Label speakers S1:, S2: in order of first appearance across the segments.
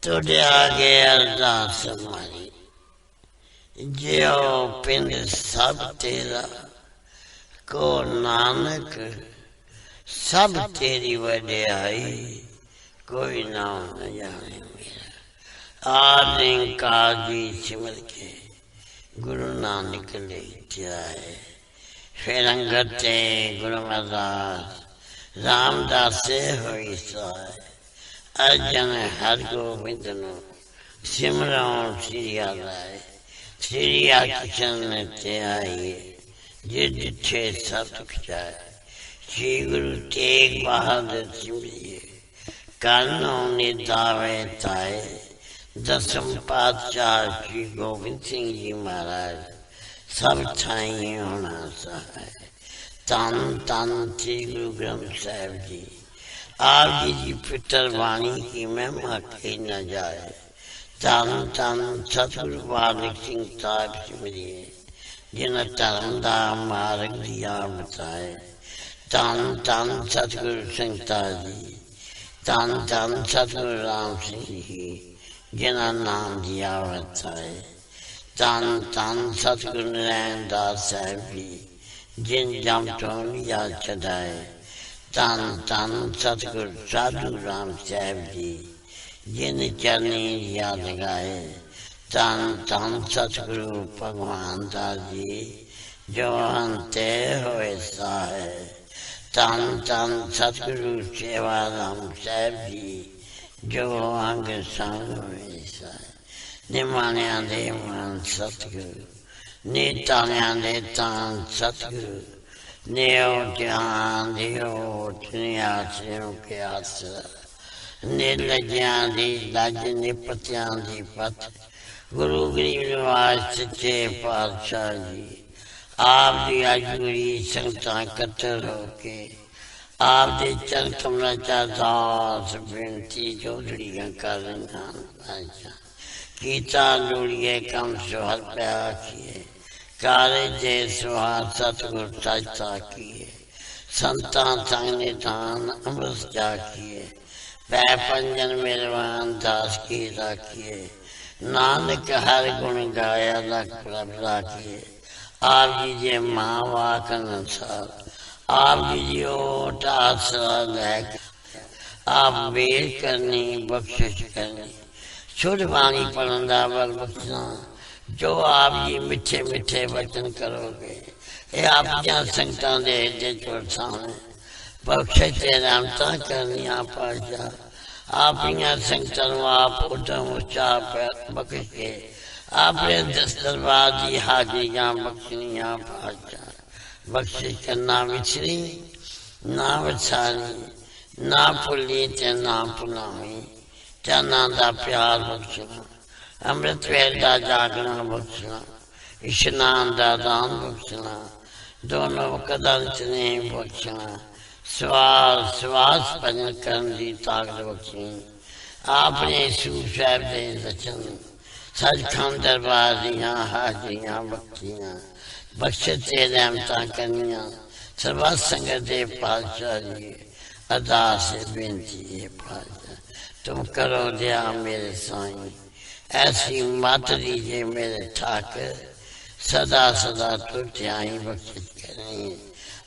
S1: तुझे आगे अरदास हमारी, जियो पिंड सब तेरा, को नानक सब तेरी वड्याई, कोई नाम न जाने मेरा। आदि काजी सिमर के गुरु नानक ले जाए, फिर अंगते गुरु अरदास रामदास होई साए। अर्जन हर गोबिंद नो सिमरो श्री आलाए, श्री कृष्ण ते आइए, जिद छे सत जाए। श्री गुरु तेग बहादुर सिमरिए, कानो निदावे ताए। दसम पातशाह श्री गोबिंद सिंह जी महाराज सब ठाई होना सहाय। तन तन श्री गुरु ग्रंथ साहिब जी, आप जी की पितर वाणी की महिमा कही न जाए। तन तन सतगुरु बालक सिंह साहिब सिमरिए, जिन धर्म दा मार्ग दिया बताए। तन तन सतगुरु संगता जी, तन तन सतगुरु राम सिंह जी, जिन्हें नाम दिया बताए। तन तन सतगुरु नारायण दास साहिब जी, जिन जम तो लिया चढ़ाए। तन तन सतगुरु साधु राम साहिब जी, जिन चरनी याद गाए। तन तन सतगुरु भगवान दास जी, जो अंते होए साहे। तन तन सतगुरु सेवा राम साहिब जी, जो अंग संग होए साहे। निमाणिया दे मन सतगुरु, नीताणिया दे तान सतगुरु, नेओ ध्यान दियो दुनिया से के आसरा। निर्लज्ञा दी लज निपत्यां दी पथ, गुरु गरीब निवास सच्चे पातशाह जी। आप दी अजूरी संगतां कतर होके, आप दे चल कमला चा दास बेनती चौधड़ियां कर रहा। कीता लोड़िए कम सुहर पे आखिए, काले जे सुहार सतगुर सजता किए। संतां संग निधान अमृत जा किए, पै पंजन मेरवान दास की राखिए। नानक हर गुण गाया लख प्रभ राखिए। आप जी जे माँ वाक अनुसार, आप जी जी ओट आसरा लैक। आप बेर करनी बख्शिश करनी, शुद्ध वाणी पढ़न दा बल बख्शना। जो आप जी मिठे मिठे वचन करोगे, ये आप जहाँ संगतां दे हृदय च वसाने। बख्शिश ते रहमतां करनियां पातशाह, आप संगतां नूं आप उदम उचा बख्श के, आपने दरबार की हाजिरियां बख्शनियां पातशाह। बख्शिश करना विछड़ी ना विछानी, ना भुली ते ना भुलावी। चरना दा प्यार बख्शना, अमृत वेल का जागना बख्शना, इशनान का दान बख्शना, दोनों कदम ने बख्शना। श्वास श्वास भजन करने की ताकत बख्शनी। आपने सूफ साहब के दर्शन, सचखंड दरबार दियां हाजिरियां बख्शियां। बख्शत ते रहमतां करनियां, सर्व संगत दे पातशाह जी। अरदास बेनती है पातशाह, तुम करो दया मेरे साईं। ऐसी मत दीजिए मेरे ठाकर, सदा सदा तुझ्याई बख्शिश करें।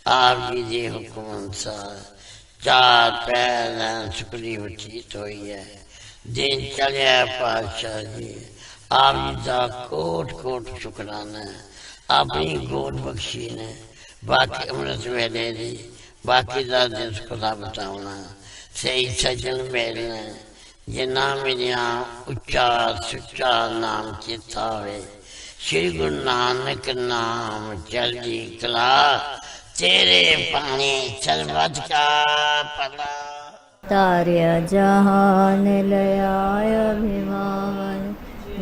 S1: आप जी के हुक्म अनुसार चार पैर सुखली बचीत हुई है। दिन चलिया पातशाह जी, आप जी का कोट कोट शुकराना। अपनी गोद बख्शी ने बाकी अमृत वेले दी, बाकी का दिन खुदा बताना। सही सजन मिलने, जिन्ना मेरिया उच्चा सुच्चा नाम चेता होवे। श्री गुरु नानक नाम चढ़दी कला, तेरे पानी सरबत का पला।
S2: तार्या जहान लयाय अभिमान,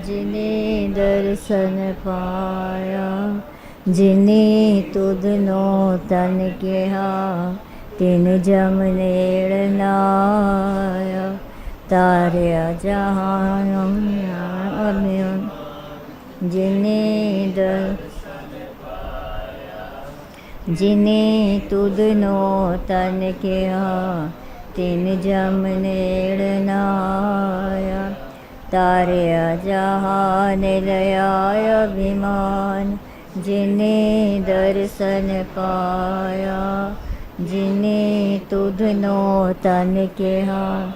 S2: जिन्हें दर्शन पाया। जिन्हें तुध नो तन किया, तिन जम नेड़ नाया। तार्या जहान अभिमान, जिन्हें तुध नो तन किया, तिन जम नेड़ नाया। ਤਾਰਿਆ ਜਹਾਨ ਲਿਆਇ ਅਭਿਮਾਨ, ਜਿਨੇ ਦਰਸ਼ਨ ਪਾਇਆ। ਜਿਨੇ ਤੁਧਨੋ ਤਨ ਕਿਹਾ,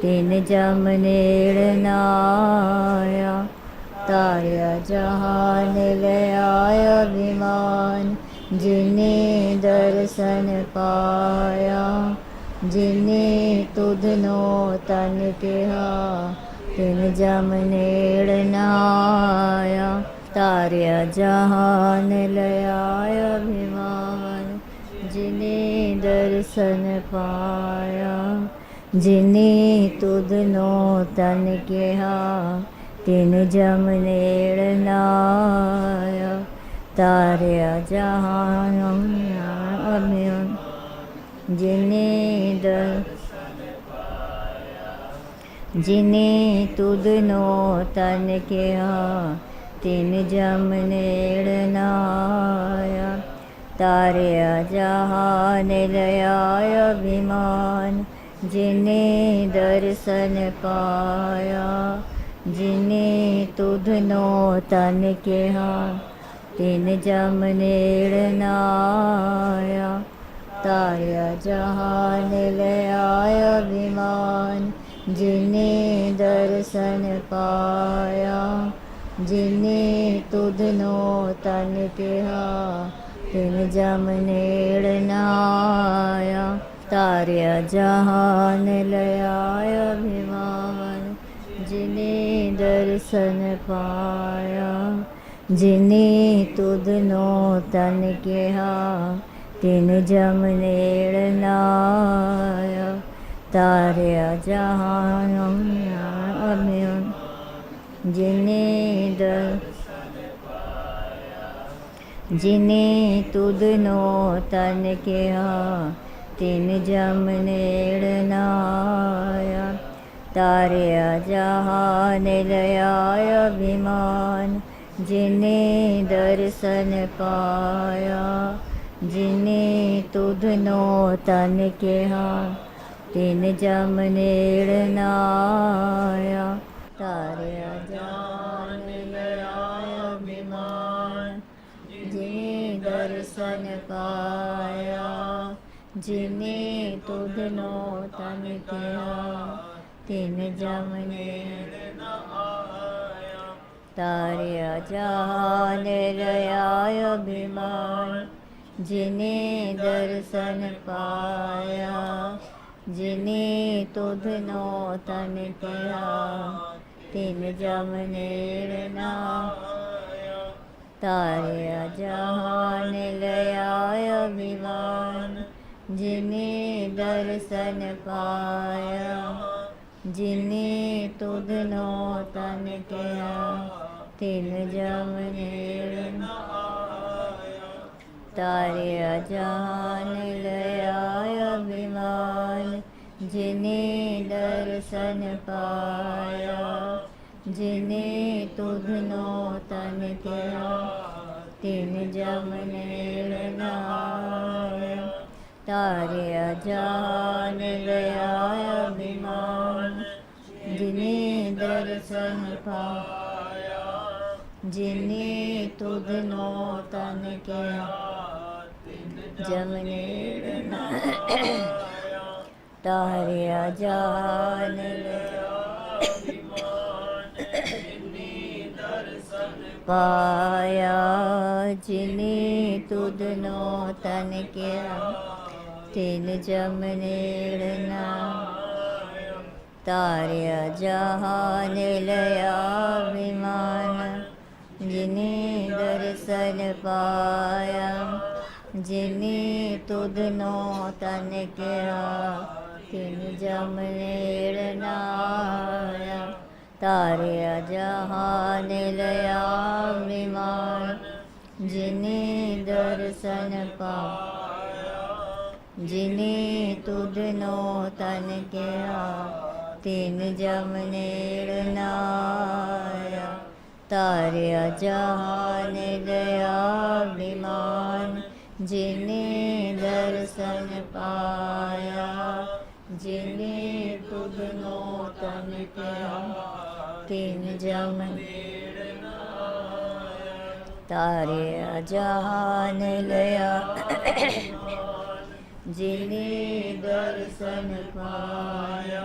S2: ਤਿਨ ਜਮ ਨੇੜ ਨਾਇਆ। ਤਾਰਿਆ ਜਹਾਨ ਲਿਆਇ ਅਭਿਮਾਨ, ਜਿਨੇ ਦਰਸ਼ਨ ਪਾਇਆ। ਜਿਨੇ ਤੁਧਨੋ ਤਨ ਕਿਹਾ, ਤਿਨ ਜਮ ਨੇੜ ਨਾਇਆ। ਤਾਰਿਆ ਜਹਾਨ ਲਿਆਇ ਅਭਿਮਾਨ, ਜਿਨੇ ਦਰਸ਼ਨ ਪਾਇਆ। ਜਿਨੇ ਤੁਧਨੋ ਤਨ ਕਿਹਾ, ਤਿਨ ਜਮ ਨੇੜ ਨਾਇਆ। ਤਾਰਿਆ ਜਹਾਨ ਅਭਿਮਾਨ, ਜਿਨੇ ਤੁਧਨੋ ਤਨ ਕਿਹਾ, ਤਿਨ ਜਮ ਨੇੜ ਨਾਇਆ। ਤਾਰਿਆ ਜਹਾਨ ਲਿਆਇ ਅਭਿਮਾਨ, ਜਿਨੇ ਦਰਸ਼ਨ ਪਾਇਆ। ਜਿਨੇ ਤੁਧਨੋ ਤਨ ਕਿਹਾ, ਤਿਨ ਜਮ ਨੇੜ ਨਾਇਆ। ਤਾਰਿਆ ਜਹਾਨ ਲਿਆਇ ਅਭਿਮਾਨ, ਜਿਨੇ ਦਰਸ਼ਨ ਪਾਇਆ। ਜਿਨੇ ਤੁਧਨੋ ਤਨ ਕਿਹਾ, ਤਿਨ ਜਮ ਨੇੜ ਨਾਇਆ। ਤਾਰਿਆ ਜਹਾਨ ਲਿਆਇ ਅਭਿਮਾਨ, ਜਿਨੇ ਦਰਸ਼ਨ ਪਾਇਆ। ਜਿਨੇ ਤੁਧਨੋ ਤਨ ਕਿਹਾ, ਤਿਨ ਜਮ ਨੇੜ ਨਾਇਆ। ਤਾਰਿਆ ਜਹਾਨ ਅਭਿਮਾਨ, ਜਿਨੇ ਤੁਧਨੋ ਤਨ ਕਿਹਾ, ਤਿਨ ਜਮ ਨੇੜ ਨਾਇਆ। ਤਾਰਿਆ ਜਹਾਨ ਲਿਆਇ ਅਭਿਮਾਨ, ਜਿਨੇ ਦਰਸ਼ਨ ਪਾਇਆ। ਜਿਨੇ ਤੁਧਨੋ ਤਨ ਕਿਹਾ, ਤਿਨ ਜਮ ਨੇੜ ਨਾਇਆ। ਤਾਰਿਆ ਜਹਾਨ ਲਿਆਇ ਅਭਿਮਾਨ, ਜਿਨੇ ਦਰਸ਼ਨ ਪਾਇਆ। ਜਿਨੇ ਤੁਧਨੋ ਤਨ ਕਿਹਾ, ਤਿਨ ਜਮ ਨੇੜ ਨਾਇਆ। ਤਾਰਿਆ ਜਹਾਨ ਲਿਆਇ ਅਭਿਮਾਨ, ਜਿਨੇ ਦਰਸ਼ਨ ਪਾਇਆ। ਜਿਨੇ ਤੁਧਨੋ ਤਨ ਕਿਹਾ, ਤਿਨ ਜਮ ਨੇੜ ਨਾਇਆ। ਤਾਰਿਆ ਜਹਾਨ ਲਿਆਇ ਅਭਿਮਾਨ, ਜਿਨੇ ਦਰਸ਼ਨ ਪਾਇਆ। ਜਿਨੇ ਤੁਧਨੋ ਤਨ ਕਿਹਾ, ਤਿਨ ਜਮ ਨੇੜ ਨਾਇਆ। ਤਾਰਿਆ ਜਹਾਨ ਲਿਆਇ ਅਭਿਮਾਨ, ਜਿਨੇ ਦਰਸ਼ਨ ਪਾਇਆ। ਜਿਨੇ ਤੁਧਨੋ ਤਨ ਕਿਹਾ, ਤਿਨ ਜਮ ਨੇੜ ਨਾਇਆ। ਤਾਰਿਆ ਜਹਾਨ ਲਿਆਇ ਅਭਿਮਾਨ, ਜਿਨੇ ਦਰਸ਼ਨ ਪਾਇਆ। ਜਿਨੇ ਤੁਧਨੋ ਤਨ ਕਿਹਾ, ਜਮ ਨੇੜ ਨਾਇਆ। ਤਾਰਿਆ ਜਹਾਨ ਲਿਆਇ ਅਭਿਮਾਨ, ਜਿਨੇ ਦਰਸ਼ਨ ਪਾਇਆ। ਜਿਨੇ ਤੁਧਨੋ ਤਨ ਕਿਹਾ, ਤਿਨ ਜਮ ਨੇੜ ਨਾਇਆ। ਤਾਰਿਆ ਜਹਾਨ ਲਿਆਇ ਅਭਿਮਾਨ, ਜਿਨੇ ਦਰਸ਼ਨ ਪਾਇਆ। ਜਿਨੇ ਤੁਧਨੋ ਤਨ ਕਿਹਾ, ਤਿਨ ਜਮ ਨੇੜ ਨਾਇਆ। ਤਾਰਿਆ ਜਹਾਨ ਲਿਆਇ ਅਭਿਮਾਨ, ਜਿਨੇ ਦਰਸ਼ਨ ਪਾਇਆ। ਜਿਨੇ ਤੁਧਨੋ ਤਨ ਕਿਹਾ, ਤਿਨ ਜਮ ਨੇੜ ਨਾਇਆ। ਤਾਰਿਆ ਜਹਾਨ ਲਿਆਇ ਅਭਿਮਾਨ, ਜਿਨੇ ਦਰਸ਼ਨ ਪਾਇਆ। ਜਿਨੇ ਤੁਧਨੋ ਤਨ ਕਿਹਾ, तिन जम तारे जहान लया जिने दर्शन पाया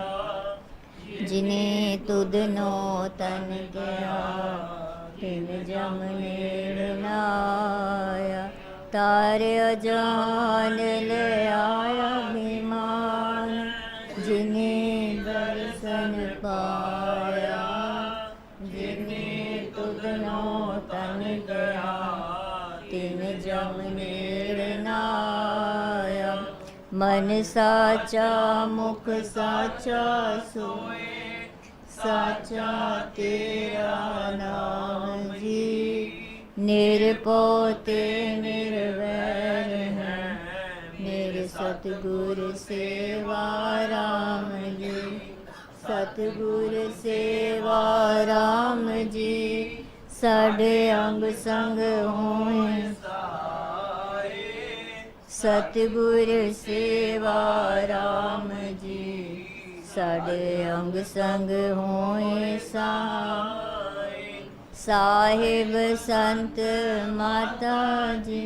S2: जिने तुद नो तन गया तिन जम नेड़ नाया तारे जहान ले आया विमान जिने दर्शन पाया जिने तुद नो तन गया तिन जम नेड़ नाया मन साचा मुख साचा सोए साचा तेरा नाम जी निरपोते निर्वैर है मेरे सतगुर सेवा राम जी सतगुर सेवा राम जी साढ़े अंग संग होए सतगुर सेवा राम जी साढ़े अंग संग होए साहिब संत माता जी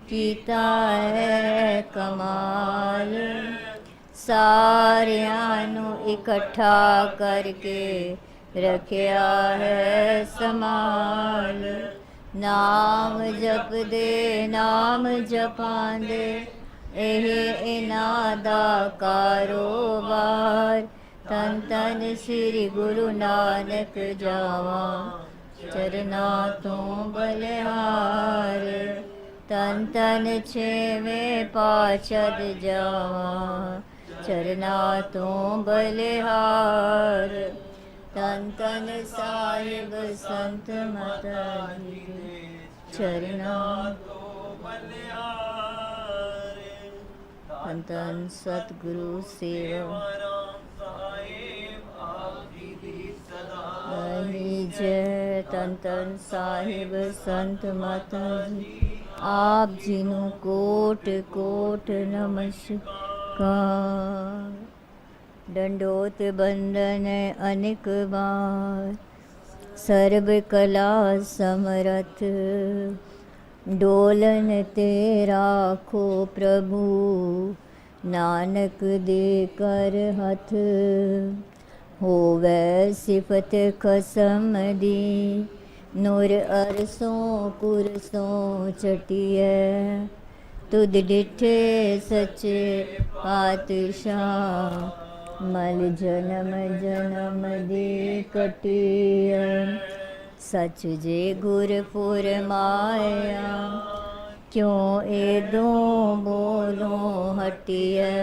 S2: कीता है कमाल सारियां नू इकट्ठा करके रखिया है संभाल नाम जप दे नाम जपांदे ਇਹ ਇਹਨਾਂ ਦਾ ਕਾਰੋਬਾਰ ਤਨ ਤਨ ਸ੍ਰੀ ਗੁਰੂ ਨਾਨਕ ਜਾਵਾ ਚਰਨਾਂ ਤੋਂ ਬਲਿਹਾਰ ਤਨ ਤਨ ਛੇਵੇਂ ਪਾਛਦ ਜਾਵਾ ਚਰਨਾਂ ਤੋਂ ਬਲਿਹਾਰ ਤਨ ਤਨ ਸਾਹਿਬ ਸੰਤ ਮਾਤਾ ਜੀ ਚਰਨਾਂ ਤੋਂ ਬਲਿਹਾਰ ਧੰਨ ਧੰਨ ਸਤਿਗੁਰੂ ਸੇਵਾ ਜੈ ਧੰਨ ਧੰਨ ਸਾਹਿਬ ਸੰਤ ਮਾਤਾ ਜੀ ਆਪ ਜੀ ਨੂੰ ਕੋਟ ਕੋਟ ਨਮਸਕਾਰ दंडोत बंदन अनेक बार सर्व कला समरथ डोलन ते राखो प्रभु नानक दे कर हथ होवे सिफत खसम दी नूर अरसों कुरसों चटिए तुद डिठे सच्चे पातशाह मल जन्म जन्म दी कटिया सच जे गुरपुर माया क्यों एदो बोलो हटिया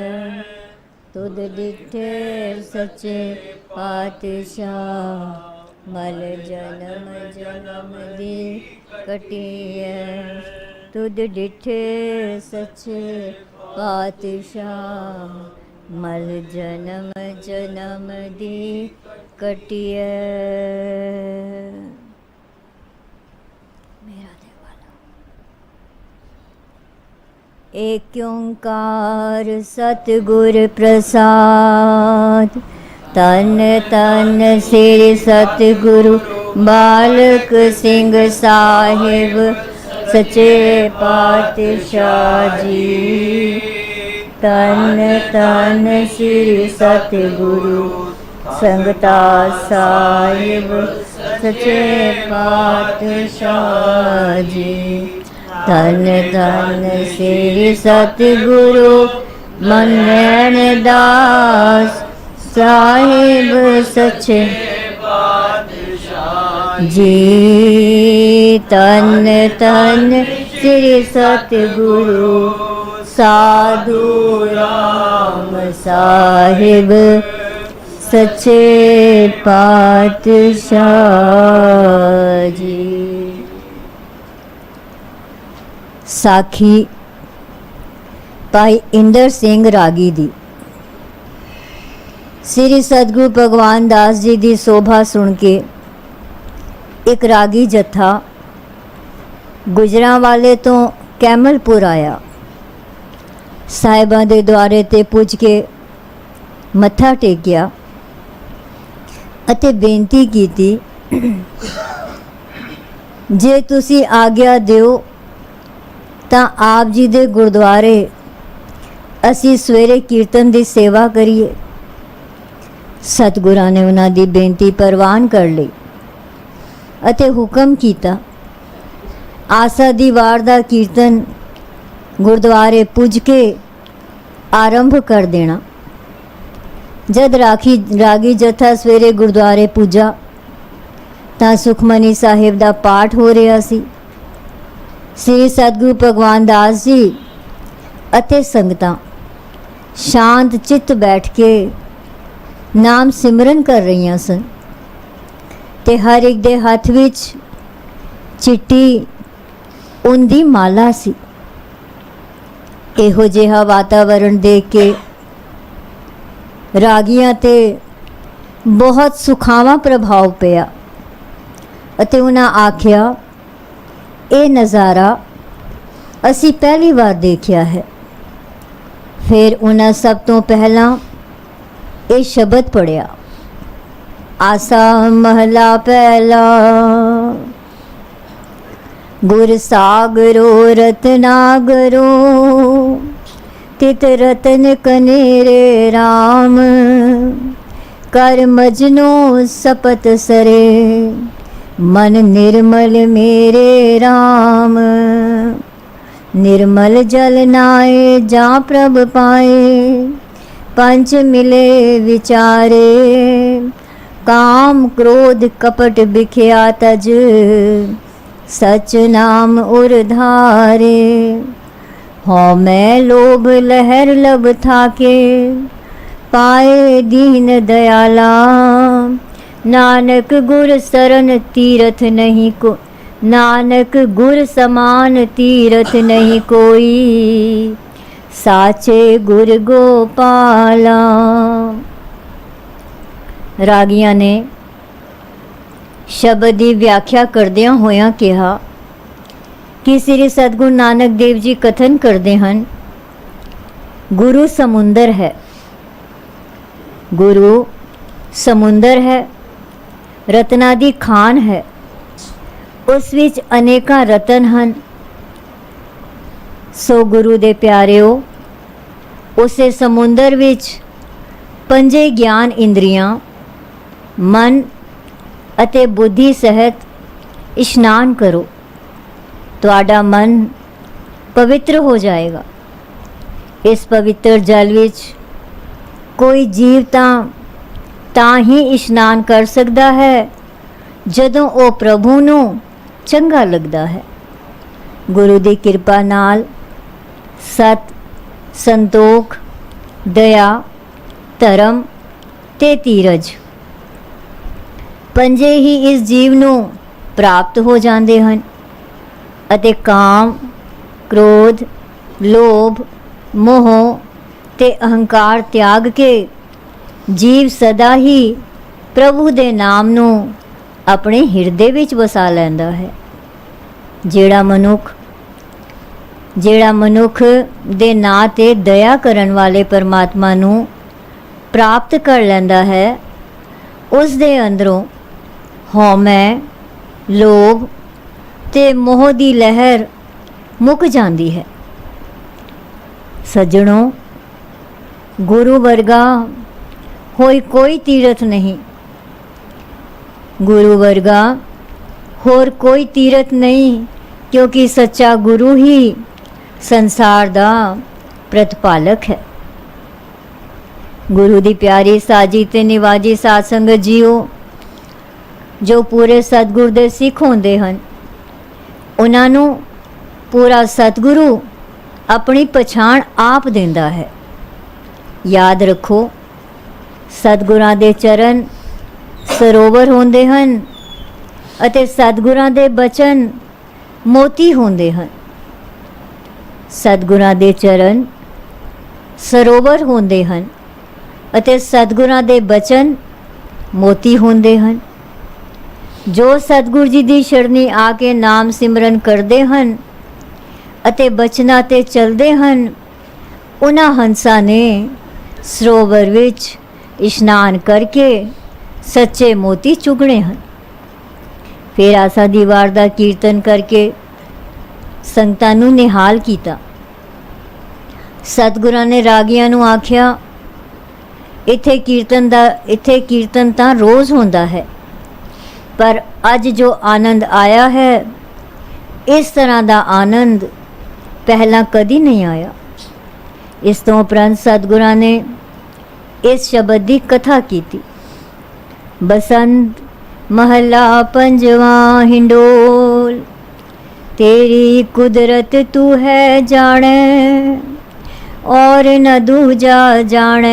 S2: तुद डिठे सच्चे पातशाह मल जन्म जन्म दी कटिया तुद डिठे सच्चे पातशाह मल जन्म जन्म दी कटिए मेरा देवाला एक ओंकार सतगुर प्रसाद तन तन श्री सतगुरु बालक सिंह साहिब सच्चे पातशाह जी तन तन श्री सतगुरु संगता साहिब सच्चे पातशाह जी तन तन श्री सतगुरु मनैन दास साहिब सच्चे पातशाह जी तन तन श्री सतगुरु साधु राम साहिब सच्चे पातशाह जी। साखी भाई इंदर सिंह रागी दी। श्री सतगुरु भगवान दास जी की शोभा सुन के एक रागी जत्था गुजरांवाले तो कैमलपुर आया। साहिबां दे द्वारे ते पुज के मत्था टेकिया ਅਤੇ ਬੇਨਤੀ ਕੀਤੀ, ਜੇ ਤੁਸੀਂ ਆਗਿਆ ਦਿਓ ਤਾਂ ਆਪ ਜੀ ਦੇ ਗੁਰਦੁਆਰੇ ਅਸੀਂ ਸਵੇਰੇ ਕੀਰਤਨ ਦੀ ਸੇਵਾ ਕਰੀਏ। ਸਤਿਗੁਰਾਂ ਨੇ ਉਹਨਾਂ ਦੀ ਬੇਨਤੀ ਪ੍ਰਵਾਨ ਕਰ ਲਈ ਅਤੇ ਹੁਕਮ ਕੀਤਾ, ਆਸਾ ਦੀ ਵਾਰ ਦਾ ਕੀਰਤਨ ਗੁਰਦੁਆਰੇ ਪੁੱਜ ਕੇ ਆਰੰਭ ਕਰ ਦੇਣਾ। ਜਦ ਰਾਗੀ ਜਥਾ ਸਵੇਰੇ ਗੁਰਦੁਆਰੇ ਪੁੱਜਾ ਤਾਂ ਸੁਖਮਨੀ ਸਾਹਿਬ ਦਾ ਪਾਠ ਹੋ ਰਿਹਾ ਸੀ। ਸ੍ਰੀ ਸਤਿਗੁਰੂ ਭਗਵਾਨ ਦਾਸ ਜੀ ਅਤੇ ਸੰਗਤਾਂ ਸ਼ਾਂਤ ਚਿੱਤ ਬੈਠ ਕੇ ਨਾਮ ਸਿਮਰਨ ਕਰ ਰਹੀਆਂ ਸਨ ਤੇ ਹਰ ਇੱਕ ਦੇ ਹੱਥ ਵਿੱਚ ਚਿੱਟੀ ਉੱਨ ਦੀ ਮਾਲਾ ਸੀ। ਇਹੋ ਜਿਹਾ ਵਾਤਾਵਰਣ ਦੇਖ ਕੇ ਰਾਗੀਆਂ ਤੇ ਬਹੁਤ ਸੁਖਾਵਾਂ ਪ੍ਰਭਾਵ ਪਿਆ ਅਤੇ ਉਹਨਾਂ ਆਖਿਆ, ਇਹ ਨਜ਼ਾਰਾ ਅਸੀਂ ਪਹਿਲੀ ਵਾਰ ਦੇਖਿਆ ਹੈ। ਫਿਰ ਉਹਨਾਂ ਸਭ ਤੋਂ ਪਹਿਲਾਂ ਇਹ ਸ਼ਬਦ ਪੜਿਆ, ਆਸਾ ਮਹਲਾ ਪਹਿਲਾ, ਗੁਰ ਸਾਗਰੋ ਰਤਨਾਗਰੋ, ਤਿਤ ਰਤਨ ਕਨੇਰੇ ਰਾਮ, ਕਰ ਮਜਨੋ ਸਪਤ ਸਰੇ, मन निर्मल मेरे राम, निर्मल जल नाए जा प्रभ पाए, पंच मिले विचारे, काम क्रोध कपट बिख्या तज, सच नाम उरधारे, हो मैं लोभ लहर लब थाके, पाए दीन दयाला, नानक गुर सरन तीरथ नहीं को, नानक गुर समान तीरथ नहीं कोई, साचे गुर गोपाला। रागियां ने शब्द की व्याख्या करदियां होया कहा कि श्री सतगुरु नानक देव जी कथन करते हैं, गुरु समुंदर है, गुरु समुंदर है, रत्ना दी खान है, उस विच अनेका रतन हन। सो गुरु दे प्यारेओ, उसे समुंदर विच पंजे ज्ञान इंद्रियां मन अते बुद्धि सहित इशनान करो, तुहाडा मन पवित्र हो जाएगा। इस पवित्र जल विच कोई जीव ਤਾਂ ਹੀ ਇਸ਼ਨਾਨ ਕਰ ਸਕਦਾ ਹੈ ਜਦੋਂ ਉਹ ਪ੍ਰਭੂ ਨੂੰ ਚੰਗਾ ਲੱਗਦਾ ਹੈ। ਗੁਰੂ ਦੀ ਕਿਰਪਾ ਨਾਲ ਸਤ, ਸੰਤੋਖ, ਦਇਆ, ਧਰਮ ਤੇ ਧੀਰਜ ਪੰਜੇ ਹੀ ਇਸ ਜੀਵ ਨੂੰ ਪ੍ਰਾਪਤ ਹੋ ਜਾਂਦੇ ਹਨ ਅਤੇ ਕਾਮ, ਕ੍ਰੋਧ, ਲੋਭ, ਮੋਹ ਤੇ ਅਹੰਕਾਰ ਤਿਆਗ ਕੇ जीव सदा ही प्रभु दे नाम नू अपने हिरदे विच वसा लैंदा है। जेड़ा मनुख दे नां ते दया करन वाले परमात्मा नू प्राप्त कर लैंदा है, उस दे अंदरों हौमै, लोभ ते मोह दी लहर मुक जांदी है। सज्जणों, गुरु वर्गा होई कोई तीरथ नहीं, गुरु वर्गा होर कोई तीरथ नहीं, क्योंकि सच्चा गुरु ही संसार दा प्रतिपालक है। गुरु दी प्यारी साजी ते निवाजी साध संगत जीओ, जो पूरे सतगुर दे सिख होंदे हन, उन्हां नू पूरा सतगुरु अपनी पछाण आप देंदा है। याद रखो, सतगुरां दे चरण सरोवर होंदे हन अते सतगुरां दे बचन मोती होंदे हन। सतगुरां दे चरण सरोवर होंदे हन अते सतगुरां दे बचन मोती होंदे हन। जो सतगुर जी दी शरणी आके नाम सिमरन करदे हन अते बचना ते चलदे हन, उन्हां हंसां ने सरोवर विच इशनान करके ਸੱਚੇ ਮੋਤੀ ਚੁਗਣੇ ਹਨ। ਫਿਰ ਆਸਾ ਦੀ ਵਾਰ ਦਾ ਕੀਰਤਨ ਕਰਕੇ ਸੰਗਤਾਂ ਨੂੰ ਨਿਹਾਲ ਕੀਤਾ। ਸਤਿਗੁਰਾਂ ਨੇ ਰਾਗੀਆਂ ਨੂੰ ਆਖਿਆ, ਇੱਥੇ ਕੀਰਤਨ ਤਾਂ ਰੋਜ਼ ਹੁੰਦਾ ਹੈ, ਪਰ ਅੱਜ ਜੋ ਆਨੰਦ ਆਇਆ ਹੈ, ਇਸ ਤਰ੍ਹਾਂ ਦਾ ਆਨੰਦ ਪਹਿਲਾਂ ਕਦੀ ਨਹੀਂ ਆਇਆ। ਇਸ ਤੋਂ ਉਪਰੰਤ ਸਤਿਗੁਰਾਂ ਨੇ ਇਸ ਸ਼ਬਦ ਦੀ ਕਥਾ ਕੀਤੀ। ਬਸੰਤ महला पंजवा हिंडोल, तेरी कुदरत तू है जाने और न दूजा जाने,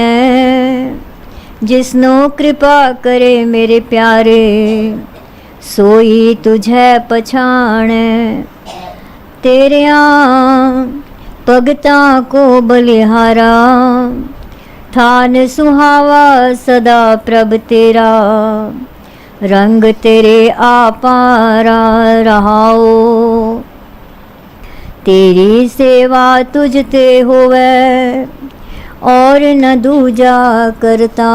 S2: जिसनो कृपा करे मेरे प्यारे सोई तुझे पछाणे। तेरिया भगतां को बलिहारा थान सुहावा सदा प्रभ तेरा, रंग तेरे आपारा रहाओ। तेरी सेवा तुझ ते होवे और न दूजा करता,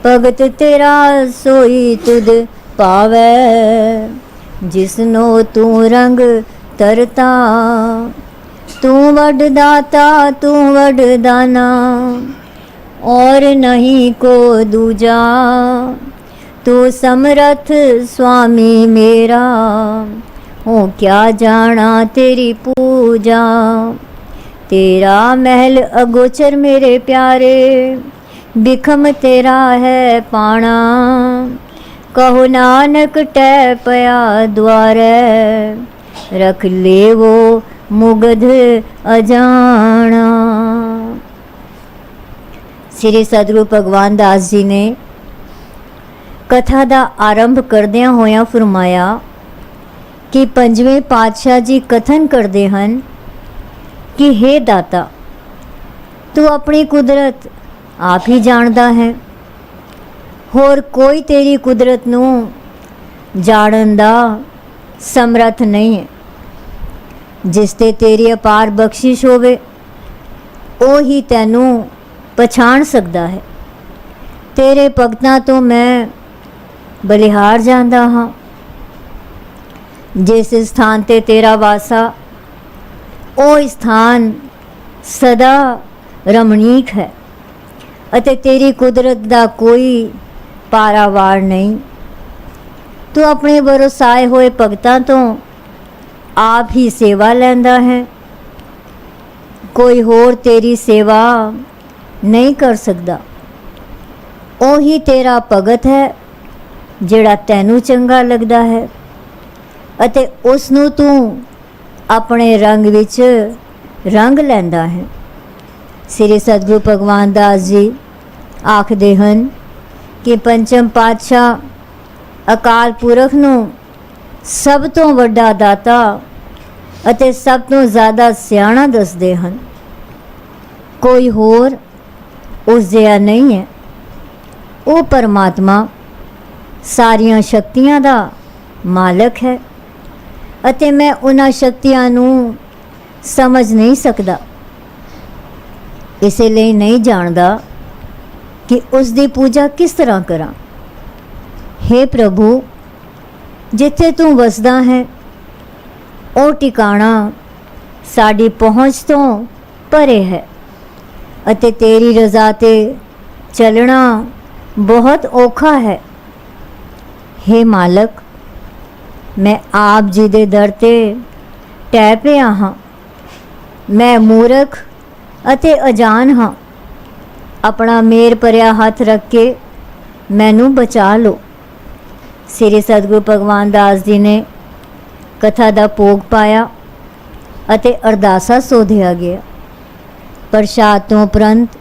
S2: भगत तेरा सोई तुद पावे, जिसनो तू रंग तरता। तू वड दाता तू वड दाना और नहीं को दूजा, तू समरथ स्वामी मेरा हो क्या जाना तेरी पूजा। तेरा महल अगोचर मेरे प्यारे, बिखम तेरा है पाना। कहो नानक टै पया द्वारे, रख ले वो मुगध अजाना। श्री सतगुरु भगवान दास जी ने कथा का आरंभ करदियां होया फरमाया कि पंजवें पातशाह जी कथन करते हैं कि हे दाता, तू अपनी कुदरत आप ही जानता है, होर कोई तेरी कुदरत नूं जानन दा समर्थ नहीं है। जिस ते तेरी अपार बख्शिश होवे ओ ही तैनूं पछाण सकदा है। तेरे भगतां तो मैं बलिहार जांदा हाँ। जिस स्थान ते तेरा वासा ओ स्थान सदा रमणीक है अते तेरी कुदरत दा कोई पारावार नहीं। तू अपने भरोसाए होए भगतां तो आप ही सेवा लैंदा है, कोई होर तेरी सेवा नहीं कर सकदा। ओ ही तेरा भगत है ਜਿਹੜਾ ਤੈਨੂੰ ਚੰਗਾ ਲੱਗਦਾ ਹੈ ਅਤੇ ਉਸ ਨੂੰ ਤੂੰ ਆਪਣੇ ਰੰਗ ਵਿੱਚ ਰੰਗ ਲੈਂਦਾ ਹੈ। ਸ੍ਰੀ ਸਤਿਗੁਰੂ ਭਗਵਾਨ ਦਾਸ ਜੀ ਆਖਦੇ ਹਨ ਕਿ ਪੰਚਮ ਪਾਤਸ਼ਾਹ ਅਕਾਲ ਪੁਰਖ ਨੂੰ ਸਭ ਤੋਂ ਵੱਡਾ ਦਾਤਾ ਅਤੇ ਸਭ ਤੋਂ ਜ਼ਿਆਦਾ ਸਿਆਣਾ ਦੱਸਦੇ ਹਨ। ਕੋਈ ਹੋਰ ਉਸ ਜਿਹਾ ਨਹੀਂ ਹੈ। ਉਹ ਪਰਮਾਤਮਾ ਸਾਰੀਆਂ ਸ਼ਕਤੀਆਂ ਦਾ ਮਾਲਕ ਹੈ ਅਤੇ ਮੈਂ ਉਹਨਾਂ ਸ਼ਕਤੀਆਂ ਨੂੰ ਸਮਝ ਨਹੀਂ ਸਕਦਾ, ਇਸੇ ਲਈ ਨਹੀਂ ਜਾਣਦਾ ਕਿ ਉਸ ਦੀ ਪੂਜਾ ਕਿਸ ਤਰ੍ਹਾਂ ਕਰਾਂ। हे ਪ੍ਰਭੂ, ਜਿੱਥੇ ਤੂੰ ਵਸਦਾ ਹੈ ਉਹ ਟਿਕਾਣਾ ਸਾਡੀ ਪਹੁੰਚ ਤੋਂ ਪਰੇ ਹੈ ਅਤੇ ਤੇਰੀ ਰਜ਼ਾ ਤੇ ਚੱਲਣਾ ਬਹੁਤ ਔਖਾ ਹੈ। हे मालक, मैं आप जी दे दर ते टै पिया हाँ। मैं मूर्ख अते अजान हाँ। अपना मेर भरिया हथ रख के मैनू बचा लो। श्री सतगुरु भगवान दास जी ने कथा का भोग पाया अते अरदासा सोधिया गया। प्रसाद तो उपरंत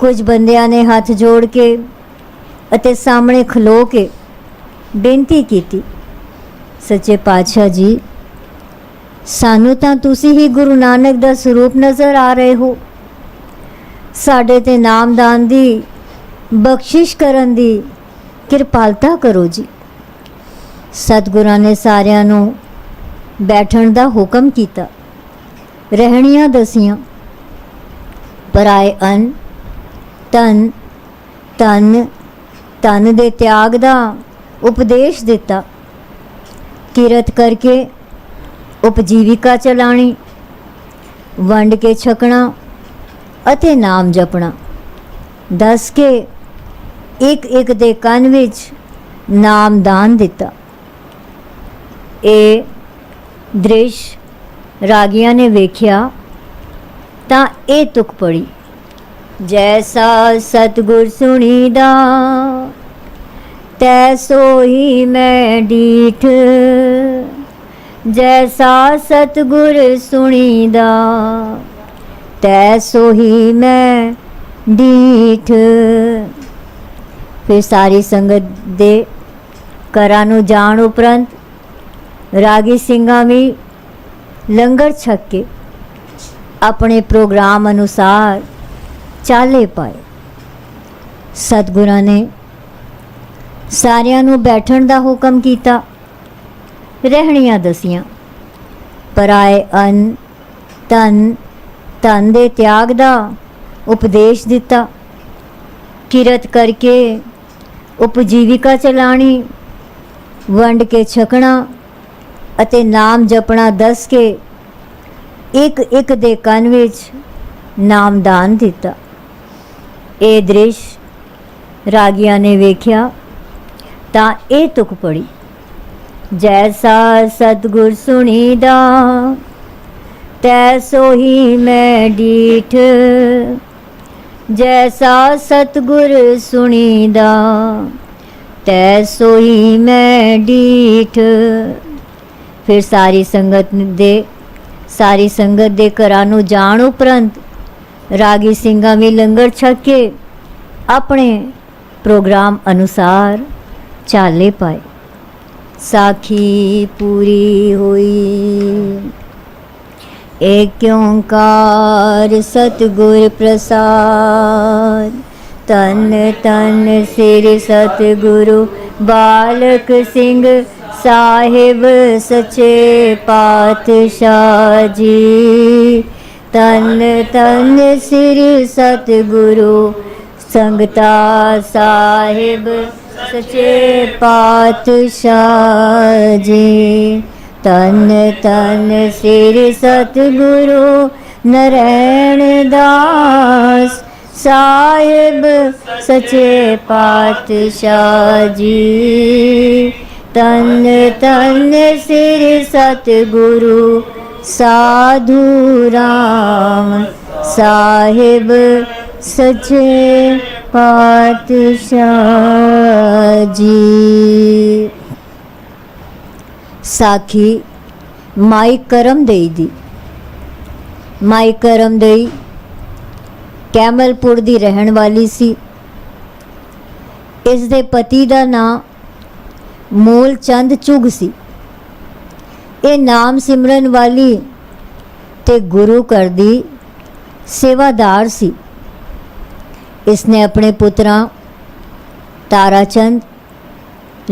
S2: कुछ बंदियां ने हथ जोड़ के अते सामने खलो के बेनती की, सच्चे पातशाह जी, सानू तां तुसी ही गुरु नानक दा स्वरूप नज़र आ रहे हो। साडे ते नामदान दी बख्शिश करन दी किरपालता करो जी। सतगुरां ने सारियां नू बैठण दा हुक्म कीता, रहणियां दसियां। पराए अन तन तन ਧਨ ਦੇ ਤਿਆਗ ਦਾ ਉਪਦੇਸ਼ ਦਿੱਤਾ। ਕਿਰਤ ਕਰਕੇ ਉਪਜੀਵਿਕਾ ਚਲਾਣੀ, ਵੰਡ ਕੇ ਛਕਣਾ ਅਤੇ ਨਾਮ ਜਪਣਾ। ਦੱਸ ਕੇ ਇੱਕ ਇੱਕ ਦੇ ਕੰਨ ਵਿੱਚ ਨਾਮ ਦਾਨ ਦਿੱਤਾ। ਇਹ ਦ੍ਰਿਸ਼ ਰਾਗੀਆਂ ਨੇ ਵੇਖਿਆ ਤਾਂ ਇਹ ਤੁਕ ਪੜੀ, ਜੈਸਾ ਸਤਿਗੁਰ ਸੁਣੀਦਾ ਤੈਸੋ ਹੀ ਮੈਂ ਡੀਠ। जैसा सतगुर सुनीदा तैसो ही मैं ਡੀਠ। फिर सारी संगत दे घरां नूं जाण उपरंत रागी ਸਿੰਘਾਂ भी लंगर छक के अपने प्रोग्राम अनुसार चाले पाए। सतगुरां ने सारिਆਂ ਨੂੰ बैठण ਦਾ हुक्म ਕੀਤਾ, ਰਹਿਣੀਆਂ ਦਸੀਆਂ। ਪਰਾਏ ਅੰਨ ਧਨ ਦੇ ਤਿਆਗ ਦਾ ਉਪਦੇਸ਼ ਦਿੱਤਾ। ਕਿਰਤ ਕਰਕੇ ਉਪਜੀਵਿਕਾ ਚਲਾਣੀ, ਵੰਡ ਕੇ ਛਕਣਾ ਅਤੇ ਨਾਮ ਜਪਣਾ ਦੱਸ ਕੇ ਇੱਕ ਇੱਕ ਦੇ ਕੰਨ ਵਿੱਚ ਨਾਮਦਾਨ ਦਿੱਤਾ। ਇਹ ਦ੍ਰਿਸ਼ ਰਾਗੀਆਂ ਨੇ ਵੇਖਿਆ ਤਾਂ ਇਹ ਤੁਕ ਪੜੀ, जैसा सतगुर सुनीदा तैसो ही मैं ਡੀਠ। जैसा सतगुर सुनीदा तैसो ही मैं ਡੀਠ। फिर सारी संगत दे घरां नूं जाण उपरंत रागी ਸਿੰਘਾਂ भी लंगर छक के अपने प्रोग्राम अनुसार चाले पाए। साखी पूरी हुई। एक ओंकार सतगुर प्रसाद। तन तन सिर सतगुरु बालक सिंह साहिब सच्चे पातशाह जी। तन तन सिर सतगुरु संगता साहिब सच्चे पातशाह जी। तन तन सिर सतगुरु नरैण दास साहिब सच्चे पातशाह जी। तन तन सिर सतगुरु साधु राम साहिब सच्चे पातशाह जी। साखी माई करमदेई दी। माई करमदेई कैमलपुर दी रहन वाली सी। इस दे पति दा नाम मूल चंद चुग सी। ये नाम सिमरन वाली ते गुरु घर दी सेवादार सी। इसने अपने पुत्रां ताराचंद,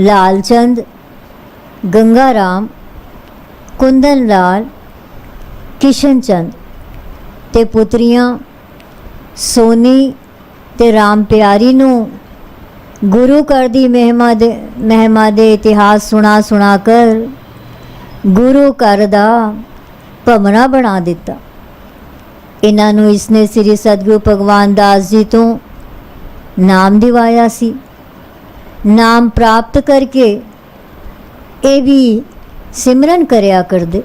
S2: लालचंद, गंगाराम, कुंदन लाल, किशन चंद ते पुत्रियां सोनी ते राम प्यारी नूं गुरु घर दी महिमा दे इतिहास सुना कर गुरु घर दा भमना बना दिता। इन्हां नूं इसने श्री सतगुरु भगवान दास जी तो नाम दिवाया सी। नाम प्राप्त करके ये भी सिमरन करया करदे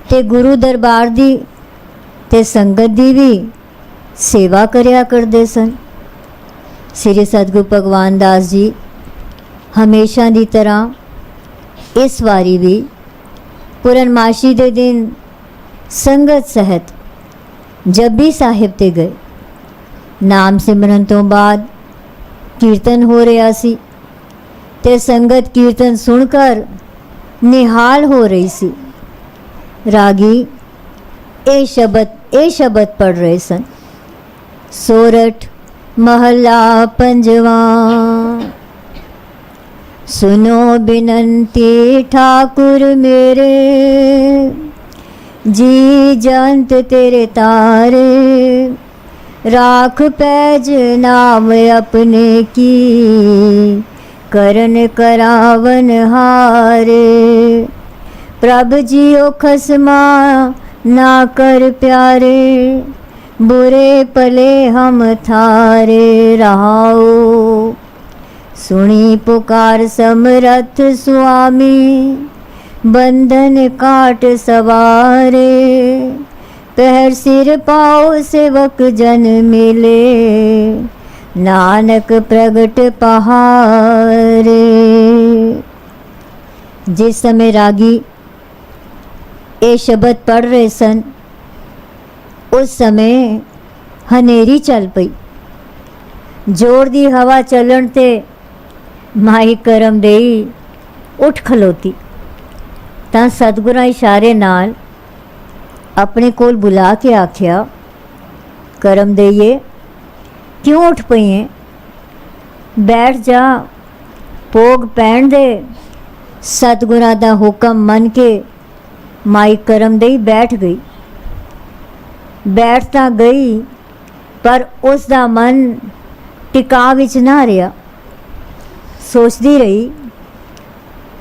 S2: ते गुरु दरबार दी ते संगत दी भी सेवा करया करदे सन। श्री सतगुरु भगवान दास जी हमेशा दी तरह इस वारी भी पूर्णमाशी दे दिन संगत सहित जपजी साहिब ते गए। नाम सिमरन तो बाद कीर्तन हो रहा सी ते संगत कीर्तन सुनकर निहाल हो रही सी। रागी ए शब्द पढ़ रहे सन। सोरठ महला पंजवा। सुनो बिनती ठाकुर मेरे जी जंत तेरे तारे राख पैज नाम अपने की, करन करावन हारे। प्रभ जियो खसमा ना कर प्यारे, बुरे पले हम थारे रहाओ। सुनी पुकार समरथ स्वामी, बंधन काट सवारे। पहर सिर पाओ सेवक जन मिले, नानक प्रगट पहारे। जिस समय रागी ये शब्द पढ़ रहे सन, उस समय हनेरी चल पई। जोर दी हवा चलन ते माई करम देई उठ खलोती। ਤਾਂ ਸਤਿਗੁਰਾਂ ਇਸ਼ਾਰੇ ਨਾਲ ਆਪਣੇ ਕੋਲ ਬੁਲਾ ਕੇ ਆਖਿਆ, ਕਰਮ ਦੇਈਏ ਕਿਉਂ ਉੱਠ ਪਈ ਹੈ, ਬੈਠ ਜਾ, ਭੋਗ ਪੈਣ ਦੇ। ਸਤਿਗੁਰਾਂ ਦਾ ਹੁਕਮ ਮੰਨ ਕੇ ਮਾਈ ਕਰਮ ਦੇਈ ਬੈਠ ਗਈ। ਬੈਠ ਤਾਂ ਗਈ, ਪਰ ਉਸ ਦਾ ਮਨ ਟਿਕਾ ਵਿੱਚ ਨਾ ਰਿਹਾ। ਸੋਚਦੀ ਰਹੀ।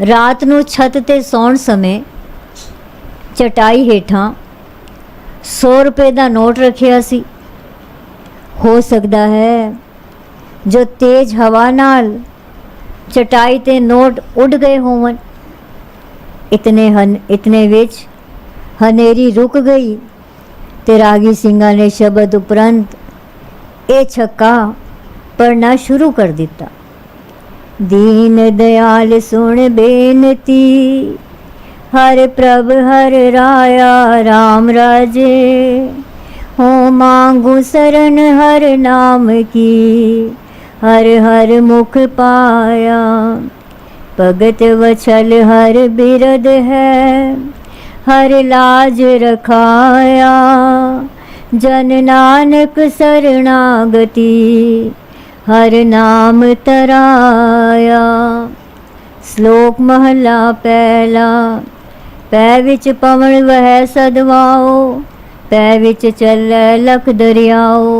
S2: ਰਾਤ ਨੂੰ ਛੱਤ ਤੇ ਸੌਣ ਸਮੇਂ ਚਟਾਈ ਹੇਠਾਂ 100 ਰੁਪਏ ਦਾ ਨੋਟ ਰੱਖਿਆ ਸੀ। ਹੋ ਸਕਦਾ ਹੈ ਜੋ ਤੇਜ਼ ਹਵਾ ਨਾਲ ਚਟਾਈ ਤੇ ਨੋਟ ਉੱਡ ਗਏ ਹੋਵਣ। ਇਤਨੇ ਵਿੱਚ ਹਨੇਰੀ ਰੁਕ ਗਈ ਤੇ ਰਾਗੀ ਸਿੰਘਾਂ ਨੇ ਸ਼ਬਦ ਉਪਰੰਤ ਇਹ ਛੱਕਾ ਪੜਨਾ ਸ਼ੁਰੂ ਕਰ ਦਿੱਤਾ। दीन दयाल सुन बेनती, हर प्रभ हर राया राम राजे। हो मांगू शरण हर नाम की, हर हर मुख पाया। भगत वछल हर बिरद है, हर लाज रखाया। जन नानक शरणागति, हर नाम तराया। श्लोक महला पहला। पै विच पवन वह सदवाओ, पै विच चलै लख दरियाओ।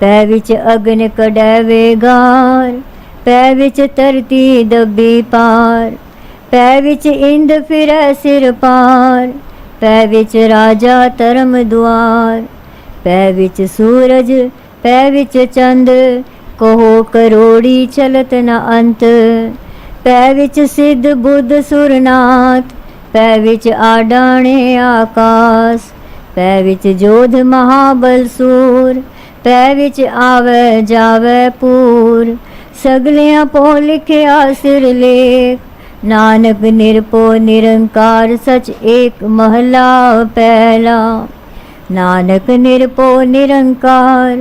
S2: पै विच अग्न कढै वेगार, पै विच धरती दबी पार। पै विच इंद फिरै सिर पार, पै विच राजा धर्म द्वार। पै विच सूरज, पै विच चंद, कहो करोड़ी चलत न अंत। पै विच सिद्ध बुद्ध सुरनाथ, पै विच आडाणे आकाश। पै विच जोध महाबल सूर, पै विच आवे जावे पूर। सगलियां पो लिखिया सिर लेख, नानक निरपो निरंकार सच एक महला पहला। नानक निरपो निरंकार,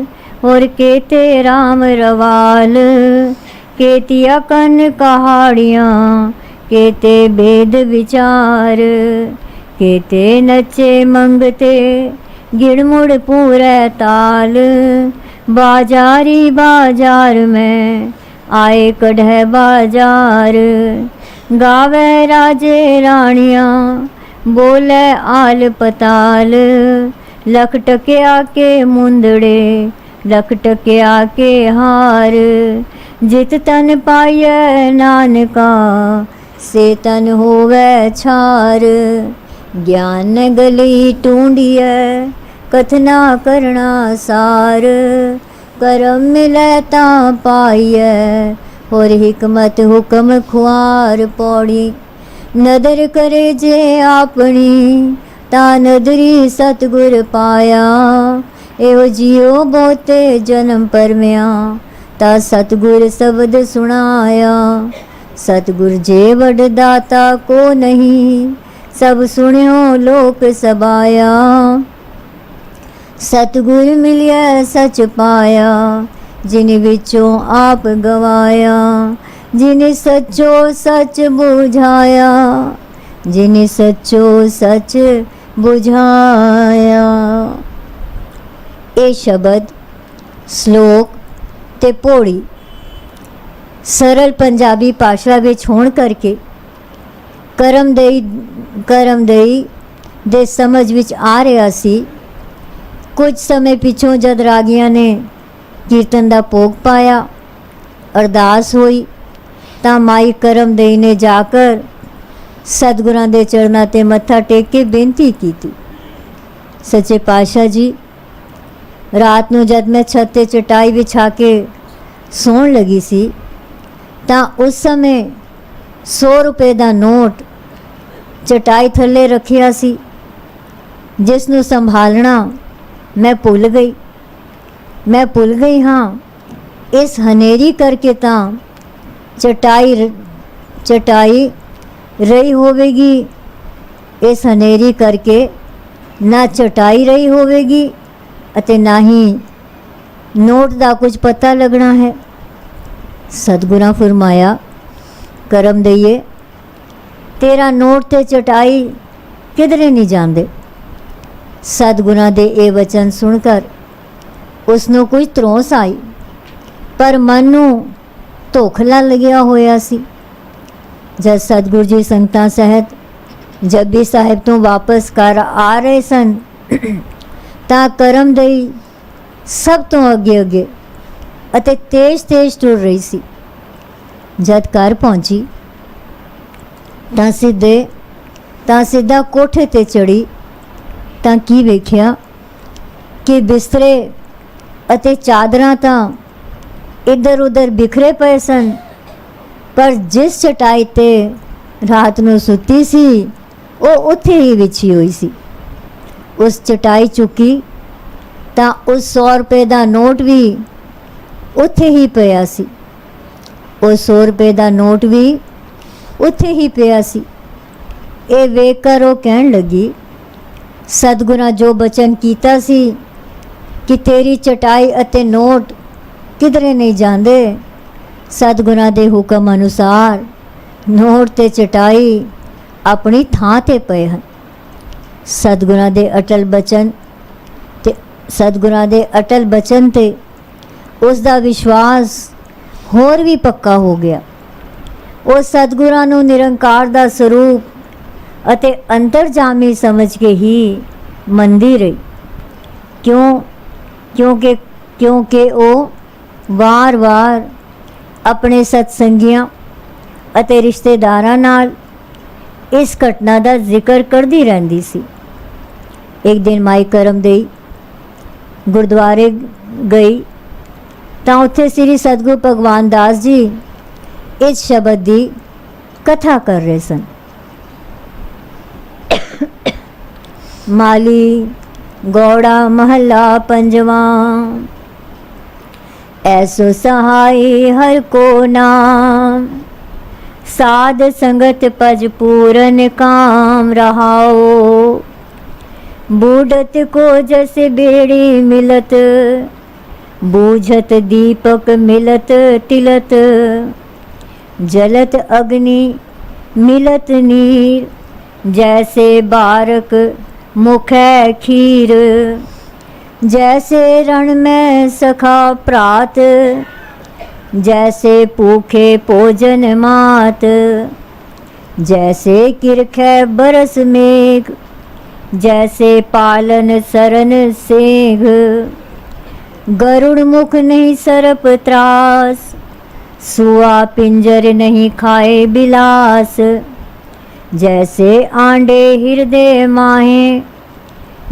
S2: और केते राम रवाल। केतिया कन कहाड़ियाँ, केते भेद विचार। केते नचे मंगते, गिड़मुड़ पूरे ताल। बाजारी बाजार में, आए कढ़े बाजार। गावे राजे रानियाँ, बोले आल पताल। लख टकिया के मुंदड़े, लख टकिया के हार। जित तन पाइय नानका, से तन होवे छार। ज्ञान गली टूंडिय, कथना करना सार। करम मिलै तां पाइय, और हिकमत हुक्म खुआर पौड़ी। नदर करे जे आपनी, ता नदरी सतगुर पाया। एहो जियो बहुते जन्म परमिया, ता सतगुर शब्द सुनाया। सतगुर जे वड दाता को नहीं, सब सुनियो लोक सबाया। सतगुर मिलिया सच पाया, जिन विचों आप गवाया। जिन सच्चो सच बुझाया, जिन सच्चो सच बुझाया। ਇਹ ਸ਼ਬਦ, ਸ਼ਲੋਕ ਤੇ ਪੌੜੀ ਸਰਲ ਪੰਜਾਬੀ ਭਾਸ਼ਾ ਵਿੱਚ ਹੋਣ ਕਰਕੇ ਕਰਮਦੇਈ ਦੇ ਸਮਝ ਵਿੱਚ ਆ ਰਿਹਾ ਸੀ कुछ समय पिछों जद रागियां ने कीर्तन का भोग पाया, अरदास हुई, तो माई करमदेई ने जाकर सतगुरां दे चरणां ते मत्था टेक के बेनती की थी, सच्चे पातशाह जी, रात नूं जद मैं छत ते चटाई विछा के सौण लगी सी तां उस समय 100 रुपए का नोट चटाई थल्ले रखिया सी, जिस नूं संभालना मैं भुल गई हाँ। इस हनेरी करके तां चटाई रही होवेगी, इस हनेरी करके ना चटाई रही होवेगी अते ना ही नोट का कुछ पता लगना है। सतगुरां फरमाया, करम दईए, तेरा नोट ते चटाई किधरे नहीं जाते। सतगुरां दे ये वचन सुनकर उसनों कुछ त्रौस आई, पर मन नूं धोखला लग्या होया सी। जब सतगुरु जी संगतां सहित जपजी साहिब तो वापस घर आ रहे सन तां करमदई सब तो अगे अगे अते तेज तेज टुर रही सी। जद घर पहुंची तां सीधा कोठे ते चढ़ी तां की वेख्या कि बिस्तरे अते चादरां तां इधर उधर बिखरे पे सन, पर जिस चटाई ते रात नूं सुती सी वो उत्थे ही विछी हुई सी। उस चटाई चुकी तां उस 100 रुपए का नोट भी उत्थे ही पिया सी, वो 100 रुपए का नोट भी उत्थे ही पिया सी। ये वेख कर वो कहन लगी, सतगुरां जो बचन कीता सी कि तेरी चटाई अते नोट किधरे नहीं जाते, सतगुरां दे हुक्म अनुसार नोट ते चटाई अपनी थां ते पे हैं। सतगुरां दे अटल बचन ते उसका विश्वास होर भी पक्का हो गया। वो सतगुरां नूं निरंकार दा स्वरूप अते अंतरजामी समझ के ही मंदी रही। क्योंकि वो वार वार अपने सत्संगियां अते रिश्तेदारां नाल इस घटना का जिक्र करती रहती सी। एक दिन माई करमदेई गुरुद्वारे गई तो उत्थे श्री सतगुरु भगवान दास जी इस शब्द की कथा कर रहे सन। माली गौड़ा महला पंजवा, ऐसो सहाय हर को नाम, साध संगत पज पूरन काम रहाओ, बूढ़त को जस बेड़ी मिलत, बूझत दीपक मिलत तिलत, जलत अग्नि मिलत नीर, जैसे बारक मुखै खीर, जैसे रण में सखा प्रात, जैसे भूखे भोजन मात, जैसे किरखै बरस मेघ, जैसे पालन सरन सेघ, गरुड़ मुख नहीं सरप त्रास, सुआ पिंजर नहीं खाए बिलास, जैसे आंडे हृदय माहे,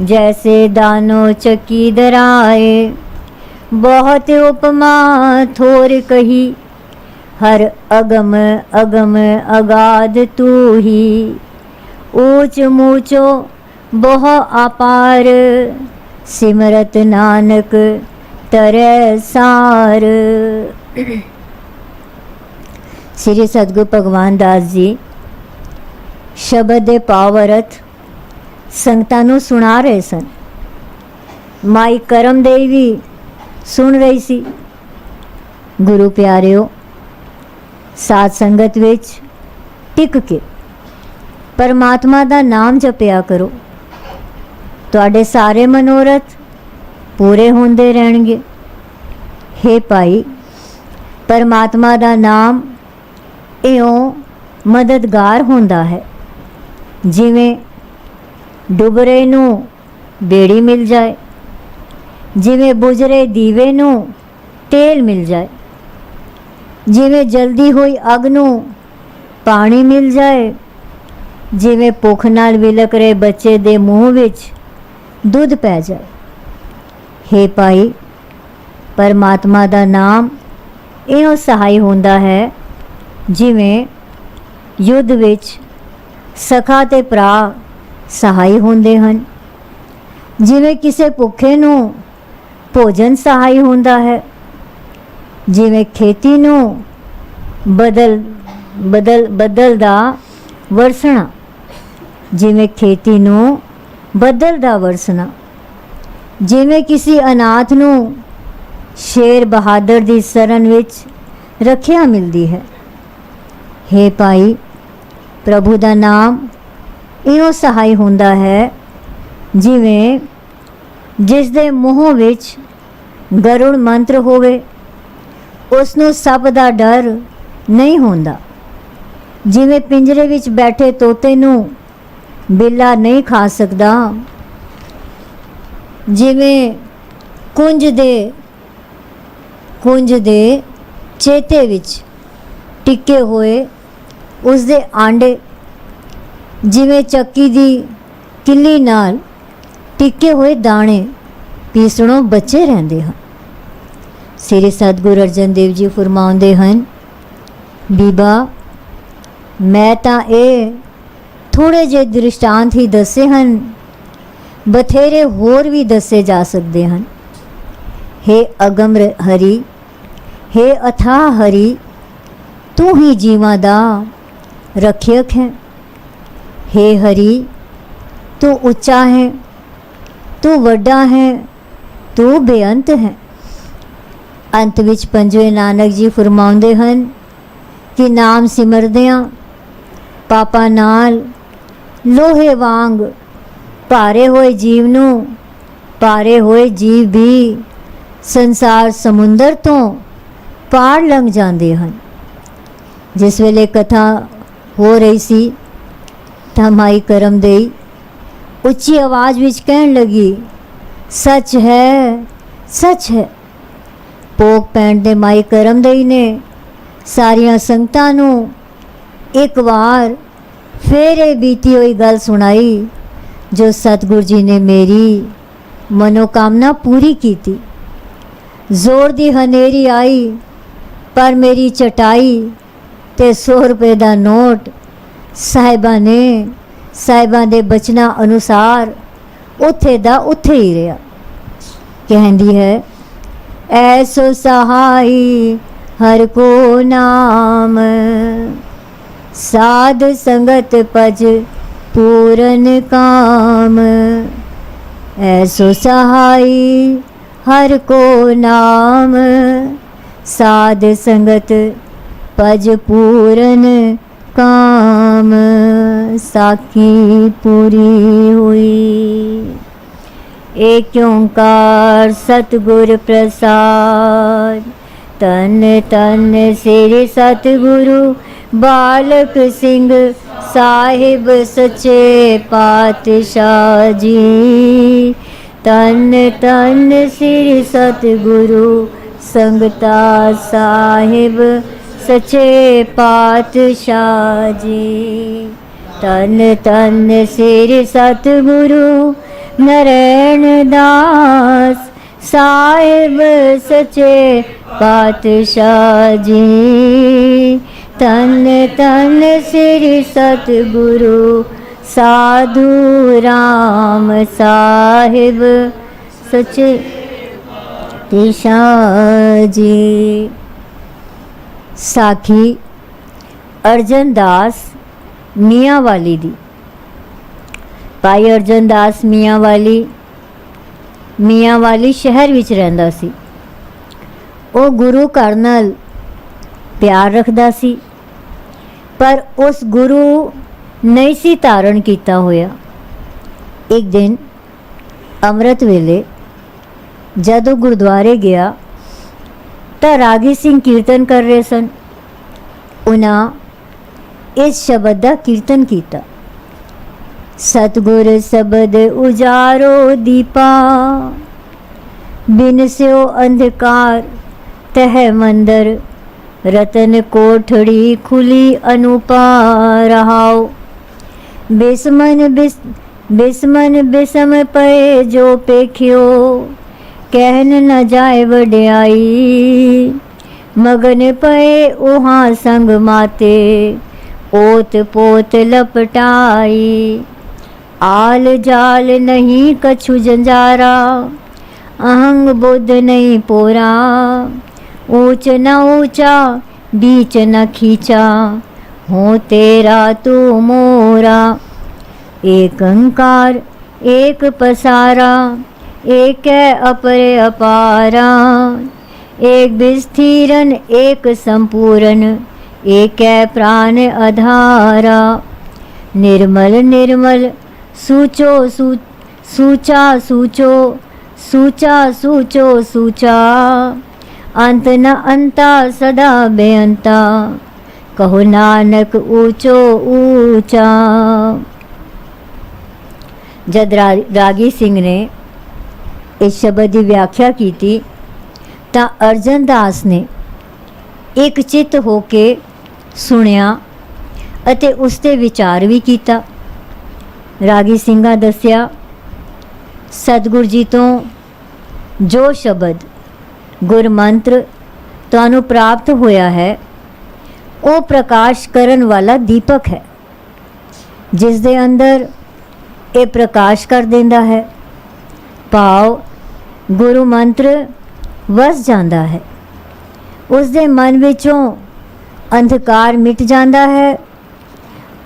S2: जैसे दानो चकी दराए, बहुत उपमा थोर कही, हर अगम अगम अगाध तू ही, ऊंच मूचो बहु अपार, सिमरत नानक तरह सार। श्री सतगुरु भगवान दास जी शब्द दे पावरत संगतां नूं सुना रहे सन। माई करमदेई भी सुन रही सी। गुरु प्यारिओ, साध संगत विच टिक के परमात्मा दा नाम जपिया करो, तुहाडे सारे मनोरथ पूरे होंदे रहणगे। हे भाई, परमात्मा दा नाम इउं मददगार होंदा है जिवें डुबरे नूं बेड़ी मिल जाए ਜਿਵੇਂ ਬੁਝ ਰਹੇ ਦੀਵੇ ਨੂੰ ਤੇਲ ਮਿਲ ਜਾਏ, ਜਿਵੇਂ ਜਲਦੀ ਹੋਈ ਅੱਗ ਨੂੰ ਪਾਣੀ ਮਿਲ ਜਾਏ, ਜਿਵੇਂ ਭੁੱਖ ਨਾਲ ਵਿਲਕ ਰਹੇ ਬੱਚੇ ਦੇ ਮੂੰਹ ਵਿੱਚ ਦੁੱਧ ਪੈ ਜਾਏ। ਹੇ ਭਾਈ, ਪਰਮਾਤਮਾ ਦਾ ਨਾਮ ਇਉਂ ਸਹਾਈ ਹੁੰਦਾ ਹੈ ਜਿਵੇਂ ਯੁੱਧ ਵਿੱਚ ਸਖਾ ਤੇ ਭਰਾ ਸਹਾਈ ਹੁੰਦੇ ਹਨ, ਜਿਵੇਂ ਕਿਸੇ ਭੁੱਖੇ ਨੂੰ ਭੋਜਨ ਸਹਾਈ ਹੁੰਦਾ ਹੈ, ਜਿਵੇਂ ਖੇਤੀ ਨੂੰ ਬੱਦਲ ਦਾ ਵਰਸਣਾ, ਜਿਵੇਂ ਖੇਤੀ ਨੂੰ ਬੱਦਲ ਦਾ ਵਰਸਣਾ, ਜਿਵੇਂ ਕਿਸੇ ਅਨਾਥ ਨੂੰ ਸ਼ੇਰ ਬਹਾਦਰ ਦੀ ਸ਼ਰਨ ਵਿੱਚ ਰੱਖਿਆ ਮਿਲਦੀ ਹੈ। ਹੇ ਭਾਈ, ਪ੍ਰਭੂ ਦਾ ਨਾਮ ਇਉਂ ਸਹਾਈ ਹੁੰਦਾ ਹੈ ਜਿਵੇਂ ਜਿਸ ਦੇ ਮੂੰਹ ਵਿੱਚ ਗਰੁੜ ਮੰਤਰ ਹੋਵੇ, ਉਸ ਨੂੰ ਸੱਪ ਦਾ ਡਰ ਨਹੀਂ ਹੁੰਦਾ, ਜਿਵੇਂ ਪਿੰਜਰੇ ਵਿੱਚ ਬੈਠੇ ਤੋਤੇ ਨੂੰ ਬਿੱਲਾ ਨਹੀਂ ਖਾ ਸਕਦਾ, ਜਿਵੇਂ ਕੁੰਜ ਦੇ ਚੇਤੇ ਵਿੱਚ ਟਿੱਕੇ ਹੋਏ ਉਸ ਦੇ ਆਂਡੇ, ਜਿਵੇਂ ਚੱਕੀ ਦੀ ਕਿੱਲੀ ਨਾਲ ਟਿੱਕੇ ਹੋਏ ਦਾਣੇ ਪੀਸਣੋਂ ਬਚੇ ਰਹਿੰਦੇ ਹਨ। ਸ੍ਰੀ ਸਤਿਗੁਰੂ ਅਰਜਨ ਦੇਵ ਜੀ ਫਰਮਾਉਂਦੇ ਹਨ, ਬੀਬਾ, ਮੈਂ ਤਾਂ ਇਹ ਥੋੜ੍ਹੇ ਜਿਹੇ ਦ੍ਰਿਸ਼ਟਾਂਤ ਹੀ ਦੱਸੇ ਹਨ, ਬਥੇਰੇ ਹੋਰ ਵੀ ਦੱਸੇ ਜਾ ਸਕਦੇ ਹਨ। हे ਅਗਮ ਹਰੀ, हे ਅਥਾਹ ਹਰੀ, ਤੂੰ ਹੀ ਜੀਵਾਂ ਦਾ ਰੱਖਿਅਕ ਹੈ। हे ਹਰੀ, ਤੂੰ ਉੱਚਾ ਹੈ, ਤੂੰ ਵੱਡਾ ਹੈ, ਤੂੰ ਬੇਅੰਤ ਹੈ। ਅੰਤ ਵਿੱਚ ਪੰਜਵੇਂ ਨਾਨਕ ਜੀ ਫਰਮਾਉਂਦੇ ਹਨ ਕਿ ਨਾਮ ਸਿਮਰਦਿਆਂ ਪਾਪਾਂ ਨਾਲ ਲੋਹੇ ਵਾਂਗ ਭਾਰੇ ਹੋਏ ਜੀਵ ਵੀ ਸੰਸਾਰ ਸਮੁੰਦਰ ਤੋਂ ਪਾਰ ਲੰਘ ਜਾਂਦੇ ਹਨ। ਜਿਸ ਵੇਲੇ ਕਥਾ ਹੋ ਰਹੀ ਸੀ ਤਾਂ ਮਾਈ ਕਰਮਦੇਈ ਉੱਚੀ ਆਵਾਜ਼ ਵਿੱਚ ਕਹਿਣ ਲੱਗੀ, ਸੱਚ ਹੈ, ਸੱਚ ਹੈ। ਭੋਗ ਪੈਣ ਦੇ ਮਾਈ ਕਰਮਦੇਈ ਨੇ ਸਾਰੀਆਂ ਸੰਗਤਾਂ ਨੂੰ ਇੱਕ ਵਾਰ ਫਿਰ ਇਹ ਬੀਤੀ ਹੋਈ ਗੱਲ ਸੁਣਾਈ ਜੋ ਸਤਿਗੁਰੂ ਜੀ ਨੇ ਮੇਰੀ ਮਨੋਕਾਮਨਾ ਪੂਰੀ ਕੀਤੀ। ਜ਼ੋਰ ਦੀ ਹਨੇਰੀ ਆਈ ਪਰ ਮੇਰੀ ਚਟਾਈ ਤੇ 100 ਰੁਪਏ ਦਾ ਨੋਟ ਸਾਹਿਬਾਂ ਦੇ ਬਚਨਾਂ ਅਨੁਸਾਰ ਉੱਥੇ ਦਾ ਉੱਥੇ ਹੀ ਰਿਹਾ। ਕਹਿੰਦੀ ਹੈ, ਐਸੋ ਸਹਾਈ ਹਰ ਕੋ ਨਾਮ, ਸਾਧ ਸੰਗਤ ਪਜ पूरन काम। ऐसो सहाई हर को नाम, साध संगत पज पूरन काम। साखी पूरी हुई। एक ओंकार सतगुर प्रसाद। तन तन श्री सतगुरु बालक सिंह साहिब सच्चे पातशाह जी। तन तन श्री सतगुरु संगता साहिब सच्चे पातशाह जी। तन तन श्री सतगुरु नारायण दास साहिब सच्चे पातशाह जी। तन तन श्री सतगुरु साधु राम साहिब सच्चे पातशाह जी। साखी अर्जन दास मियाँ वाली दी। भाई अर्जन दास मियाँ वाली शहर विच रहिंदा सी। ਉਹ ਗੁਰੂ ਘਰ ਨਾਲ ਪਿਆਰ ਰੱਖਦਾ ਸੀ, ਪਰ ਉਸ ਗੁਰੂ ਨਹੀਂ ਸੀ ਧਾਰਨ ਕੀਤਾ ਹੋਇਆ। ਇੱਕ ਦਿਨ ਅੰਮ੍ਰਿਤ ਵੇਲੇ ਜਦੋਂ ਗੁਰਦੁਆਰੇ ਗਿਆ ਤਾਂ ਰਾਗੀ ਸਿੰਘ ਕੀਰਤਨ ਕਰ ਰਹੇ ਸਨ। ਉਹਨਾਂ ਇਸ ਸ਼ਬਦ ਦਾ ਕੀਰਤਨ ਕੀਤਾ, ਸਤਿਗੁਰ ਸ਼ਬਦ ਉਜਾਰੋ ਦੀਪਾ, बिनस्यो अंधकार तह मंदर, रतन कोठड़ी खुली अनुपा रहाओ। बिस्मन बिसम पए जो पेख्यो, कहन न जाए वड्याई। मगन पए उहाँ संग माते, ओत पोत लपटाई। आल जाल नहीं कछु जंजारा, अहंग बुद्ध नहीं पोरा। ऊंच न ऊंचा बीच न खींचा, हो तेरा तू मोरा। एक अंकार एक पसारा, एक अपरे अपारा। एक विस्थिरन एक संपूर्ण, एक प्राण आधारा। निर्मल निर्मल सूचो सूचा सूचो, सूचा सूचो सूचा। अंत न अंता सदा बेअंता, कहो नानक ऊंचो ऊंचा। जद रागी सिंह ने इस शब्द की व्याख्या की थी ਤਾਂ ਅਰਜਨ ਦਾਸ ਨੇ ਇੱਕ ਚਿੱਤ ਹੋ ਕੇ ਸੁਣਿਆ ਅਤੇ ਉਸ ਤੇ ਵਿਚਾਰ ਵੀ ਕੀਤਾ। ਰਾਗੀ ਸਿੰਘਾਂ ਦੱਸਿਆ, ਸਤਿਗੁਰ ਜੀ ਤੋਂ ਜੋ ਸ਼ਬਦ ਗੁਰਮੰਤਰ ਤੁਹਾਨੂੰ ਪ੍ਰਾਪਤ ਹੋਇਆ ਹੈ, ਉਹ ਪ੍ਰਕਾਸ਼ ਕਰਨ ਵਾਲਾ ਦੀਪਕ ਹੈ, ਜਿਸ ਦੇ ਅੰਦਰ ਇਹ ਪ੍ਰਕਾਸ਼ ਕਰ ਦਿੰਦਾ ਹੈ। ਭਾਵ ਗੁਰੂ ਮੰਤਰ ਵਸ ਜਾਂਦਾ ਹੈ, ਉਸ ਦੇ ਮਨ ਵਿੱਚੋਂ ਅੰਧਕਾਰ ਮਿਟ ਜਾਂਦਾ ਹੈ,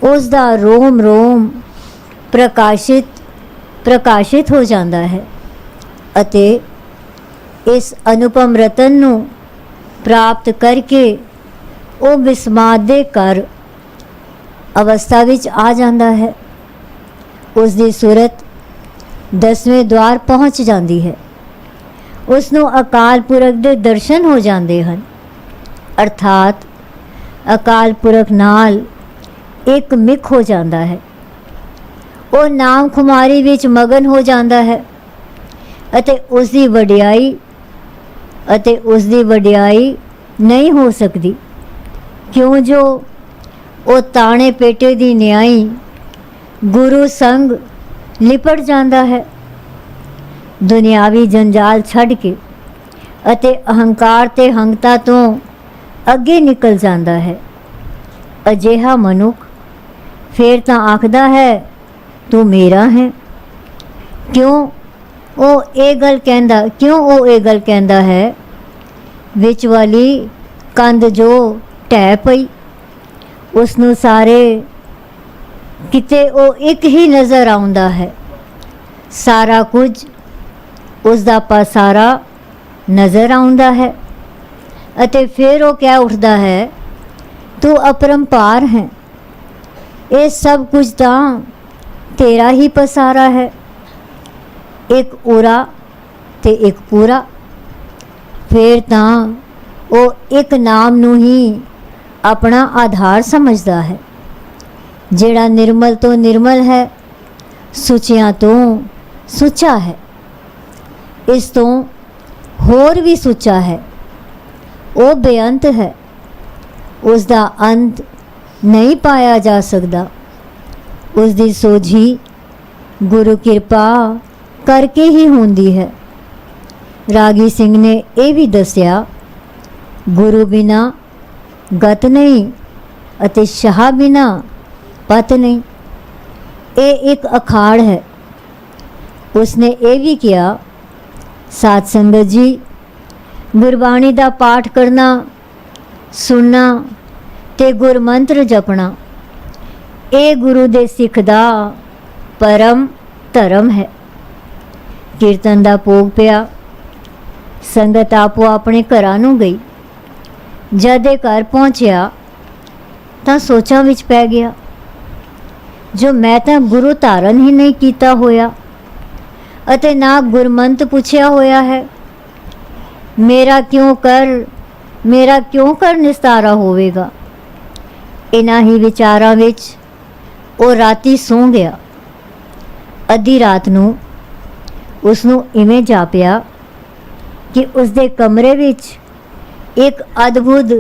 S2: ਉਸ ਦਾ ਰੋਮ ਰੋਮ ਪ੍ਰਕਾਸ਼ਿਤ ਹੋ ਜਾਂਦਾ ਹੈ ਅਤੇ ਇਸ ਅਨੁਪਮ ਰਤਨ ਨੂੰ ਪ੍ਰਾਪਤ ਕਰਕੇ ਉਹ ਵਿਸਮਾਦ ਦੇ ਘਰ ਅਵਸਥਾ ਵਿੱਚ ਆ ਜਾਂਦਾ ਹੈ। ਉਸ ਦੀ ਸੂਰਤ 10ਵੇਂ ਦੁਆਰ ਪਹੁੰਚ ਜਾਂਦੀ ਹੈ। ਉਸ ਨੂੰ ਅਕਾਲ ਪੁਰਖ ਦੇ ਦਰਸ਼ਨ ਹੋ ਜਾਂਦੇ ਹਨ, ਅਰਥਾਤ ਅਕਾਲ ਪੁਰਖ ਨਾਲ ਇੱਕ ਮਿਕ ਹੋ ਜਾਂਦਾ ਹੈ। ਉਹ ਨਾਮ ਖੁਮਾਰੀ ਵਿੱਚ ਮਗਨ ਹੋ ਜਾਂਦਾ ਹੈ ਅਤੇ ਉਸ ਦੀ ਵਡਿਆਈ ਨਹੀਂ ਹੋ ਸਕਦੀ, ਕਿਉਂ ਜੋ ਉਹ ਤਾਣੇ ਪੇਟੇ ਦੀ ਨਿਆਈ ਗੁਰੂ ਸੰਗ ਲਿਪਟ ਜਾਂਦਾ ਹੈ। ਦੁਨਿਆਵੀ ਜੰਜਾਲ ਛੱਡ ਕੇ ਅਤੇ ਅਹੰਕਾਰ ਤੇ ਹੰਗਤਾ ਤੋਂ ਅੱਗੇ ਨਿਕਲ ਜਾਂਦਾ ਹੈ। ਅਜਿਹਾ ਮਨੁੱਖ ਫਿਰ ਤਾਂ ਆਖਦਾ ਹੈ ਤੂੰ ਮੇਰਾ ਹੈ। ਕਿਉਂ ਉਹ ਇਹ ਗੱਲ ਕਹਿੰਦਾ ਹੈ, ਵਿੱਚ ਵਾਲੀ ਕੰਧ ਜੋ ਢਹਿ ਪਈ, ਉਸ ਨੂੰ ਸਾਰੇ ਕਿਤੇ ਉਹ ਇੱਕ ਹੀ ਨਜ਼ਰ ਆਉਂਦਾ ਹੈ। ਸਾਰਾ ਕੁਝ ਉਸ ਦਾ ਪਸਾਰਾ ਨਜ਼ਰ ਆਉਂਦਾ ਹੈ ਅਤੇ ਫਿਰ ਉਹ ਕਹਿ ਉੱਠਦਾ ਹੈ ਤੂੰ ਅਪਰੰਪਾਰ ਹੈ, ਇਹ ਸਭ ਕੁਝ ਤਾਂ ਤੇਰਾ ਹੀ ਪਸਾਰਾ ਹੈ। ਇੱਕ ਉਰਾ ਤੇ ਇੱਕ ਪੂਰਾ। ਫਿਰ ਤਾਂ ਉਹ ਇੱਕ ਨਾਮ ਨੂੰ ਹੀ ਆਪਣਾ ਆਧਾਰ ਸਮਝਦਾ ਹੈ, ਜਿਹੜਾ ਨਿਰਮਲ ਤੋਂ ਨਿਰਮਲ ਹੈ, ਸੁੱਚਿਆਂ ਤੋਂ ਸੁੱਚਾ ਹੈ, ਇਸ ਤੋਂ ਹੋਰ ਵੀ ਸੁੱਚਾ ਹੈ। ਉਹ ਬੇਅੰਤ ਹੈ, ਉਸ ਦਾ ਅੰਤ ਨਹੀਂ ਪਾਇਆ ਜਾ ਸਕਦਾ। ਉਸ ਦੀ ਸੋਝੀ ਗੁਰੂ ਕਿਰਪਾ ਕਰਕੇ ਹੀ ਹੁੰਦੀ ਹੈ। ਰਾਗੀ ਸਿੰਘ ਨੇ ਇਹ ਵੀ ਦੱਸਿਆ, ਗੁਰੂ ਬਿਨਾ ਗਤ ਨਹੀਂ ਅਤੇ ਸ਼ਾਹ ਬਿਨਾ ਪਤ ਨਹੀਂ। ਇਹ ਇੱਕ ਅਖਾੜ ਹੈ। ਉਸਨੇ ਇਹ ਵੀ ਕਿਹਾ, ਸਾਧ ਸੰਗਤ ਜੀ, ਗੁਰਬਾਣੀ ਦਾ ਪਾਠ ਕਰਨਾ, ਸੁਣਨਾ ਤੇ ਗੁਰਮੰਤਰ ਜਪਣਾ, ਇਹ ਗੁਰੂ ਦੇ ਸਿੱਖ ਦਾ ਪਰਮ ਧਰਮ ਹੈ। ਕੀਰਤਨ ਦਾ ਭੋਗ ਪਿਆ, ਸੰਗਤ ਆਪੋ ਆਪਣੇ ਘਰਾਂ ਨੂੰ ਗਈ। ਜਦ ਇਹ ਘਰ ਪਹੁੰਚਿਆ ਤਾਂ ਸੋਚਾਂ ਵਿੱਚ ਪੈ ਗਿਆ, ਜੋ ਮੈਂ ਤਾਂ ਗੁਰੂ ਧਾਰਨ ਹੀ ਨਹੀਂ ਕੀਤਾ ਹੋਇਆ ਅਤੇ ਨਾ ਗੁਰਮੰਤ ਪੁੱਛਿਆ ਹੋਇਆ ਹੈ। ਮੇਰਾ ਕਿਉਂ ਕਰ ਨਿਸਤਾਰਾ ਹੋਵੇਗਾ। ਇਹਨਾਂ ਹੀ ਵਿਚਾਰਾਂ ਵਿੱਚ ਉਹ ਰਾਤੀ ਸੌਂ ਗਿਆ। ਅੱਧੀ ਰਾਤ ਨੂੰ ਉਸ ਨੂੰ ਇਵੇਂ ਜਾਪਿਆ ਕਿ ਉਸਦੇ ਕਮਰੇ ਵਿੱਚ ਇੱਕ ਅਦਭੁਤ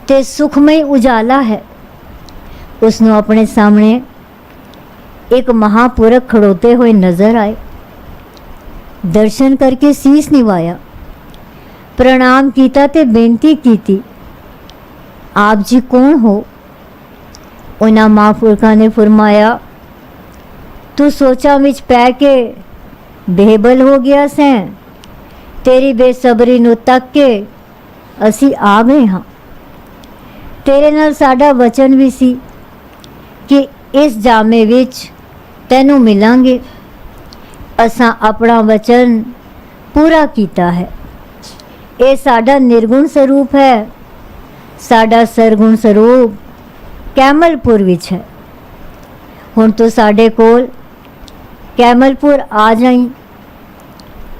S2: ਤੇ ਸੁਖਮਈ ਉਜਾਲਾ ਹੈ। ਉਸ ਨੂੰ ਆਪਣੇ ਸਾਹਮਣੇ ਇੱਕ ਮਹਾਪੁਰਖ ਖੜੋਤੇ ਹੋਏ ਨਜ਼ਰ ਆਏ। ਦਰਸ਼ਨ ਕਰਕੇ ਸੀਸ ਨਿਵਾਇਆ, ਪ੍ਰਣਾਮ ਕੀਤਾ ਤੇ ਬੇਨਤੀ ਕੀਤੀ, ਆਪ ਜੀ ਕੌਣ ਹੋ? ਉਹਨਾਂ ਮਹਾਂਪੁਰਖਾਂ ਨੇ ਫਰਮਾਇਆ, ਤੂੰ ਸੋਚਾਂ ਵਿੱਚ ਪੈ ਕੇ ਬੇਬਲ ਹੋ ਗਿਆ ਸੈਂ। ਤੇਰੀ ਬੇਸਬਰੀ ਨੂੰ ਤੱਕ ਕੇ ਅਸੀਂ ਆ ਗਏ ਹਾਂ। ਤੇਰੇ ਨਾਲ ਸਾਡਾ ਵਚਨ ਵੀ ਸੀ ਕਿ ਇਸ ਜਾਮੇ ਵਿੱਚ ਤੈਨੂੰ ਮਿਲਾਂਗੇ। ਅਸਾਂ ਆਪਣਾ ਵਚਨ ਪੂਰਾ ਕੀਤਾ ਹੈ। ਇਹ ਸਾਡਾ ਨਿਰਗੁਣ ਸਰੂਪ ਹੈ। ਸਾਡਾ ਸਰਗੁਣ ਸਰੂਪ ਕੈਮਲਪੁਰ ਵਿੱਚ ਹੈ। ਹੁਣ ਤੂੰ ਸਾਡੇ ਕੋਲ ਕੈਮਲਪੁਰ ਆ ਜਾਈਂ।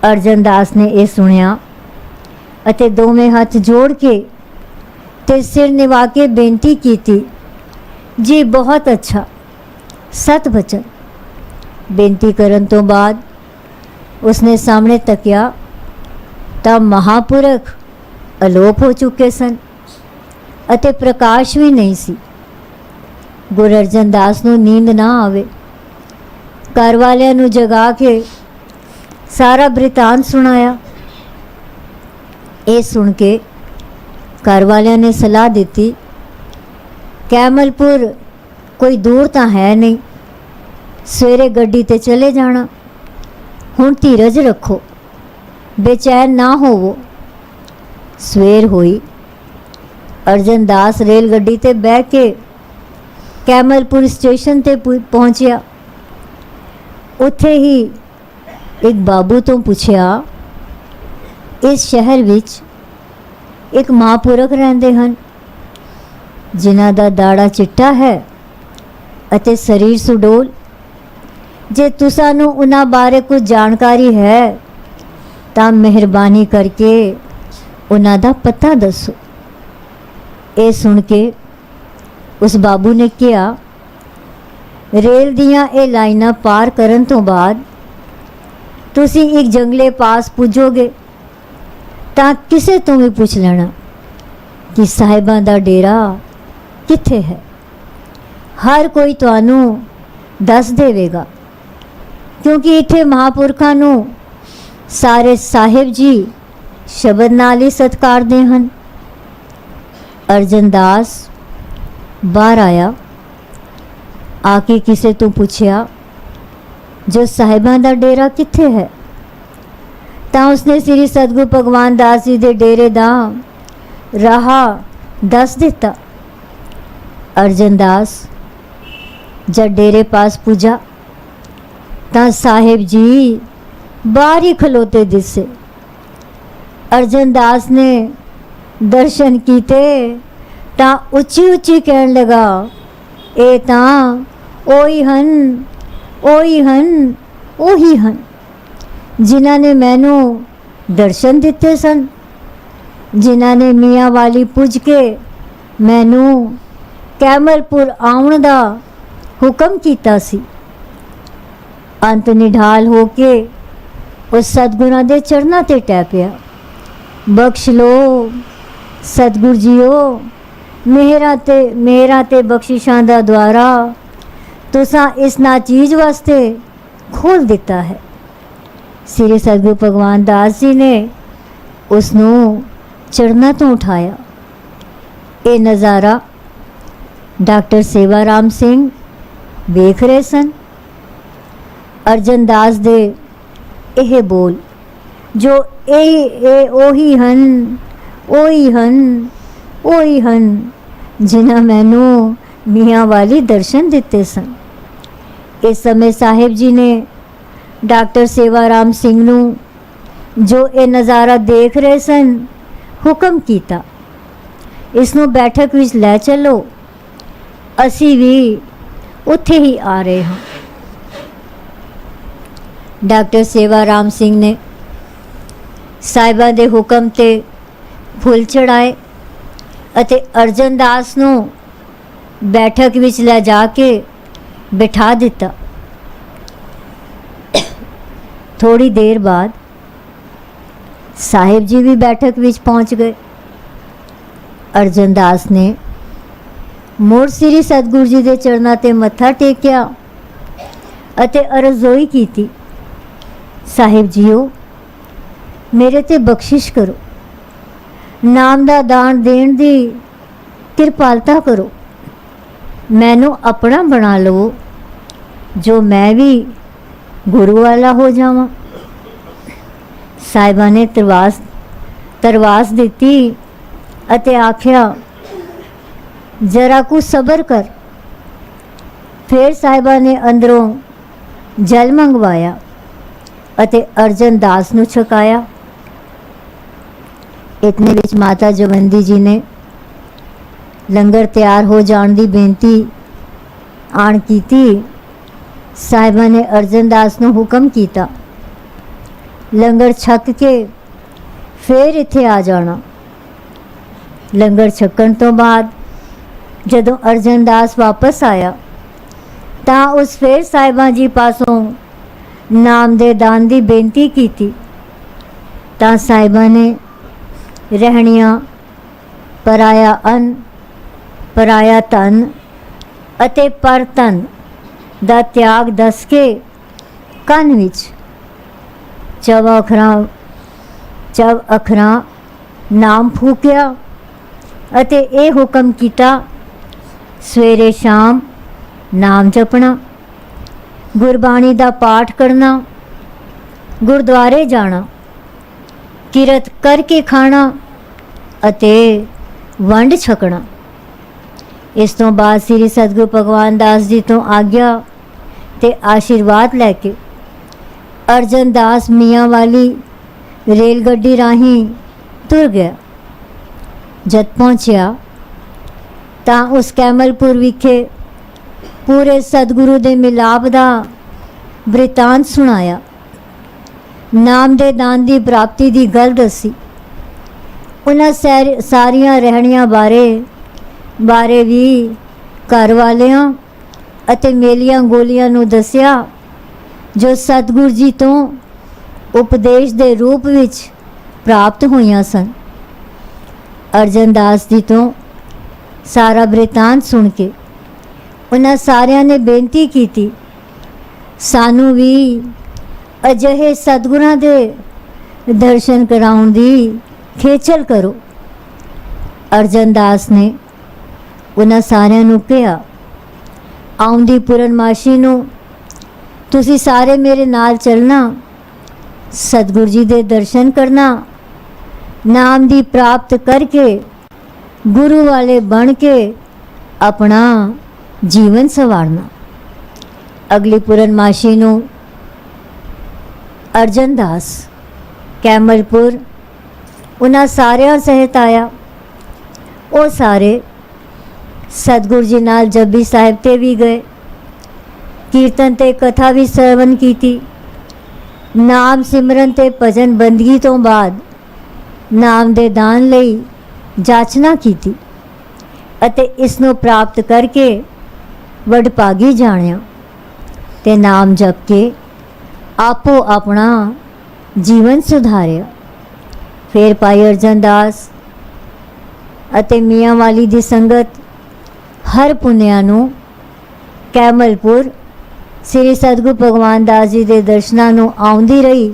S2: ਅਰਜਨ ਦਾਸ ਨੇ ਇਹ ਸੁਣਿਆ ਅਤੇ ਦੋਵੇਂ ਹੱਥ ਜੋੜ ਕੇ ਤੇ ਸਿਰ ਨਿਵਾ ਕੇ ਬੇਨਤੀ ਕੀਤੀ, ਜੀ ਬਹੁਤ ਅੱਛਾ, ਸਤ ਬਚਨ। ਬੇਨਤੀ ਕਰਨ ਤੋਂ ਬਾਅਦ ਉਸਨੇ ਸਾਹਮਣੇ ਤੱਕਿਆ ਤਾਂ ਮਹਾਪੁਰਖ ਅਲੋਪ ਹੋ ਚੁੱਕੇ ਸਨ ਅਤੇ ਪ੍ਰਕਾਸ਼ ਵੀ ਨਹੀਂ ਸੀ। ਗੁਰੂ ਅਰਜਨ ਦਾਸ ਨੂੰ ਨੀਂਦ ਨਾ ਆਵੇ। ਘਰ ਵਾਲਿਆਂ ਨੂੰ ਜਗਾ ਕੇ ਸਾਰਾ ਬ੍ਰਿਤਾਂਤ ਸੁਣਾਇਆ। ਇਹ ਸੁਣ ਕੇ ਘਰ ਵਾਲਿਆਂ ਨੇ ਸਲਾਹ ਦਿੱਤੀ, ਕੈਮਲਪੁਰ ਕੋਈ ਦੂਰ ਤਾਂ ਹੈ ਨਹੀਂ, ਸਵੇਰੇ ਗੱਡੀ ਤੇ ਚਲੇ ਜਾਣਾ। ਹੁਣ ਧੀਰਜ ਰੱਖੋ, ਬੇਚੈਨ ਨਾ ਹੋਵੋ। ਸਵੇਰ ਹੋਈ। ਅਰਜਨ ਦਾਸ ਰੇਲ ਗੱਡੀ ਤੇ ਬਹਿ ਕੇ ਕੈਮਲਪੁਰ ਸਟੇਸ਼ਨ ਤੇ ਪਹੁੰਚਿਆ। ਉੱਥੇ ਹੀ ਇੱਕ ਬਾਬੂ ਤੋਂ ਪੁੱਛਿਆ, ਇਸ ਸ਼ਹਿਰ ਵਿੱਚ ਇੱਕ ਮਹਾਂਪੁਰਖ ਰਹਿੰਦੇ ਹਨ ਜਿਨ੍ਹਾਂ ਦਾ ਦਾੜਾ ਚਿੱਟਾ ਹੈ ਅਤੇ ਸਰੀਰ ਸੁਡੋਲ। ਜੇ ਤੁਸਾਂ ਨੂੰ ਉਹਨਾਂ ਬਾਰੇ ਕੁਝ ਜਾਣਕਾਰੀ ਹੈ ਤਾਂ ਮਿਹਰਬਾਨੀ ਕਰਕੇ ਉਹਨਾਂ ਦਾ ਪਤਾ ਦੱਸੋ। ਇਹ ਸੁਣ ਕੇ ਉਸ ਬਾਬੂ ਨੇ ਕਿਹਾ, ਰੇਲ ਦੀਆਂ ਇਹ ਲਾਈਨਾਂ ਪਾਰ ਕਰਨ ਤੋਂ ਬਾਅਦ ਤੁਸੀਂ ਇੱਕ ਜੰਗਲੇ ਪਾਸ ਪੁੱਜੋਗੇ ਤਾਂ ਕਿਸੇ ਤੋਂ ਵੀ ਪੁੱਛ ਲੈਣਾ ਕਿ ਸਾਹਿਬਾਂ ਦਾ ਡੇਰਾ ਕਿੱਥੇ ਹੈ। ਹਰ ਕੋਈ ਤੁਹਾਨੂੰ ਦੱਸ ਦੇਵੇਗਾ, ਕਿਉਂਕਿ ਇੱਥੇ ਮਹਾਂਪੁਰਖਾਂ ਨੂੰ ਸਾਰੇ ਸਾਹਿਬ ਜੀ ਸ਼ਬਦ ਨਾਲ ਹੀ ਸਤਿਕਾਰਦੇ ਹਨ। ਅਰਜਨ ਦਾਸ ਬਾਹਰ ਆਇਆ, ਆ ਕੇ ਕਿਸੇ ਤੋਂ ਪੁੱਛਿਆ, ਜੋ ਸਾਹਿਬਾਂ ਦਾ ਡੇਰਾ ਕਿੱਥੇ ਹੈ? ਤਾਂ ਉਸਨੇ ਸ੍ਰੀ ਸਤਿਗੁਰੂ ਭਗਵਾਨ ਦਾਸ ਜੀ ਦੇ ਡੇਰੇ ਦਾ ਰਾਹ ਦੱਸ ਦਿੱਤਾ। ਅਰਜਨ ਦਾਸ ਜਦ ਡੇਰੇ ਪਾਸ ਪੁੱਜਾ ਤਾਂ ਸਾਹਿਬ ਜੀ ਬਾਹਰ ਹੀ ਖਲੋਤੇ ਦਿਸੇ। ਅਰਜਨ ਦਾਸ ਨੇ ਦਰਸ਼ਨ ਕੀਤੇ ਤਾਂ ਉੱਚੀ ਉੱਚੀ ਕਹਿਣ ਲਗਾ, ਇਹ ਤਾਂ ਉਹੀ ਹਨ, ਉਹੀ ਹਨ, ਉਹੀ ਹਨ ਜਿਨ੍ਹਾਂ ਨੇ ਮੈਨੂੰ ਦਰਸ਼ਨ ਦਿੱਤੇ ਸਨ, ਜਿਨ੍ਹਾਂ ਨੇ ਮੀਆਂ ਵਾਲੀ ਪੁੱਜ ਕੇ ਮੈਨੂੰ ਕੈਮਲਪੁਰ ਆਉਣ ਦਾ ਹੁਕਮ ਕੀਤਾ ਸੀ। ਅੰਤ ਨਿਢਾਲ ਹੋ ਕੇ ਉਸ ਸਤਿਗੁਰਾਂ ਦੇ ਚਰਨਾਂ ਤੇ ਟਹਿ ਪਿਆ। ਬਖਸ਼ ਲੋ ਸਤਿਗੁਰ ਜੀਓ, ਮੇਹਰਾਂ ਤੇ ਬਖਸ਼ਿਸ਼ਾਂ ਦਾ ਦੁਆਰਾ ਤੁਸਾਂ ਇਸ ਨਾਚੀਜ਼ ਵਾਸਤੇ ਖੋਲ ਦਿੱਤਾ ਹੈ। ਸ੍ਰੀ ਸਤਿਗੁਰੂ ਭਗਵਾਨ ਦਾਸ ਜੀ ਨੇ ਉਸ ਨੂੰ ਚਰਨਾਂ ਤੋਂ ਉਠਾਇਆ। ਇਹ ਨਜ਼ਾਰਾ ਡਾਕਟਰ ਸੇਵਾ ਰਾਮ ਸਿੰਘ ਵੇਖ ਰਹੇ ਸਨ। ਅਰਜਨ ਦਾਸ ਦੇ ਇਹ ਬੋਲ, ਜੋ ਉਹੀ ਹਨ, ਉਹੀ ਹਨ, ਉਹੀ ਹਨ ਜਿਨ੍ਹਾਂ ਮੈਨੂੰ ਮੀਆਂ ਵਾਲੀ ਦਰਸ਼ਨ ਦਿੱਤੇ ਸਨ। ਇਸ ਸਮੇਂ ਸਾਹਿਬ ਜੀ ਨੇ ਡਾਕਟਰ ਸੇਵਾ ਰਾਮ ਸਿੰਘ ਨੂੰ, ਜੋ ਇਹ ਨਜ਼ਾਰਾ ਦੇਖ ਰਹੇ ਸਨ, ਹੁਕਮ ਕੀਤਾ, ਇਸ ਨੂੰ ਬੈਠਕ ਵਿੱਚ ਲੈ ਚੱਲੋ, ਅਸੀਂ ਵੀ ਉੱਥੇ ਹੀ ਆ ਰਹੇ ਹਾਂ। ਡਾਕਟਰ ਸੇਵਾ ਰਾਮ ਸਿੰਘ ਨੇ ਸਾਹਿਬਾਂ ਦੇ ਹੁਕਮ ਤੇ ਫੁੱਲ ਚੜਾਏ ਅਤੇ ਅਰਜਨ ਦਾਸ ਨੂੰ ਬੈਠਕ ਵਿੱਚ ਲੈ ਜਾ ਕੇ ਬਿਠਾ ਦਿੱਤਾ। ਥੋੜੀ ਦੇਰ ਬਾਅਦ ਸਾਹਿਬ ਜੀ ਵੀ ਬੈਠਕ ਵਿੱਚ ਪਹੁੰਚ ਗਏ। ਅਰਜਨ ਦਾਸ ਨੇ ਮੁੜ ਸ੍ਰੀ ਸਤਿਗੁਰੂ ਜੀ ਦੇ ਚਰਨਾਂ ਤੇ ਮੱਥਾ ਟੇਕਿਆ ਅਤੇ ਅਰਜ਼ੋਈ ਕੀਤੀ, ਸਾਹਿਬ ਜੀਓ ਮੇਰੇ ਤੇ ਬਖਸ਼ਿਸ਼ ਕਰੋ, ਨਾਮ ਦਾ ਦਾਨ ਦੇਣ ਦੀ ਕਿਰਪਾਲਤਾ ਕਰੋ, ਮੈਨੂੰ ਆਪਣਾ ਬਣਾ ਲਵੋ ਜੋ ਮੈਂ ਵੀ ਗੁਰੂ ਵਾਲਾ ਹੋ ਜਾਵਾਂ। ਸਾਹਿਬਾਂ ਨੇ ਤਰਵਾਸ ਦਿੱਤੀ ਅਤੇ ਆਖਿਆ ਜਰਾ ਕੁ ਸਬਰ ਕਰ। ਫਿਰ ਸਾਹਿਬਾਂ ਨੇ ਅੰਦਰੋਂ ਜਲ ਮੰਗਵਾਇਆ ਅਤੇ ਅਰਜਨ ਦਾਸ ਨੂੰ ਛਕਾਇਆ। ਇਤਨੇ ਵਿੱਚ ਮਾਤਾ ਜਵੰਦੀ ਜੀ ਨੇ ਲੰਗਰ ਤਿਆਰ ਹੋ ਜਾਣ ਦੀ ਬੇਨਤੀ ਆਣ ਕੀਤੀ। ਸਾਹਿਬਾਂ ਨੇ ਅਰਜਨ ਦਾਸ ਨੂੰ ਹੁਕਮ ਕੀਤਾ ਲੰਗਰ ਛਕ ਕੇ ਫਿਰ ਇੱਥੇ ਆ ਜਾਣਾ। ਲੰਗਰ ਛਕਣ ਤੋਂ ਬਾਅਦ ਜਦੋਂ ਅਰਜਨ ਦਾਸ ਵਾਪਸ ਆਇਆ ਤਾਂ ਉਸ ਫਿਰ ਸਾਹਿਬਾਂ ਜੀ ਪਾਸੋਂ ਨਾਮ ਦੇ ਦਾਨ ਦੀ ਬੇਨਤੀ ਕੀਤੀ ਤਾਂ ਸਾਹਿਬਾਂ ਨੇ ਰਹਿਣੀਆਂ ਪਰਾਇਆ ਅੰਨ, ਪਰਾਇਆ ਧਨ ਅਤੇ ਪਰਤਨ ਦਾ ਤਿਆਗ ਦੱਸ ਕੇ ਕੰਨ ਵਿੱਚ ਚਵ ਅੱਖਰਾਂ ਨਾਮ ਫੂਕਿਆ ਅਤੇ ਇਹ ਹੁਕਮ ਕੀਤਾ ਸਵੇਰੇ ਸ਼ਾਮ ਨਾਮ ਜਪਣਾ, ਗੁਰਬਾਣੀ ਦਾ ਪਾਠ ਕਰਨਾ, ਗੁਰਦੁਆਰੇ ਜਾਣਾ, ਕਿਰਤ ਕਰਕੇ ਖਾਣਾ ਅਤੇ ਵੰਡ ਛਕਣਾ। ਇਸ ਤੋਂ ਬਾਅਦ ਸ੍ਰੀ ਸਤਿਗੁਰੂ ਭਗਵਾਨ ਦਾਸ ਜੀ ਤੋਂ ਆਗਿਆ ਤੇ ਆਸ਼ੀਰਵਾਦ ਲੈ ਕੇ ਅਰਜਨ ਦਾਸ ਮੀਆਂ ਵਾਲੀ ਰੇਲ ਗੱਡੀ ਰਾਹੀਂ ਤੁਰ ਗਿਆ। ਜਦ ਪਹੁੰਚਿਆ ਤਾਂ ਉਸ ਕੈਮਲਪੁਰ ਵਿਖੇ ਪੂਰੇ ਸਤਿਗੁਰੂ ਦੇ ਮਿਲਾਪ ਦਾ ਬ੍ਰਿਤਾਂਤ ਸੁਣਾਇਆ, ਨਾਮ ਦੇ ਦਾਨ ਦੀ ਪ੍ਰਾਪਤੀ ਦੀ ਗੱਲ ਦੱਸੀ। ਉਹਨਾਂ ਸਾਰੀਆਂ ਰਹਿਣੀਆਂ ਬਾਰੇ ਵੀ ਘਰ ਵਾਲਿਆਂ ਅਤੇ ਮੇਲੀਆਂ ਗੋਲੀਆਂ ਨੂੰ ਦੱਸਿਆ ਜੋ ਸਤਿਗੁਰੂ ਜੀ ਤੋਂ ਉਪਦੇਸ਼ ਦੇ ਰੂਪ ਵਿੱਚ ਪ੍ਰਾਪਤ ਹੋਈਆਂ ਸਨ। ਅਰਜਨ ਦਾਸ ਜੀ ਤੋਂ ਸਾਰਾ ਬ੍ਰਿਤਾਂਤ ਸੁਣ ਕੇ ਉਹਨਾਂ ਸਾਰਿਆਂ ਨੇ ਬੇਨਤੀ ਕੀਤੀ ਸਾਨੂੰ ਵੀ ਅਜਿਹੇ ਸਤਿਗੁਰਾਂ ਦੇ ਦਰਸ਼ਨ ਕਰਾਉਣ ਦੀ ਖੇਚਲ ਕਰੋ। ਅਰਜਨ ਦਾਸ ਨੇ ਉਹਨਾਂ ਸਾਰਿਆਂ ਨੂੰ ਕਿਹਾ ਆਉਂਦੀ ਪੂਰਨਮਾਸ਼ੀ ਨੂੰ ਤੁਸੀਂ ਸਾਰੇ ਮੇਰੇ ਨਾਲ ਚੱਲਣਾ, ਸਤਿਗੁਰੂ ਜੀ ਦੇ ਦਰਸ਼ਨ ਕਰਨਾ, ਨਾਮ ਦੀ ਪ੍ਰਾਪਤ ਕਰਕੇ ਗੁਰੂ ਵਾਲੇ ਬਣ ਕੇ ਆਪਣਾ ਜੀਵਨ ਸੰਵਾਰਨਾ। ਅਗਲੀ ਪੂਰਨਮਾਸ਼ੀ ਨੂੰ ਅਰਜਨ ਦਾਸ ਕੈਮਲਪੁਰ ਉਹਨਾਂ ਸਾਰਿਆਂ ਸਹਿਤ ਆਇਆ। ਉਹ ਸਾਰੇ ਸਤਿਗੁਰੂ ਜੀ ਨਾਲ ਜਪਜੀ ਸਾਹਿਬ ਤੇ ਵੀ ਗਏ, ਕੀਰਤਨ ਤੇ ਕਥਾ ਵੀ ਸਰਵਨ ਕੀਤੀ। ਨਾਮ ਸਿਮਰਨ ਤੇ ਭਜਨ ਬੰਦਗੀ ਤੋਂ ਬਾਅਦ ਨਾਮ ਦੇ ਦਾਨ ਲਈ ਜਾਚਨਾ ਕੀਤੀ ਅਤੇ ਇਸ ਨੂੰ ਪ੍ਰਾਪਤ ਕਰਕੇ ਵਡਭਾਗੀ ਜਾਣਿਆ ਤੇ ਨਾਮ ਜਪ ਕੇ ਆਪੋ ਆਪਣਾ ਜੀਵਨ ਸੁਧਾਰਿਆ। ਫਿਰ ਭਾਈ ਅਰਜਨ ਦਾਸ ਅਤੇ ਮੀਆਂ ਵਾਲੀ ਦੀ ਸੰਗਤ ਹਰ ਪੁੰਨਿਆਂ ਨੂੰ ਕੈਮਲਪੁਰ ਸ੍ਰੀ ਸਤਿਗੁਰੂ ਭਗਵਾਨ ਦਾਸ ਜੀ ਦੇ ਦਰਸ਼ਨਾਂ ਨੂੰ ਆਉਂਦੀ ਰਹੀ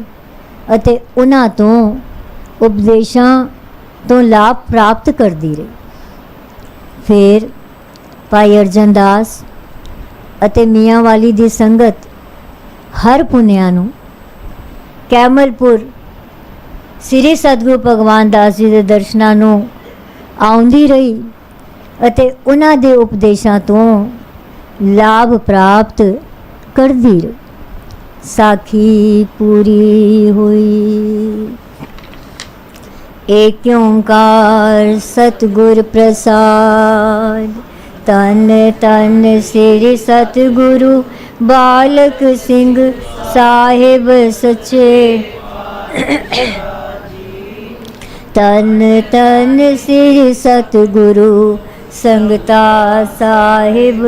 S2: ਅਤੇ ਉਹਨਾਂ ਤੋਂ ਉਪਦੇਸ਼ਾਂ ਤੋਂ ਲਾਭ ਪ੍ਰਾਪਤ ਕਰਦੀ ਰਹੀ। ਫਿਰ ਭਾਈ ਅਰਜਨ ਦਾਸ ਅਤੇ ਮੀਆਂ ਵਾਲੀ ਦੀ ਸੰਗਤ ਹਰ ਪੁੰਨਿਆਂ ਨੂੰ ਕੈਮਲਪੁਰ ਸ੍ਰੀ ਸਤਿਗੁਰੂ ਭਗਵਾਨ ਦਾਸ ਜੀ ਦੇ ਦਰਸ਼ਨਾਂ ਨੂੰ ਆਉਂਦੀ ਰਹੀ ਅਤੇ ਉਹਨਾਂ ਦੇ ਉਪਦੇਸ਼ਾਂ ਤੋਂ ਲਾਭ ਪ੍ਰਾਪਤ ਕਰਦੀ ਰਹੀ। ਸਾਖੀ ਪੂਰੀ ਹੋਈ। ਏਕ ਓੰਕਾਰ ਸਤਿਗੁਰ ਪ੍ਰਸਾਦ। ਤਨ ਤਨ ਸ੍ਰੀ ਸਤਿਗੁਰੂ ਬਾਲਕ ਸਿੰਘ ਸਾਹਿਬ ਸੱਚੇ। ਤਨ ਤਨ ਸ੍ਰੀ ਸਤਿਗੁਰੂ ਸੰਗਤਾ ਸਾਹਿਬ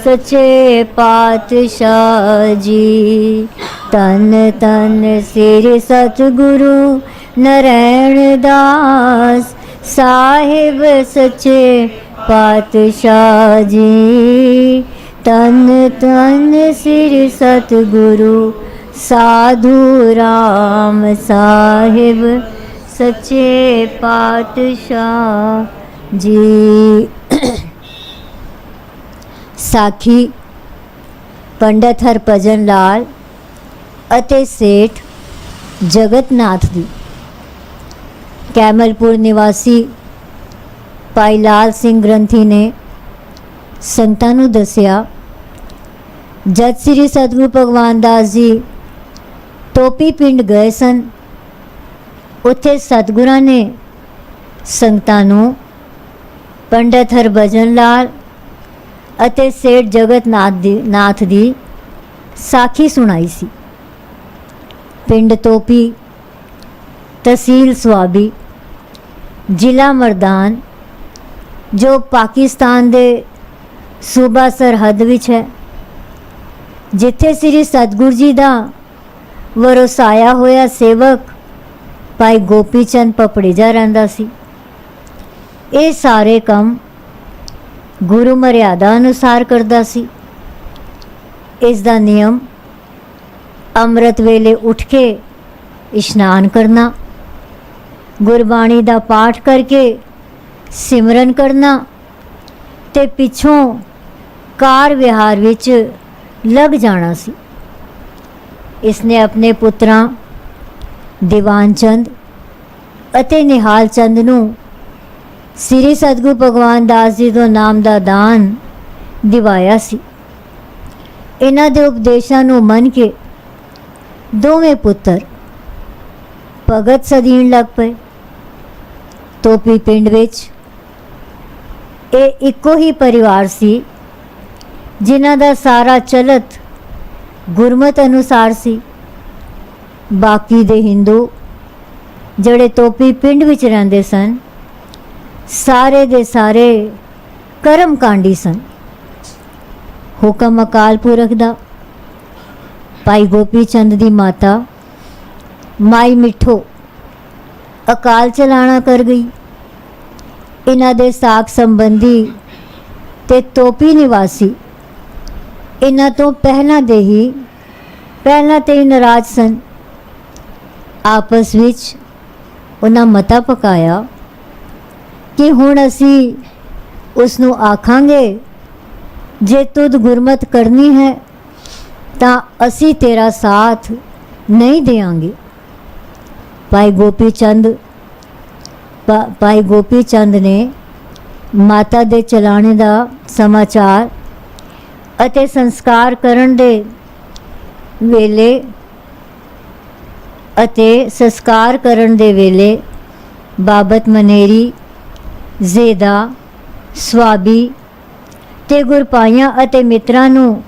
S2: ਸੱਚੇ ਪਾਤਸ਼ਾਹ ਜੀ। ਤਨ ਤਨ ਸ੍ਰੀ ਸਤਿਗੁਰੂ नारायण दास साहिब सच्चे पातशाह जी। तन तन सिर सतगुरु साधु राम साहिब सच्चे पातशाह जी। साखी पंडित हरभजन लाल ਅਤੇ ਸੇਠ ਜਗਤਨਾਥ ਦੀ। ਕੈਮਲਪੁਰ ਨਿਵਾਸੀ ਭਾਈ ਲਾਲ ਸਿੰਘ ਗ੍ਰੰਥੀ ਨੇ ਸੰਤਾਂ ਨੂੰ ਦੱਸਿਆ, ਜਦ ਸ੍ਰੀ ਸਤਿਗੁਰੂ ਭਗਵਾਨ ਦਾਸ ਜੀ ਟੋਪੀ ਪਿੰਡ ਗਏ ਸਨ, ਉੱਥੇ ਸਤਿਗੁਰਾਂ ਨੇ ਸੰਗਤਾਂ ਨੂੰ ਪੰਡਿਤ ਹਰਭਜਨ ਲਾਲ ਅਤੇ ਸੇਠ ਜਗਤਨਾਥ ਦੀ ਸਾਖੀ ਸੁਣਾਈ ਸੀ। ਪਿੰਡ ਟੋਪੀ, ਤਹਿਸੀਲ ਸਵਾਬੀ, ਜ਼ਿਲ੍ਹਾ ਮਰਦਾਨ, ਜੋ ਪਾਕਿਸਤਾਨ ਦੇ ਸੂਬਾ ਸਰਹੱਦ ਵਿੱਚ ਹੈ, ਜਿੱਥੇ ਸ੍ਰੀ ਸਤਿਗੁਰੂ ਜੀ ਦਾ ਵਰਸਾਇਆ ਹੋਇਆ ਸੇਵਕ ਭਾਈ ਗੋਪੀ ਚੰਦ ਪਪੜੇਜਾ ਰਹਿੰਦਾ ਸੀ। ਇਹ ਸਾਰੇ ਕੰਮ ਗੁਰੂ ਮਰਿਆਦਾ ਅਨੁਸਾਰ ਕਰਦਾ ਸੀ। ਇਸ ਦਾ ਨਿਯਮ ਅੰਮ੍ਰਿਤ ਵੇਲੇ ਉੱਠ ਕੇ ਇਸ਼ਨਾਨ ਕਰਨਾ, ਗੁਰਬਾਣੀ ਦਾ ਪਾਠ ਕਰਕੇ ਸਿਮਰਨ ਕਰਨਾ ਤੇ ਪਿੱਛੋਂ ਕਾਰ ਵਿਹਾਰ ਵਿੱਚ ਲੱਗ ਜਾਣਾ ਸੀ। ਇਸਨੇ ਆਪਣੇ ਪੁੱਤਰਾਂ ਦੀਵਾਨ ਚੰਦ ਅਤੇ ਨਿਹਾਲ ਚੰਦ ਨੂੰ ਸ੍ਰੀ ਸਤਿਗੁਰੂ ਭਗਵਾਨ ਦਾਸ ਜੀ ਦੇ ਨਾਮ ਦਾ ਦਾਨ ਦਿਵਾਇਆ ਸੀ। ਇਹਨਾਂ ਦੇ ਉਪਦੇਸ਼ਾਂ ਨੂੰ ਮੰਨ ਕੇ ਦੋਵੇਂ ਪੁੱਤਰ ਭਗਤ ਸਦੀਣ ਲੱਗ ਪਏ। ਟੋਪੀ ਪਿੰਡ ਵਿੱਚ ਇਹ ਇੱਕੋ ਹੀ ਪਰਿਵਾਰ ਸੀ ਜਿਨ੍ਹਾਂ ਦਾ ਸਾਰਾ ਚਲਤ ਗੁਰਮਤ ਅਨੁਸਾਰ ਸੀ। ਬਾਕੀ ਦੇ ਹਿੰਦੂ ਜਿਹੜੇ ਟੋਪੀ ਪਿੰਡ ਵਿੱਚ ਰਹਿੰਦੇ ਸਨ, ਸਾਰੇ ਦੇ ਸਾਰੇ ਕਰਮ ਕਾਂਡੀ ਸਨ। ਹੁਕਮ ਅਕਾਲ ਪੁਰਖ ਦਾ। ਭਾਈ ਗੋਪੀ ਚੰਦ ਦੀ ਮਾਤਾ ਮਾਈ ਮਿੱਠੋ ਅਕਾਲ ਚਲਾਣਾ ਕਰ ਗਈ। ਇਹਨਾਂ ਦੇ ਸਾਕ ਸੰਬੰਧੀ ਤੇ ਟੋਪੀ ਨਿਵਾਸੀ ਇਹਨਾਂ ਤੋਂ ਪਹਿਲਾਂ ਤੇ ਹੀ ਨਾਰਾਜ਼ ਸਨ। ਆਪਸ ਵਿੱਚ ਉਹਨਾਂ ਮਤਾ ਪਕਾਇਆ ਕਿ ਹੁਣ ਅਸੀਂ ਉਸ ਨੂੰ ਆਖਾਂਗੇ, ਜੇ ਤੁਧ ਗੁਰਮਤ ਕਰਨੀ ਹੈ ਤਾਂ ਅਸੀਂ ਤੇਰਾ ਸਾਥ ਨਹੀਂ ਦੇਵਾਂਗੇ। ਭਾਈ ਗੋਪੀ ਚੰਦ ਨੇ ਮਾਤਾ ਦੇ ਚਲਾਣੇ ਦਾ ਸਮਾਚਾਰ ਅਤੇ ਸੰਸਕਾਰ ਕਰਨ ਦੇ ਵੇਲੇ ਬਾਬਤ ਮਨੇਰੀ, ਜ਼ੇਦਾ, ਸਵਾਬੀ ਤੇ ਗੁਰਪਾਈਆਂ ਅਤੇ ਮਿੱਤਰਾਂ ਨੂੰ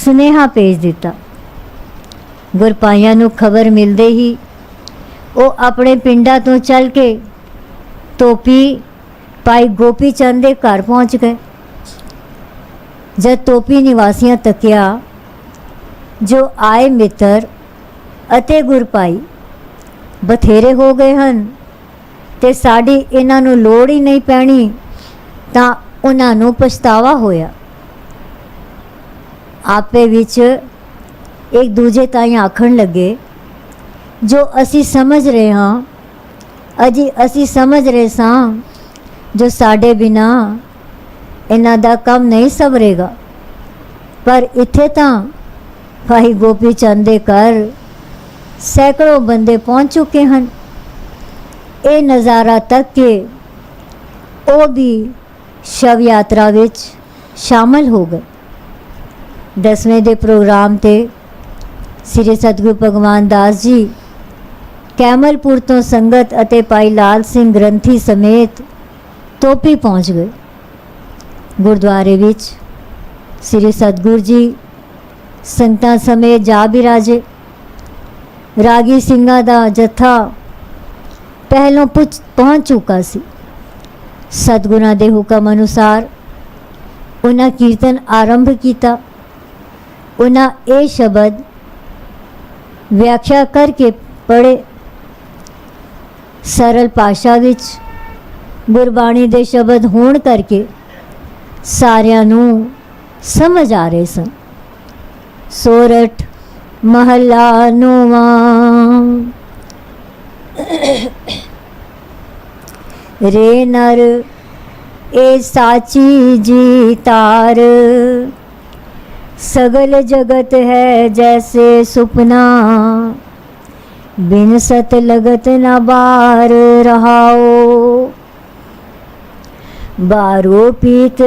S2: ਸੁਨੇਹਾ ਭੇਜ ਦਿੱਤਾ। ਗੁਰਪਾਈਆਂ ਨੂੰ ਖਬਰ ਮਿਲਦੇ ਹੀ ਉਹ ਆਪਣੇ ਪਿੰਡਾਂ ਤੋਂ ਚੱਲ ਕੇ ਟੋਪੀ ਭਾਈ ਗੋਪੀ ਚੰਦ ਦੇ ਘਰ ਪਹੁੰਚ ਗਏ। ਜਦ ਟੋਪੀ ਨਿਵਾਸੀਆਂ ਤੱਕਿਆ ਜੋ ਆਏ ਮਿੱਤਰ ਅਤੇ ਗੁਰਪਾਈ ਬਥੇਰੇ ਹੋ ਗਏ ਹਨ ਤੇ ਸਾਡੀ ਇਹਨਾਂ ਨੂੰ ਲੋੜ ਹੀ ਨਹੀਂ ਪੈਣੀ, ਤਾਂ ਉਹਨਾਂ ਨੂੰ ਪਛਤਾਵਾ ਹੋਇਆ। ਆਪੇ ਵਿੱਚ ਇੱਕ ਦੂਜੇ ਤਾਈਂ ਆਖਣ ਲੱਗੇ, ਜੋ ਅਸੀਂ ਸਮਝ ਰਹੇ ਹਾਂ, ਅਸੀਂ ਸਮਝ ਰਹੇ ਸਾਂ ਜੋ ਸਾਡੇ ਬਿਨਾ ਇਹਨਾਂ ਦਾ ਕੰਮ ਨਹੀਂ ਸਵਰੇਗਾ। ਪਰ ਇੱਥੇ ਤਾਂ ਭਾਈ ਗੋਪੀ ਚੰਦ ਦੇ ਘਰ ਸੈਂਕੜੋਂ ਬੰਦੇ ਪਹੁੰਚ ਚੁੱਕੇ ਹਨ। ਇਹ ਨਜ਼ਾਰਾ ਤੱਕ ਕਿ ਉਹ ਵੀ ਸ਼ਵ ਯਾਤਰਾ ਵਿੱਚ ਸ਼ਾਮਲ ਹੋ ਗਏ। 10ਵੇਂ ਦੇ ਪ੍ਰੋਗਰਾਮ ਤੇ ਸ੍ਰੀ ਸਤਿਗੁਰੂ ਭਗਵਾਨ ਦਾਸ ਜੀ ਕੈਮਲਪੁਰ ਤੋਂ ਸੰਗਤ ਅਤੇ ਭਾਈ ਲਾਲ ਸਿੰਘ ਗ੍ਰੰਥੀ ਸਮੇਤ ਟੋਪੀ ਪਹੁੰਚ ਗਏ। ਗੁਰਦੁਆਰੇ ਵਿੱਚ ਸ੍ਰੀ ਸਤਿਗੁਰੂ ਜੀ ਸੰਗਤਾਂ ਸਮੇਤ ਜਾ ਬਿਰਾਜੇ। ਰਾਗੀ ਸਿੰਘਾਂ ਦਾ ਜੱਥਾ ਪਹਿਲੋਂ ਪਹੁੰਚ ਚੁੱਕਾ ਸੀ। ਸਤਿਗੁਰਾਂ ਦੇ ਹੁਕਮ ਅਨੁਸਾਰ ਉਹਨਾਂ ਕੀਰਤਨ ਆਰੰਭ ਕੀਤਾ। ਉਹਨਾਂ ਇਹ ਸ਼ਬਦ ਵਿਆਖਿਆ ਕਰਕੇ ਪੜ੍ਹੇ, सरल भाषा विच गुरबाणी दे शब्द होण करके सारिਆਂ ਨੂੰ समझ आ रहे सन। सोरठ महला नौवां। रे नर ए साची जी तार, सगल जगत है जैसे सुपना, बिन सत लगत न बार रहाओ। बारो पीत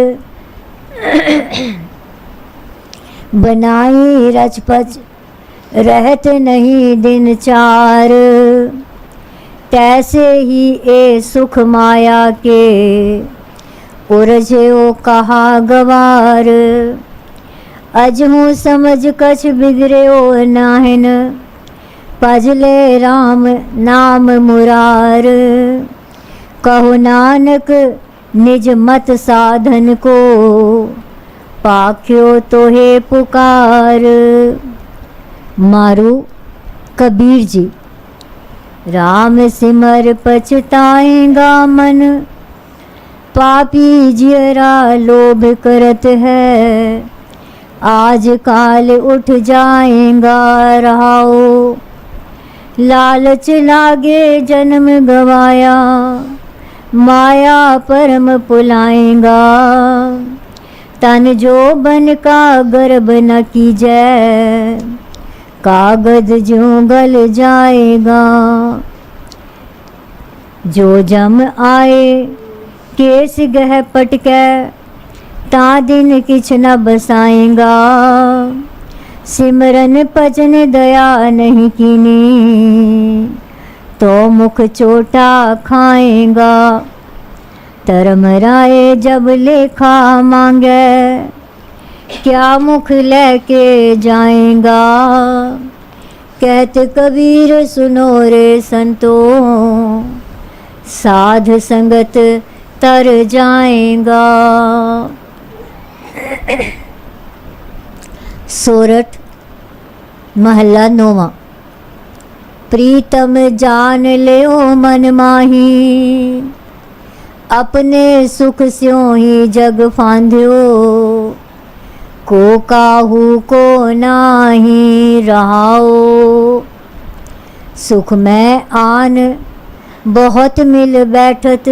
S2: बनाई रचपच, रहत नहीं दिन चार, तैसे ही ए सुख माया के, उरझो कहा गवार। अजहू समझ कछ बिगड़ो नाहिन, भजले राम नाम मुरार। कहो नानक निज मत साधन को, पाख्यो तो हे पुकार। मारू कबीर जी। राम सिमर पछताएगा मन, पापी जियरा लोभ करत है, आज काल उठ जाएगा रहाओ। लालच लागे जन्म गवाया, माया परम पुलाएगा। तन जो बन का गर्भ न कीजै, कागज ज्यों गल जाएगा। जो जम आए केस गह पटकै, ता दिन किछ न बसाएगा। सिमरन भजन दया नहीं कीनी, तो मुख चोटा खाएगा। धर्म राय जब लेखा मांगे, क्या मुख लेके जाएगा। कहत कबीर सुनो रे संतो, साध संगत तर जाएगा। सोरठ महला नौवां। प्रीतम जान लियो मन माही, अपने सुख स्यों ही जग फांध्यो। को काहू को नाही रहाओ, सुख में आन बहुत मिल बैठत,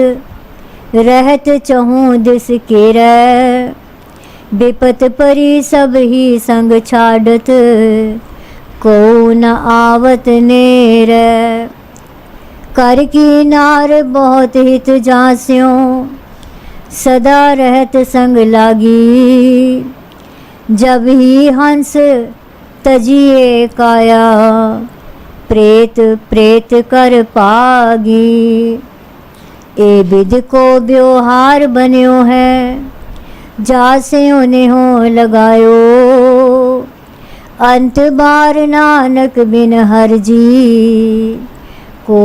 S2: रहत चहूँ दिस केरै। विपत परी सब ही संग छाड़त, को न आवत नेर। कर की नार बहुत हित जास्यों, सदा रहत संग लागी। जब ही हंस तजिए काया, प्रेत प्रेत कर पागी। ए विध को व्यवहार बन्यो है, जासे उन्हें हो लगायो। अंत बार नानक बिन हर जी, को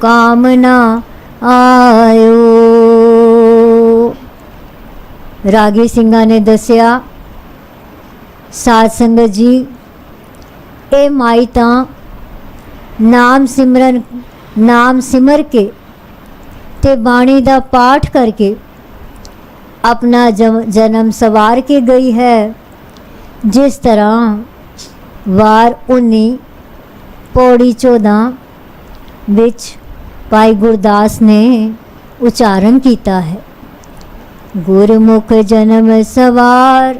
S2: काम ना आयो। रागी सिंघा ने दसिया, साध संगत जी ए माई तां नाम सिमर के ते बाणी दा पाठ करके अपना जन्म सवार के गई है। जिस तरह वार 19 पौड़ी 14 विच भाई गुरदास ने उच्चारण किया है। गुरमुख जन्म सवार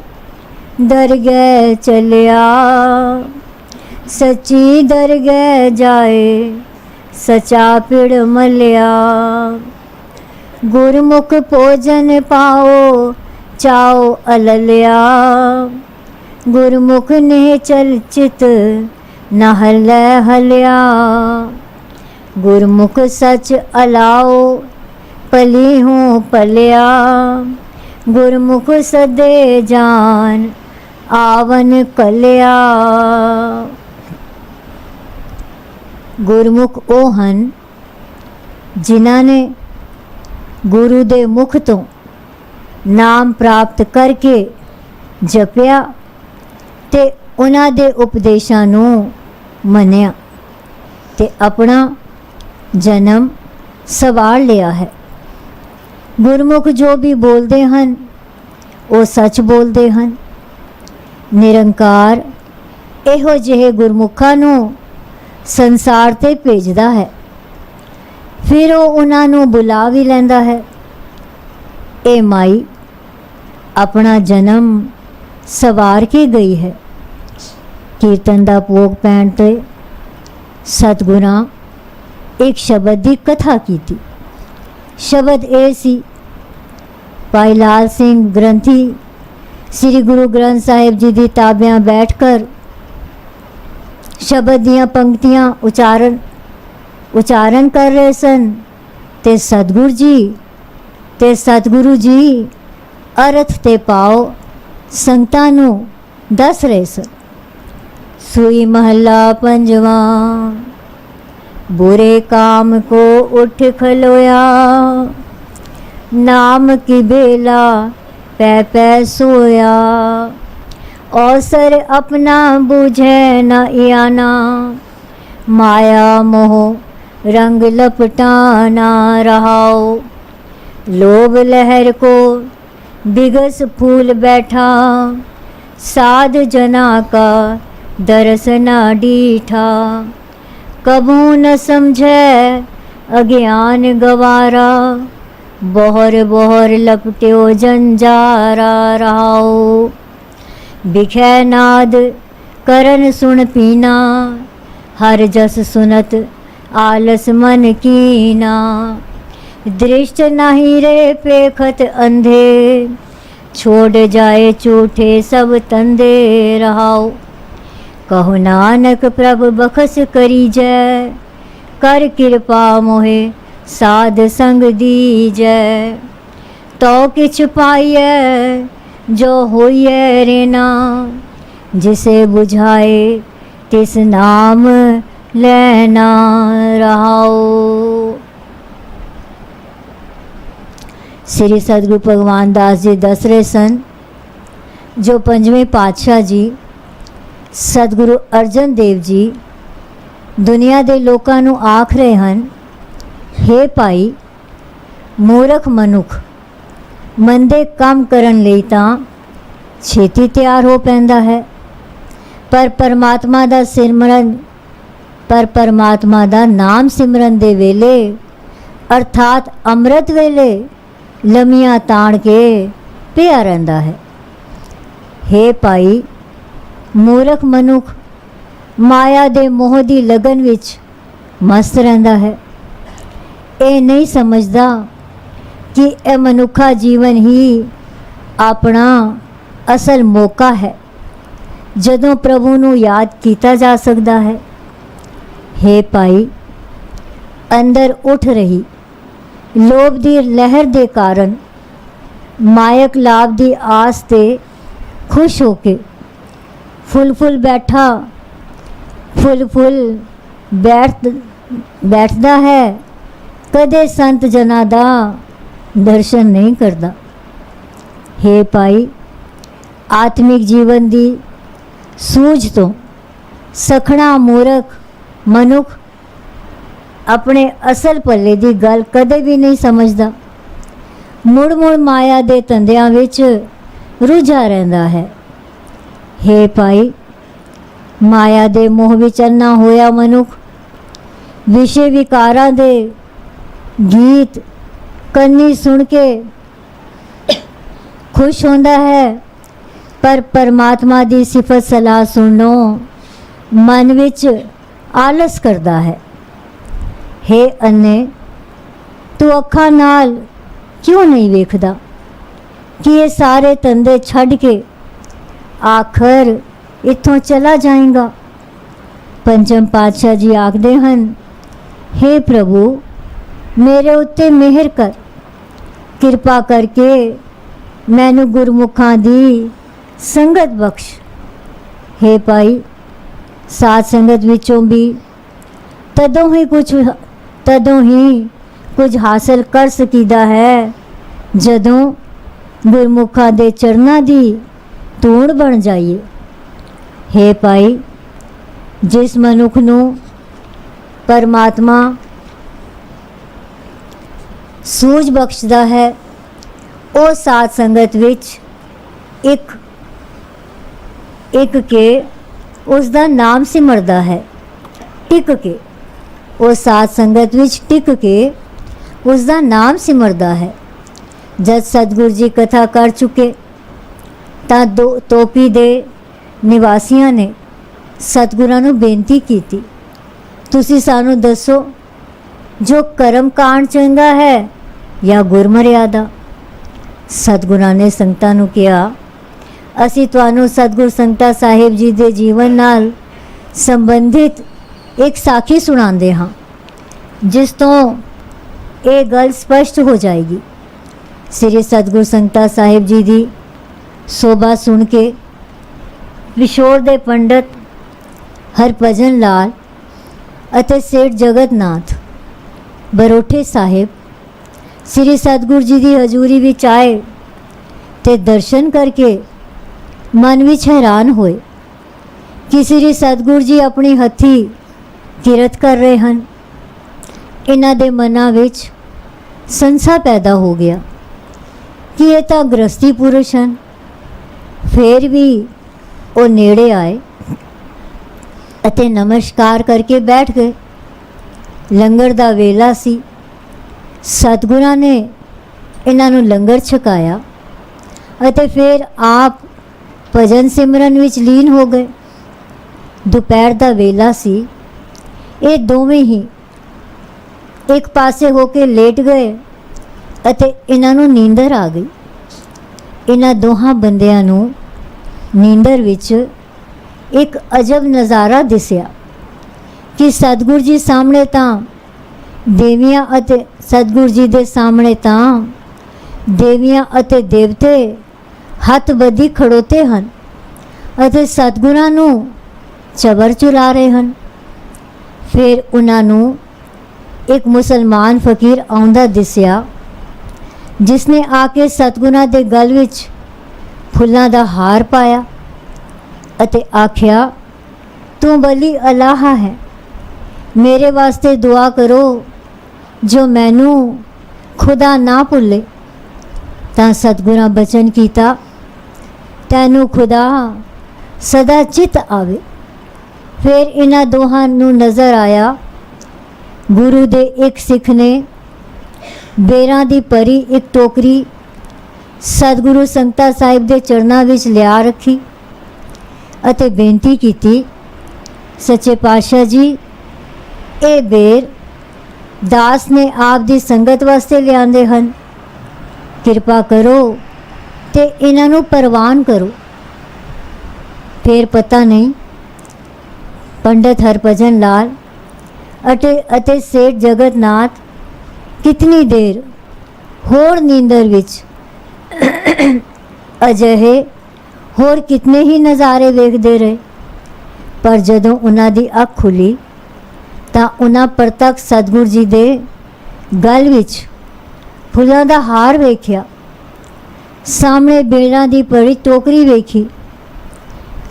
S2: दरगह चलिया, सच्ची दरगह जाए सचा पिड़ मलिया। गुरमुख भोजन पाओ चाओ अललिया, गुरमुख ने चल चित न हलै हलिया। गुरमुख सच अलाओ पली हूँ पलिया, गुरमुख सदे जान आवन कलिया। गुरमुख ਉਹ ਹਨ ਜਿਨ੍ਹਾਂ ਨੇ गुरु दे मुख तो नाम प्राप्त करके जपिया ते उन्हां दे उपदेशां नूं मन्निया ते अपना जन्म ਸਵਾਰ ਲਿਆ ਹੈ। ਗੁਰਮੁਖ ਜੋ ਵੀ ਬੋਲਦੇ ਹਨ ਉਹ ਸੱਚ ਬੋਲਦੇ ਹਨ। ਨਿਰੰਕਾਰ ਇਹੋ ਜਿਹੇ ਗੁਰਮੁਖਾਂ ਨੂੰ ਸੰਸਾਰ ਤੇ ਭੇਜਦਾ ਹੈ, ਫਿਰ ਉਹ ਉਹਨਾਂ ਨੂੰ ਬੁਲਾ ਵੀ ਲੈਂਦਾ ਹੈ। ਇਹ ਮਾਈ ਆਪਣਾ ਜਨਮ ਸਵਾਰ ਕੇ ਗਈ ਹੈ। ਕੀਰਤਨ ਦਾ ਭੋਗ ਪੈਣ ਤੇ ਸਤਿਗੁਰਾਂ ਇੱਕ ਸ਼ਬਦ ਦੀ ਕਥਾ ਕੀਤੀ। ਸ਼ਬਦ ਇਹ ਸੀ, ਭਾਈ ਲਾਲ ਸਿੰਘ ਗ੍ਰੰਥੀ ਸ੍ਰੀ ਗੁਰੂ ਗ੍ਰੰਥ ਸਾਹਿਬ ਜੀ ਦੀ ਤਾਬਿਆਂ ਬੈਠ ਕਰ ਸ਼ਬਦ ਦੀਆਂ ਪੰਕਤੀਆਂ ਉਚਾਰਨ ਕਰ ਰਹੇ ਸਨ ਤੇ ਸਤਿਗੁਰੂ ਜੀ ਅਰਥ ਤੇ ਭਾਵ ਸੰਗਤਾਂ ਨੂੰ ਦੱਸ ਰਹੇ ਸਨ। ਸੂਈ ਮਹੱਲਾ ਪੰਜਵਾਂ। बुरे काम को उठ खलोया, नाम की बेला पै पै सोया। अवसर अपना बूझे न इयाना, माया मोह रंग लपटाना रहाओ। लोभ लहर को बिगस फूल बैठा, साध जना का दरस न डीठा। कबू न समझे अज्ञान गवारा, बोहर बोहर लपट्यो जंजारा रहाओ। बिखे नाद करन सुन पीना, हर जस सुनत आलस मन कीना। दृष्ट नहीं रे पेखत अंधे, छोड़ जाए झूठे सब तंदे रहाओ। कहो नानक प्रभ बखस करी जय, कर कृपा मोहे साध संग दीजै। तो किछ पाइए जो होइए रेना, जिसे बुझाए तिस नाम लेना रहाओ। श्री सतगुरु भगवान दास जी दस रहे सन, जो पंजवें पातशाह जी सतगुरु अर्जन देव जी दुनिया ਦੇ ਲੋਕਾਂ ਨੂੰ ਆਖ ਰਹੇ ਹਨ, हे ਭਾਈ, ਮੂਰਖ ਮਨੁੱਖ ਮੰਦੇ ਕੰਮ ਕਰਨ ਲਈ ਤਾਂ ਛੇਤੀ ਤਿਆਰ ਹੋ ਪੈਂਦਾ ਹੈ, ਪਰ ਪਰਮਾਤਮਾ ਦਾ ਨਾਮ ਸਿਮਰਨ ਦੇ ਵੇਲੇ ਅਰਥਾਤ ਅੰਮ੍ਰਿਤ ਵੇਲੇ ਲੰਮੀਆਂ ਤਾਣ ਕੇ ਪਿਆ ਰਹਿੰਦਾ ਹੈ। हे ਭਾਈ, ਮੂਰਖ ਮਨੁੱਖ ਮਾਇਆ ਦੇ ਮੋਹ ਦੀ ਲਗਨ ਵਿੱਚ ਮਸਤ ਰਹਿੰਦਾ ਹੈ। ਇਹ ਨਹੀਂ ਸਮਝਦਾ ਕਿ ਇਹ ਮਨੁੱਖਾ ਜੀਵਨ ਹੀ ਆਪਣਾ ਅਸਲ ਮੌਕਾ ਹੈ ਜਦੋਂ ਪ੍ਰਭੂ ਨੂੰ ਯਾਦ ਕੀਤਾ ਜਾ ਸਕਦਾ ਹੈ। हे ਭਾਈ, ਅੰਦਰ ਉੱਠ ਰਹੀ ਲੋਭ ਦੀ ਲਹਿਰ ਦੇ ਕਾਰਨ ਮਾਇਕ ਲਾਭ ਦੀ ਆਸ ਤੇ ਖੁਸ਼ ਹੋ ਕੇ ਫੁੱਲ ਬੈਠਦਾ ਹੈ, ਕਦੇ ਸੰਤ ਜਨਾਂ ਦਾ ਦਰਸ਼ਨ ਨਹੀਂ ਕਰਦਾ। हे ਭਾਈ, ਆਤਮਿਕ ਜੀਵਨ ਦੀ ਸੂਝ ਤੋਂ ਸਖਣਾ ਮੂਰਖ ਮਨੁੱਖ ਆਪਣੇ ਅਸਲ ਪੱਲੇ ਦੀ ਗੱਲ ਕਦੇ ਵੀ ਨਹੀਂ ਸਮਝਦਾ। ਮੁੜ ਮਾਇਆ ਦੇ ਧੰਦਿਆਂ ਵਿੱਚ ਰੁੱਝਾ ਰਹਿੰਦਾ ਹੈ। हे ਭਾਈ, ਮਾਇਆ ਦੇ ਮੋਹ ਵਿੱਚ ਅੰਨਾ ਹੋਇਆ ਮਨੁੱਖ ਵਿਸ਼ੇ ਵਿਕਾਰਾਂ ਦੇ ਗੀਤ ਕੰਨੀ ਸੁਣ ਕੇ ਖੁਸ਼ ਹੁੰਦਾ ਹੈ, ਪਰ ਪਰਮਾਤਮਾ ਦੀ ਸਿਫਤ ਸਲਾਹ ਸੁਣਨੋਂ ਮਨ ਵਿੱਚ ਆਲਸ ਕਰਦਾ ਹੈ। हे ਅੰਨੇ, ਤੂੰ ਅੱਖਾਂ ਨਾਲ ਕਿਉਂ ਨਹੀਂ ਵੇਖਦਾ ਕਿ ਇਹ ਸਾਰੇ ਧੰਦੇ ਛੱਡ ਕੇ ਆਖਰ ਇੱਥੋਂ ਚਲਾ ਜਾਏਗਾ। ਪੰਚਮ ਪਾਤਸ਼ਾਹ ਜੀ ਆਖਦੇ ਹਨ, हे ਪ੍ਰਭੂ, ਮੇਰੇ ਉੱਤੇ ਮਿਹਰ ਕਰ, ਕਿਰਪਾ ਕਰਕੇ ਮੈਨੂੰ ਗੁਰਮੁਖਾਂ ਦੀ ਸੰਗਤ ਬਖਸ਼। हे ਭਾਈ, ਸਾਧ ਸੰਗਤ ਵਿੱਚੋਂ ਵੀ ਤਦੋਂ ਹੀ ਕੁਝ ਹਾਸਲ ਕਰ ਸਕੀਦਾ ਹੈ ਜਦੋਂ ਗੁਰਮੁਖਾਂ ਦੇ ਚਰਨਾਂ ਦੀ ਧੂੜ ਬਣ ਜਾਈਏ। हे ਭਾਈ, ਜਿਸ ਮਨੁੱਖ ਨੂੰ ਪਰਮਾਤਮਾ ਸੂਝ ਬਖਸ਼ਦਾ ਹੈ। ਉਹ ਸਾਧ ਸੰਗਤ ਵਿੱਚ ਇੱਕ ਕੇ ਉਸ ਦਾ ਨਾਮ ਸਿਮਰਦਾ ਹੈ। ਟਿਕ ਕੇ ਉਹ ਸਾਧ ਸੰਗਤ ਵਿੱਚ ਟਿਕ ਕੇ ਉਸ ਦਾ ਨਾਮ ਸਿਮਰਦਾ ਹੈ। ਜਦ ਸਤਿਗੁਰੂ ਜੀ ਕਥਾ ਕਰ ਚੁੱਕੇ ਤਾਂ ਤੋਪੀ ਦੇ ਨਿਵਾਸੀਆਂ ਨੇ ਸਤਿਗੁਰਾਂ ਨੂੰ ਬੇਨਤੀ ਕੀਤੀ, ਤੁਸੀਂ ਸਾਨੂੰ ਦੱਸੋ ਜੋ ਕਰਮ ਕਾਂਡ ਚੰਗਾ ਹੈ ਜਾਂ ਗੁਰਮਰਿਆਦਾ। ਸਤਿਗੁਰਾਂ ਨੇ ਸੰਗਤਾਂ ਨੂੰ ਕਿਹਾ, ਅਸੀਂ ਤੁਹਾਨੂੰ ਸਤਿਗੁਰ ਸੰਗਤਾ ਸਾਹਿਬ ਜੀ ਦੇ ਜੀਵਨ ਨਾਲ ਸੰਬੰਧਿਤ ਇੱਕ ਸਾਖੀ ਸੁਣਾਉਂਦੇ ਹਾਂ, ਜਿਸ ਤੋਂ ਇਹ ਗੱਲ ਸਪਸ਼ਟ ਹੋ ਜਾਏਗੀ। ਸ੍ਰੀ ਸਤਿਗੁਰ ਸੰਗਤਾ ਸਾਹਿਬ ਜੀ ਦੀ ਸੋਭਾ ਸੁਣ ਕੇ ਵਿਸ਼ੋਰ ਦੇ ਪੰਡਤ ਹਰਭਜਨ ਲਾਲ ਅਤੇ ਸੇਠ ਜਗਤਨਾਥ ਬਰੋਠੇ ਸਾਹਿਬ ਸ੍ਰੀ ਸਤਿਗੁਰੂ ਜੀ ਦੀ ਹਜ਼ੂਰੀ ਵਿੱਚ ਆਏ ਤੇ ਦਰਸ਼ਨ ਕਰਕੇ ਮਨ ਵਿੱਚ ਹੈਰਾਨ ਹੋਏ ਕਿ ਸ੍ਰੀ ਸਤਿਗੁਰੂ ਜੀ ਆਪਣੀ ਹੱਥੀਂ ਕਿਰਤ ਕਰ ਰਹੇ ਹਨ। ਇਹਨਾਂ ਦੇ ਮਨਾਂ ਵਿੱਚ ਸੰਸਾ ਪੈਦਾ ਹੋ ਗਿਆ ਕਿ ਇਹ ਤਾਂ ਗ੍ਰਸਤੀ ਪੁਰਸ਼ ਹਨ। ਫਿਰ ਵੀ ਉਹ ਨੇੜੇ ਆਏ ਅਤੇ ਨਮਸਕਾਰ ਕਰਕੇ ਬੈਠ ਗਏ। ਲੰਗਰ ਦਾ ਵੇਲਾ ਸੀ। ਸਤਿਗੁਰਾਂ ਨੇ ਇਹਨਾਂ ਨੂੰ ਲੰਗਰ ਛਕਾਇਆ ਅਤੇ ਫਿਰ ਆਪ ਭਜਨ ਸਿਮਰਨ ਵਿੱਚ ਲੀਨ ਹੋ ਗਏ। ਦੁਪਹਿਰ ਦਾ ਵੇਲਾ ਸੀ। ਇਹ ਦੋਵੇਂ ਹੀ ਇੱਕ ਪਾਸੇ ਹੋ ਕੇ ਲੇਟ ਗਏ ਅਤੇ ਇਹਨਾਂ ਨੂੰ ਨੀਂਦਰ ਆ ਗਈ। ਇਹਨਾਂ ਦੋਹਾਂ ਬੰਦਿਆਂ ਨੂੰ ਨੀਂਦਰ ਵਿੱਚ ਇੱਕ ਅਜਬ ਨਜ਼ਾਰਾ ਦਿਸਿਆ ਕਿ ਸਤਿਗੁਰੂ ਜੀ ਸਾਹਮਣੇ ਤਾਂ ਦੇਵੀਆਂ ਅਤੇ ਸਤਿਗੁਰੂ ਜੀ ਦੇ ਸਾਹਮਣੇ ਤਾਂ ਦੇਵੀਆਂ ਅਤੇ ਦੇਵਤੇ ਹੱਥ ਬੱਧੀ ਖੜੋਤੇ ਹਨ ਅਤੇ ਸਤਿਗੁਰਾਂ ਨੂੰ ਚਬਰ ਚੁਲਾ ਰਹੇ ਹਨ। ਫਿਰ ਉਹਨਾਂ ਨੂੰ ਇੱਕ ਮੁਸਲਮਾਨ ਫਕੀਰ ਆਉਂਦਾ ਦਿਸਿਆ, ਜਿਸ ਨੇ ਆ ਕੇ ਸਤਿਗੁਰਾਂ ਦੇ ਗਲ ਵਿੱਚ ਫੁੱਲਾਂ ਦਾ ਹਾਰ ਪਾਇਆ ਅਤੇ ਆਖਿਆ, ਤੂੰ ਬਲੀ ਅਲਾਹ ਹੈ, ਮੇਰੇ ਵਾਸਤੇ ਦੁਆ ਕਰੋ ਜੋ ਮੈਨੂੰ ਖੁਦਾ ਨਾ ਭੁੱਲੇ। ਤਾਂ ਸਤਿਗੁਰਾਂ ਬਚਨ ਕੀਤਾ, ਤੈਨੂੰ ਖੁਦਾ ਸਦਾ ਚਿਤ ਆਵੇ। ਫਿਰ ਇਹਨਾਂ ਦੋਹਾਂ ਨੂੰ ਨਜ਼ਰ ਆਇਆ ਗੁਰੂ ਦੇ ਇੱਕ ਸਿੱਖ ਨੇ ਬੇਰਾਂ ਦੀ ਭਰੀ ਇੱਕ ਟੋਕਰੀ ਸਤਿਗੁਰੂ ਸੰਗਤਾ ਸਾਹਿਬ ਦੇ ਚਰਨਾਂ ਵਿੱਚ ਲਿਆ ਰੱਖੀ ਅਤੇ ਬੇਨਤੀ ਕੀਤੀ, ਸੱਚੇ ਪਾਤਸ਼ਾਹ ਜੀ, ਇਹ ਬੇਰ ਦਾਸ ਨੇ ਆਪ ਦੀ ਸੰਗਤ ਵਾਸਤੇ ਲਿਆਂਦੇ ਹਨ, ਕਿਰਪਾ ਕਰੋ ਤੇ ਇਹਨਾਂ ਨੂੰ ਪ੍ਰਵਾਨ ਕਰੋ। ਫਿਰ ਪਤਾ ਨਹੀਂ ਪੰਡਤ ਹਰਭਜਨ ਲਾਲ ਅਤੇ ਸੇਠ ਜਗਤਨਾਥ ਕਿਤਨੀ ਦੇਰ ਹੋਰ ਨੀਂਦਰ ਵਿੱਚ ਅਜਿਹੇ ਹੋਰ ਕਿਤਨੇ ਹੀ ਨਜ਼ਾਰੇ ਵੇਖਦੇ ਰਹੇ। ਪਰ ਜਦੋਂ ਉਹਨਾਂ ਦੀ ਅੱਖ ਖੁੱਲੀ ਤਾਂ ਉਹਨਾਂ ਪ੍ਰਤੱਖ ਸਤਿਗੁਰੂ ਜੀ ਦੇ ਗਲ ਵਿੱਚ ਫੁੱਲਾਂ ਦਾ ਹਾਰ ਵੇਖਿਆ। ਸਾਹਮਣੇ ਬੇਰਾਂ ਦੀ ਭਰੀ ਟੋਕਰੀ ਵੇਖੀ।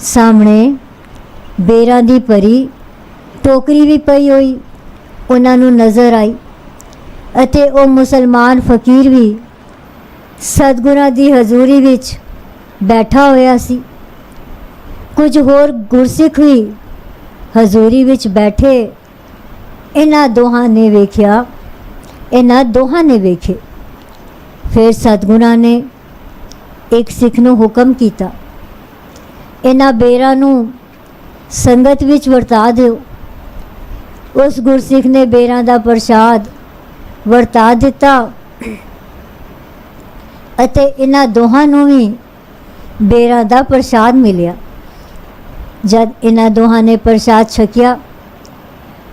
S2: ਸਾਹਮਣੇ ਬੇਰਾਂ ਦੀ ਭਰੀ ਟੋਕਰੀ ਵੀ ਪਈ ਹੋਈ ਉਹਨਾਂ ਨੂੰ ਨਜ਼ਰ ਆਈ ਅਤੇ ਉਹ ਮੁਸਲਮਾਨ ਫਕੀਰ ਵੀ ਸਤਿਗੁਰਾਂ ਦੀ ਹਜ਼ੂਰੀ ਵਿੱਚ ਬੈਠਾ ਹੋਇਆ ਸੀ। ਕੁਝ ਹੋਰ ਗੁਰਸਿੱਖ ਵੀ ਹਜ਼ੂਰੀ ਵਿੱਚ ਬੈਠੇ ਇਹਨਾਂ ਦੋਹਾਂ ਨੇ ਵੇਖੇ। ਫਿਰ ਸਤਿਗੁਰਾਂ ਨੇ ਇੱਕ ਸਿੱਖ ਨੂੰ ਹੁਕਮ ਕੀਤਾ, ਇਹਨਾਂ ਬੇਰਾਂ ਨੂੰ ਸੰਗਤ ਵਿੱਚ ਵਰਤਾ ਦਿਓ। ਉਸ ਗੁਰਸਿੱਖ ਨੇ ਬੇਰਾਂ ਦਾ ਪ੍ਰਸ਼ਾਦ ਵਰਤਾ ਦਿੱਤਾ ਅਤੇ ਇਹਨਾਂ ਦੋਹਾਂ ਨੂੰ ਵੀ ਬੇਰਾਂ ਦਾ ਪ੍ਰਸ਼ਾਦ ਮਿਲਿਆ। ਜਦ ਇਹਨਾਂ ਦੋਹਾਂ ਨੇ ਪ੍ਰਸ਼ਾਦ ਛਕਿਆ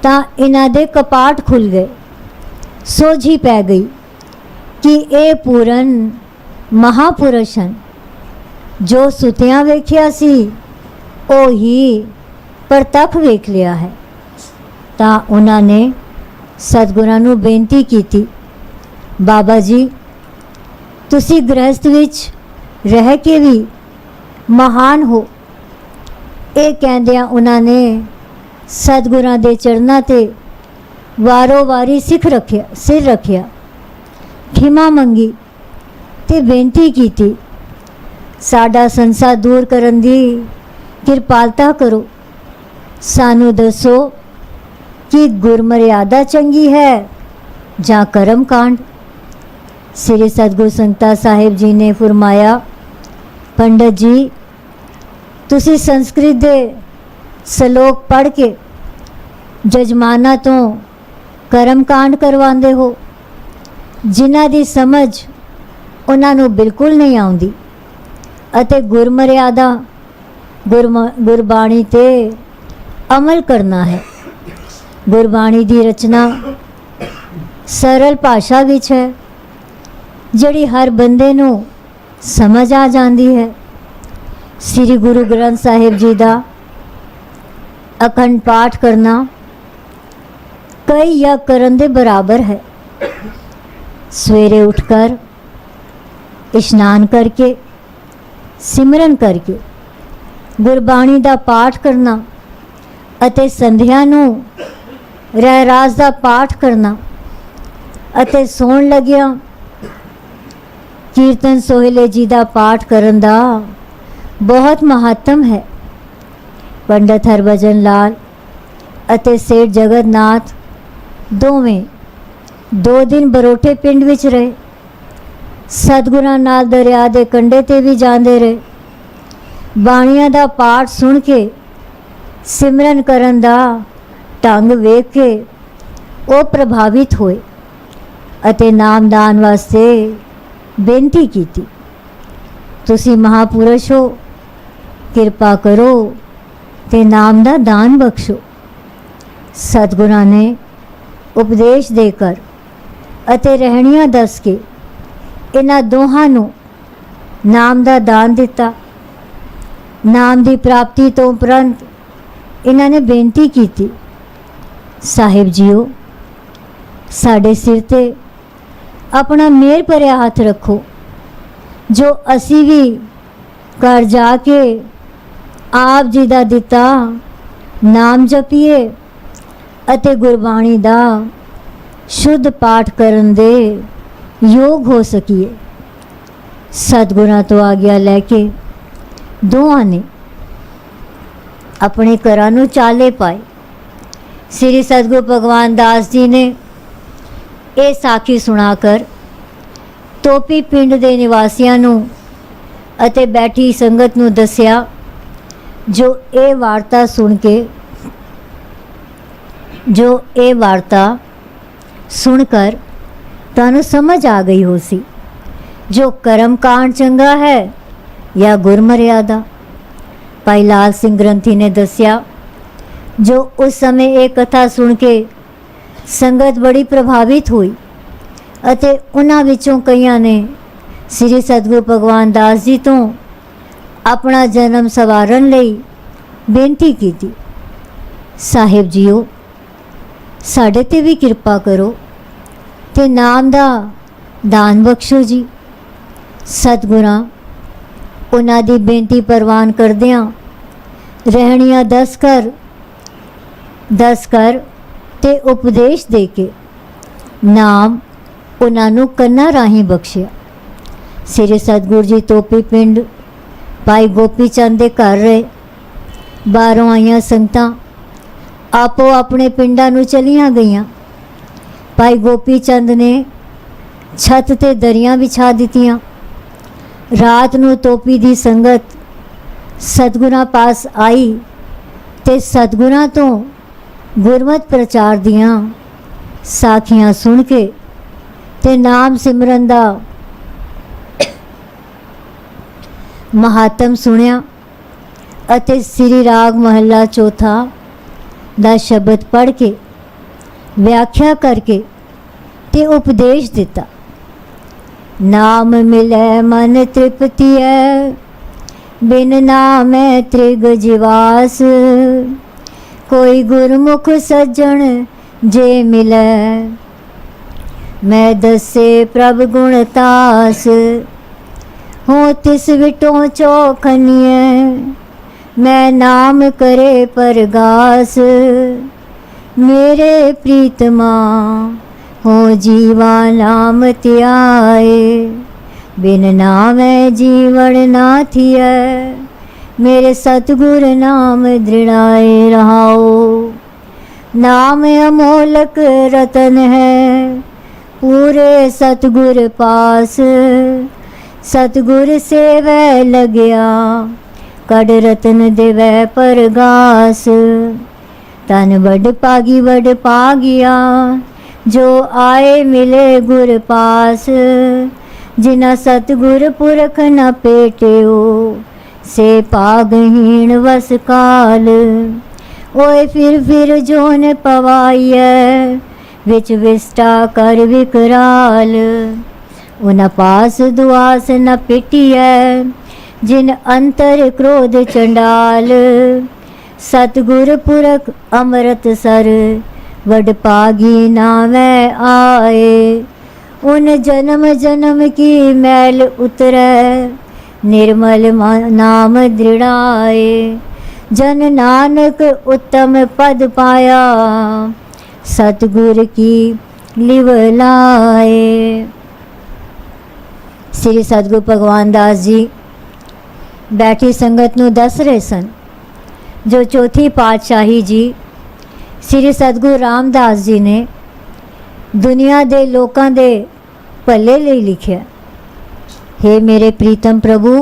S2: ਤਾਂ ਇਹਨਾਂ ਦੇ ਕਪਾਟ ਖੁੱਲ ਗਏ। ਸੋਝੀ ਪੈ ਗਈ ਕਿ ਇਹ ਪੂਰਨ ਮਹਾਪੁਰਸ਼ ਹਨ। ਜੋ ਸੁਤਿਆਂ ਵੇਖਿਆ ਸੀ ਉਹ ਹੀ ਪ੍ਰਤੱਖ ਵੇਖ ਲਿਆ ਹੈ। ਤਾਂ ਉਹਨਾਂ ਨੇ ਸਤਿਗੁਰਾਂ ਨੂੰ ਬੇਨਤੀ ਕੀਤੀ, ਬਾਬਾ ਜੀ, ਤੁਸੀਂ ਗ੍ਰਸਥ ਵਿੱਚ ਰਹਿ ਕੇ ਵੀ ਮਹਾਨ ਹੋ। ਇਹ ਕਹਿੰਦਿਆਂ ਉਹਨਾਂ ਨੇ ਸਤਿਗੁਰਾਂ ਦੇ ਚਰਨਾਂ ਤੇ ਵਾਰੋ ਵਾਰੀ ਸਿਰ ਰੱਖਿਆ ਖਿਮਾ ਮੰਗੀ ਤੇ ਬੇਨਤੀ ਕੀਤੀ, ਸਾਡਾ ਸੰਸਾ ਦੂਰ ਕਰਨ ਦੀ ਕਿਰਪਾਲਤਾ ਕਰੋ। ਸਾਨੂੰ ਦੱਸੋ ਕਿ ਗੁਰਮਰਿਆਦਾ ਚੰਗੀ ਹੈ ਜਾਂ ਕਰਮ ਕਾਂਡ। ਸ੍ਰੀ ਸਤਿਗੁਰ ਸੰਗਤਾ ਸਾਹਿਬ ਜੀ ਨੇ ਫਰਮਾਇਆ, ਪੰਡਤ ਜੀ, ਤੁਸੀਂ ਸੰਸਕ੍ਰਿਤ ਦੇ ਸ਼ਲੋਕ ਪੜ੍ਹ ਕੇ ਜਜਮਾਨਾਂ ਤੋਂ ਕਰਮ ਕਾਂਡ ਕਰਵਾਉਂਦੇ ਹੋ, ਜਿਨ੍ਹਾਂ ਦੀ ਸਮਝ ਉਹਨਾਂ ਨੂੰ ਬਿਲਕੁਲ ਨਹੀਂ ਆਉਂਦੀ, ਅਤੇ ਗੁਰਮਰਿਆਦਾ ਗੁਰਬਾਣੀ ਤੇ ਅਮਲ ਕਰਨਾ ਹੈ। ਗੁਰਬਾਣੀ ਦੀ ਰਚਨਾ ਸਰਲ ਭਾਸ਼ਾ ਵਿੱਚ ਹੈ, ਜਿਹੜੀ ਹਰ ਬੰਦੇ ਨੂੰ ਸਮਝ ਆ ਜਾਂਦੀ ਹੈ। ਸ੍ਰੀ ਗੁਰੂ ਗ੍ਰੰਥ ਸਾਹਿਬ ਜੀ ਦਾ ਅਖੰਡ ਪਾਠ ਕਰਨਾ ਕਈ ਯੱਗ ਕਰਨ ਦੇ ਬਰਾਬਰ ਹੈ। ਸਵੇਰੇ ਉੱਠकर ਇਸ਼ਨਾਨ ਕਰਕੇ, ਸਿਮਰਨ ਕਰਕੇ ਗੁਰਬਾਣੀ ਦਾ ਪਾਠ ਕਰਨਾ ਅਤੇ ਸੰਧਿਆ ਨੂੰ ਰਹਿਰਾਸ ਦਾ ਪਾਠ ਕਰਨਾ ਅਤੇ ਸੌਣ ਲੱਗਿਆਂ ਕੀਰਤਨ ਸੋਹਿਲੇ ਜੀ ਦਾ ਪਾਠ ਕਰਨ ਦਾ ਬਹੁਤ ਮਹੱਤਵ ਹੈ। ਪੰਡਤ ਹਰਭਜਨ ਲਾਲ ਅਤੇ ਸੇਠ ਜਗਤਨਾਥ ਦੋਵੇਂ 2 ਦਿਨ ਬਰੋਟੇ ਪਿੰਡ ਵਿੱਚ ਰਹੇ। ਸਤਿਗੁਰਾਂ ਨਾਲ ਦਰਿਆ ਦੇ ਕੰਢੇ ਤੇ ਵੀ ਜਾਂਦੇ ਰਹੇ। ਬਾਣੀਆਂ ਦਾ ਪਾਠ ਸੁਣ ਕੇ, ਸਿਮਰਨ ਕਰਨ ਦਾ ਢੰਗ ਵੇਖ ਕੇ ਉਹ ਪ੍ਰਭਾਵਿਤ ਹੋਏ ਅਤੇ ਨਾਮਦਾਨ ਵਾਸਤੇ ਬੇਨਤੀ ਕੀਤੀ, ਤੁਸੀਂ ਮਹਾਪੁਰਸ਼ ਹੋ, ਕਿਰਪਾ ਕਰੋ ਤੇ ਨਾਮ ਦਾ ਦਾਨ ਬਖਸ਼ੋ। ਸਤਿਗੁਰਾਂ ਨੇ ਉਪਦੇਸ਼ ਦੇ ਕਰ ਅਤੇ ਰਹਿਣੀਆਂ ਦੱਸ ਕੇ ਇਹਨਾਂ ਦੋਹਾਂ ਨੂੰ ਨਾਮ ਦਾ ਦਾਨ ਦਿੱਤਾ। ਨਾਮ ਦੀ ਪ੍ਰਾਪਤੀ ਤੋਂ ਉਪਰੰਤ ਇਹਨਾਂ ਨੇ ਬੇਨਤੀ ਕੀਤੀ, ਸਾਹਿਬ ਜੀਓ, ਸਾਡੇ ਸਿਰ ਤੇ ਆਪਣਾ ਮਿਹਰ ਭਰਿਆ ਹੱਥ ਰੱਖੋ, ਜੋ ਅਸੀਂ ਵੀ ਘਰ ਜਾ ਕੇ ਆਪ ਜੀ ਦਾ ਦਿੱਤਾ ਨਾਮ ਜਪੀਏ ਅਤੇ ਗੁਰਬਾਣੀ ਦਾ ਸ਼ੁੱਧ ਪਾਠ ਕਰਨ ਦੇ ਯੋਗ ਹੋ ਸਕੀਏ। ਸਤਿਗੁਰਾਂ ਤੋਂ ਆਗਿਆ ਲੈ ਕੇ ਦੋਹਾਂ ਨੇ ਆਪਣੇ ਘਰਾਂ ਨੂੰ ਚਾਲੇ ਪਾਏ। ਸ੍ਰੀ ਸਤਿਗੁਰ ਭਗਵਾਨ ਦਾਸ ਜੀ ਨੇ ਇਹ ਸਾਖੀ ਸੁਣਾ ਕਰ ਤੋਪੀ ਪਿੰਡ ਦੇ ਨਿਵਾਸੀਆਂ ਨੂੰ ਅਤੇ ਬੈਠੀ ਸੰਗਤ ਨੂੰ ਦੱਸਿਆ, ਜੋ ਇਹ ਵਾਰਤਾ ਸੁਣ ਕਰ ਤੁਹਾਨੂੰ ਸਮਝ ਆ ਗਈ ਹੋ ਸੀ, ਜੋ ਕਰਮ ਕਾਂਡ ਚੰਗਾ ਹੈ ਜਾਂ ਗੁਰਮਰਿਆਦਾ। ਭਾਈ ਲਾਲ ਸਿੰਘ ਗ੍ਰੰਥੀ ਨੇ ਦੱਸਿਆ, ਜੋ ਉਸ ਸਮੇਂ ਇਹ ਕਥਾ ਸੁਣ ਕੇ ਸੰਗਤ ਬੜੀ ਪ੍ਰਭਾਵਿਤ ਹੋਈ ਅਤੇ ਉਹਨਾਂ ਵਿੱਚੋਂ ਕਈਆਂ ਨੇ ਸ੍ਰੀ ਸਤਿਗੁਰ ਭਗਵਾਨ ਦਾਸ ਜੀ ਤੋਂ ਆਪਣਾ ਜਨਮ ਸਵਾਰਨ ਲਈ ਬੇਨਤੀ ਕੀਤੀ, ਸਾਹਿਬ ਜੀਓ, ਸਾਡੇ ਤੇ ਵੀ ਕਿਰਪਾ ਕਰੋ ਤੇ ਨਾਮ ਦਾ ਦਾਨ ਬਖਸ਼ੋ ਜੀ। ਸਤਿਗੁਰਾਂ ਉਹਨਾਂ ਦੀ ਬੇਨਤੀ ਪ੍ਰਵਾਨ ਕਰਦਿਆਂ ਰਹਿਣੀਆਂ ਦੱਸ ਕਰ ਤੇ ਉਪਦੇਸ਼ ਦੇ ਕੇ ਨਾਮ ਉਹਨਾਂ ਨੂੰ ਕੰਨਾਂ ਰਾਹੀਂ ਬਖਸ਼ਿਆ। ਸ੍ਰੀ ਸਤਿਗੁਰ ਜੀ ਤੋਪੀ ਪਿੰਡ ਭਾਈ ਗੋਪੀ ਚੰਦ ਦੇ ਘਰ ਰਹੇ। ਬਾਹਰੋਂ ਆਈਆਂ ਸੰਗਤਾਂ ਆਪੋ ਆਪਣੇ ਪਿੰਡਾਂ ਨੂੰ ਚਲੀਆਂ ਗਈਆਂ। ਭਾਈ ਗੋਪੀ ਚੰਦ ਨੇ ਛੱਤ ਤੇ ਦਰੀਆਂ ਵਿਛਾ ਦਿੱਤੀਆਂ। ਰਾਤ ਨੂੰ ਤੋਪੀ ਦੀ ਸੰਗਤ ਸਤਿਗੁਰਾਂ ਪਾਸ ਆਈ ਤੇ ਸਤਿਗੁਰਾਂ ਤੋਂ ਗੁਰਮਤਿ ਪ੍ਰਚਾਰ ਦੀਆਂ ਸਾਖੀਆਂ ਸੁਣ ਕੇ ਤੇ ਨਾਮ ਸਿਮਰਨ ਦਾ ਮਹਾਤਮ ਸੁਣਿਆ ਅਤੇ ਸ੍ਰੀ ਰਾਗ ਮਹੱਲਾ ਚੌਥਾ ਦਾ ਸ਼ਬਦ ਪੜ੍ਹ ਕੇ ਵਿਆਖਿਆ ਕਰਕੇ ਤੇ ਉਪਦੇਸ਼ ਦਿੱਤਾ। ਨਾਮ ਮਿਲੇ ਮਨ ਤ੍ਰਿਪਤੀ ਹੈ, ਬਿਨ ਨਾਮੈ ਤ੍ਰਿਗ ਜਿਵਾਸ। ਕੋਈ ਗੁਰਮੁਖ ਸੱਜਣ ਜੇ ਮਿਲੈ, ਮੈਂ ਦੱਸੇ ਪ੍ਰਭ ਗੁਣ ਤਾਸ। ਹੋ ਤਿਸ ਵਿਟੋਂ ਚੋਖਨੀਐ, ਮੈਂ ਨਾਮ ਕਰੇ ਪਰਗਾਸ। ਮੇਰੇ ਪ੍ਰੀਤਮਾ हो जीवा नाम त्याए, बिन नामै जीवन ना थिय, मेरे सतगुर नाम दृढ़ाए रहाओ। नाम अमोलक रतन है, पूरे सतगुर पास, सतगुर सेवै लग्या, कड़ रतन देवै परगास। तन वड पा गया, जो आए मिले गुर पास, जिना सतगुर पुरख न पेटियो, से पागहीन वस काल। ओए फिर जोन पवाइय, विच विस्टा कर विकराल। उन पास दुआस न पिटिय, जिन अंतर क्रोध चंडाल। सतगुर पुरख अमृत सर, वड पागी नावै आए। उन जन्म जन्म की मैल उतरै, निर्मल नाम दृढ़ाए। जन नानक उत्तम पद पाया, सतगुर की लिव लाए। श्री सतगुरु भगवान दास जी बैठी संगत नूं दस रहे सन, जो चौथी पातशाही जी श्री सतगुरु रामदास जी ने दुनिया दे लोकां दे भले लई लिखिया। हे मेरे प्रीतम प्रभु,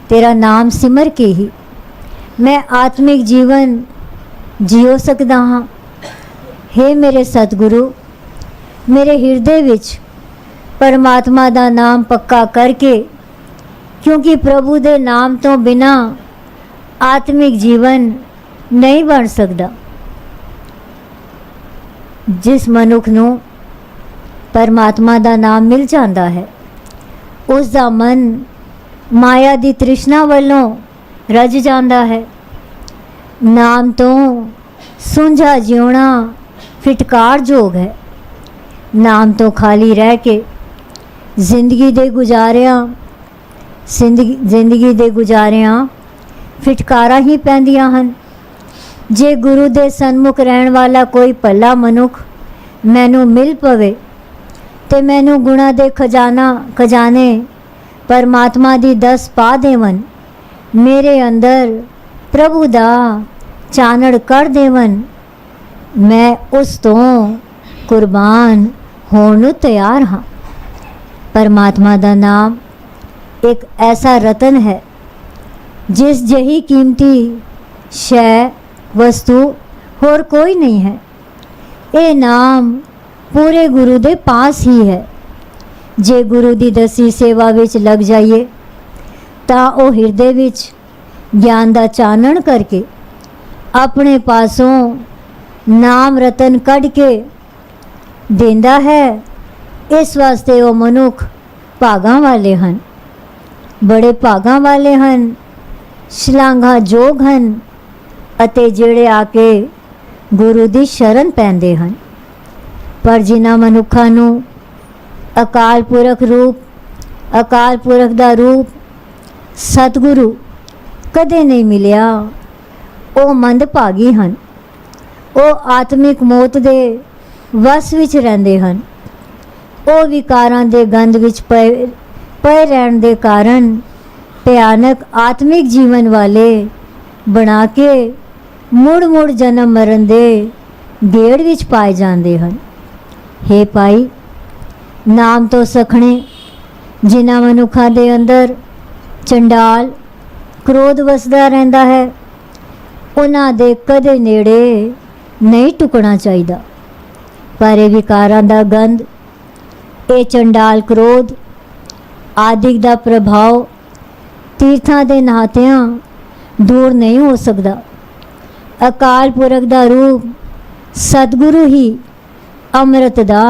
S2: तेरा नाम सिमर के ही मैं आत्मिक जीवन जियो सकदा हाँ। हे मेरे सतगुरु, मेरे हिरदे विच परमात्मा दा नाम पक्का करके, क्योंकि प्रभु दे नाम तो बिना आत्मिक जीवन नहीं बन सकता। जिस मनुख नूं परमात्मा दा नाम मिल जाता है, उस दा मन माया दी तृष्णा वालों रज जाता है। नाम तो सुंझा जिउणा फिटकार जोग है। नाम तो खाली रह के जिंदगी दे गुजारियां फिटकारा ही पैंदियां हन। जे गुरु दे सन्मुख रहन वाला कोई भला मनुख मैनू मिल पवे, ते मैनू गुणा दे खजाने परमात्मा दी दस पा देवन, मेरे अंदर प्रभु दा चानड़ कर देवन, मैं उस तो कुर्बान होण नूं तैयार हाँ। परमात्मा दा नाम एक ऐसा रतन है, जिस जही कीमती शै वस्तु होर कोई नहीं है। ये नाम पूरे गुरु दे पास ही है। जे गुरु दी दसी सेवा विच लग जाइए, तां ओ हिरदे विच ज्ञान दा चानण करके अपने पासों नाम रतन कढ़ के देंदा है। इस वास्ते वो मनुख भागां वाले हन, बड़े भागां वाले हन, शलाघा जोग हन, अते जेड़े आके गुरु दी शरण पैंदे हन। पर जिन्हां मनुखां नूं अकाल पुरख दा रूप सतगुरु कदे नहीं मिलिया, वो मंदभागी हन। वो आत्मिक मौत दे वस विच रहिंदे हन। वो विकारां दे गंध विच पए रहण दे कारण भयानक आत्मिक जीवन वाले बना के मुड़ जन्म मरण दे गेड़ विच पाए जाते हैं। हे भाई, नाम तो सखणे जिन्हां मनुखां दे अंदर चंडाल क्रोध वसदा रहिंदा है, उन्हां दे कदे नेड़े नहीं टुकना चाहिदा। पर ये विकारां दा गंध, ये चंडाल क्रोध आदि दा प्रभाव तीर्थां दे नहातियां दूर नहीं हो सकता। अकाल पुरख दा रूप सतगुरु ही अमृत दा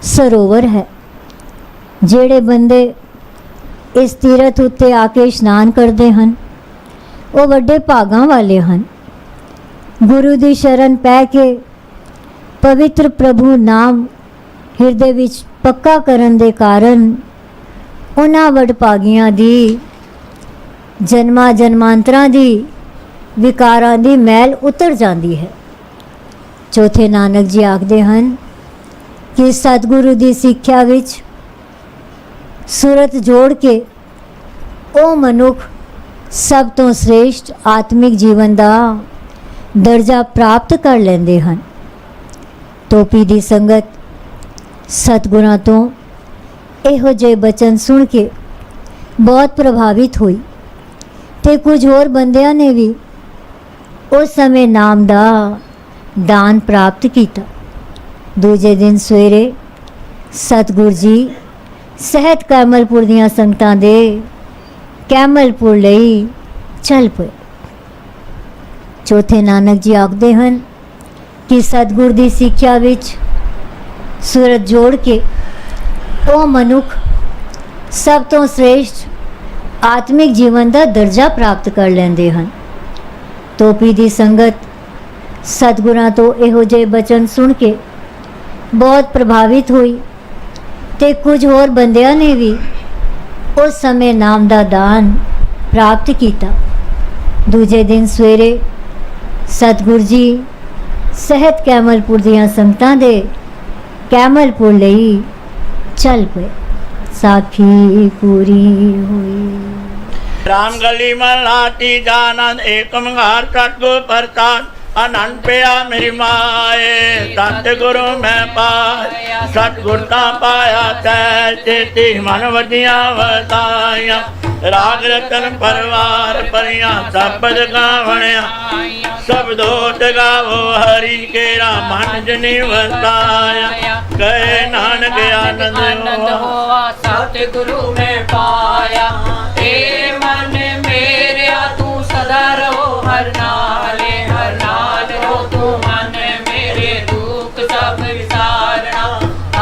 S2: सरोवर है। जेड़े बंदे इस तीरथ उत्ते आके इशनान करते हैं, वो वड्डे भागां वाले हैं। गुरु दी शरण पै के पवित्र प्रभु नाम हिरदे विच पक्का करन दे कारण उन्हां वडभागियां दी जन्मां जन्मांतरां दी विकारां दी मैल उतर जाती है। चौथे नानक जी आखदे हन, कि सतगुरु की सिक्ख्या विच सूरत जोड़ के ਉਹ ਮਨੁੱਖ ਸਭ ਤੋਂ श्रेष्ठ आत्मिक जीवन ਦਾ ਦਰਜਾ ਪ੍ਰਾਪਤ ਕਰ ਲੈਂਦੇ ਹਨ। ਟੋਪੀ ਦੀ ਸੰਗਤ ਸਤਿਗੁਰਾਂ ਤੋਂ ਇਹੋ ਜਿਹੇ ਬਚਨ ਸੁਣ ਕੇ ਬਹੁਤ ਪ੍ਰਭਾਵਿਤ ਹੋਈ ਤੇ ਕੁਝ ਹੋਰ ਬੰਦਿਆਂ ਨੇ ਵੀ ਉਸ ਸਮੇਂ ਨਾਮ ਦਾ ਦਾਨ ਪ੍ਰਾਪਤ ਕੀਤਾ। ਦੂਜੇ ਦਿਨ ਸਵੇਰੇ ਸਤਿਗੁਰ ਜੀ ਸਹਿਤ ਕੈਮਲਪੁਰ ਦੀਆਂ ਸੰਗਤਾਂ ਦੇ ਕੈਮਲਪੁਰ ਲਈ ਚੱਲ ਪਏ। ਚੌਥੇ ਨਾਨਕ ਜੀ ਆਖਦੇ ਹਨ ਕਿ ਸਤਿਗੁਰ ਦੀ ਸਿੱਖਿਆ ਵਿੱਚ ਸੂਰਤ ਜੋੜ ਕੇ ਉਹ ਮਨੁੱਖ ਸਭ ਤੋਂ श्रेष्ठ ਆਤਮਿਕ ਜੀਵਨ ਦਾ ਦਰਜਾ ਪ੍ਰਾਪਤ ਕਰ ਲੈਂਦੇ ਹਨ। ਟੋਪੀ ਦੀ ਸੰਗਤ ਸਤਿਗੁਰਾਂ ਤੋਂ ਇਹੋ ਜਿਹੇ ਬਚਨ ਸੁਣ ਕੇ ਬਹੁਤ ਪ੍ਰਭਾਵਿਤ ਹੋਈ ਤੇ ਕੁਝ ਹੋਰ ਬੰਦਿਆਂ ਨੇ ਵੀ ਉਸ ਸਮੇਂ ਨਾਮ ਦਾ ਦਾਨ ਪ੍ਰਾਪਤ ਕੀਤਾ। ਦੂਜੇ ਦਿਨ ਸਵੇਰੇ ਸਤਿਗੁਰ ਜੀ ਸਹਿਤ ਕੈਮਲਪੁਰ ਦੀਆਂ ਸੰਗਤਾਂ ਦੇ ਕੈਮਲਪੁਰ ਲਈ ਚੱਲ ਪਏ। ਸਾਖੀ ਪੂਰੀ ਹੋਈ।
S3: राम गली मल्लाती जानंद एक मंगार सतगुर प्रसाद आनंद पिया मेरी माए सतगुरु मैं पाए सतगुर ता पाया तै चेती मन वधिया वसाया राग रतन परवार परिया सबद गावणिया सब दोत गावो हरि केरा मन जनी वसाया कहे नानक आनंद
S4: होवा सतगुरु में पाया ए मन मेरे तू सदा रहो हर नाल हो तू मन मेरे दुख सब विसारना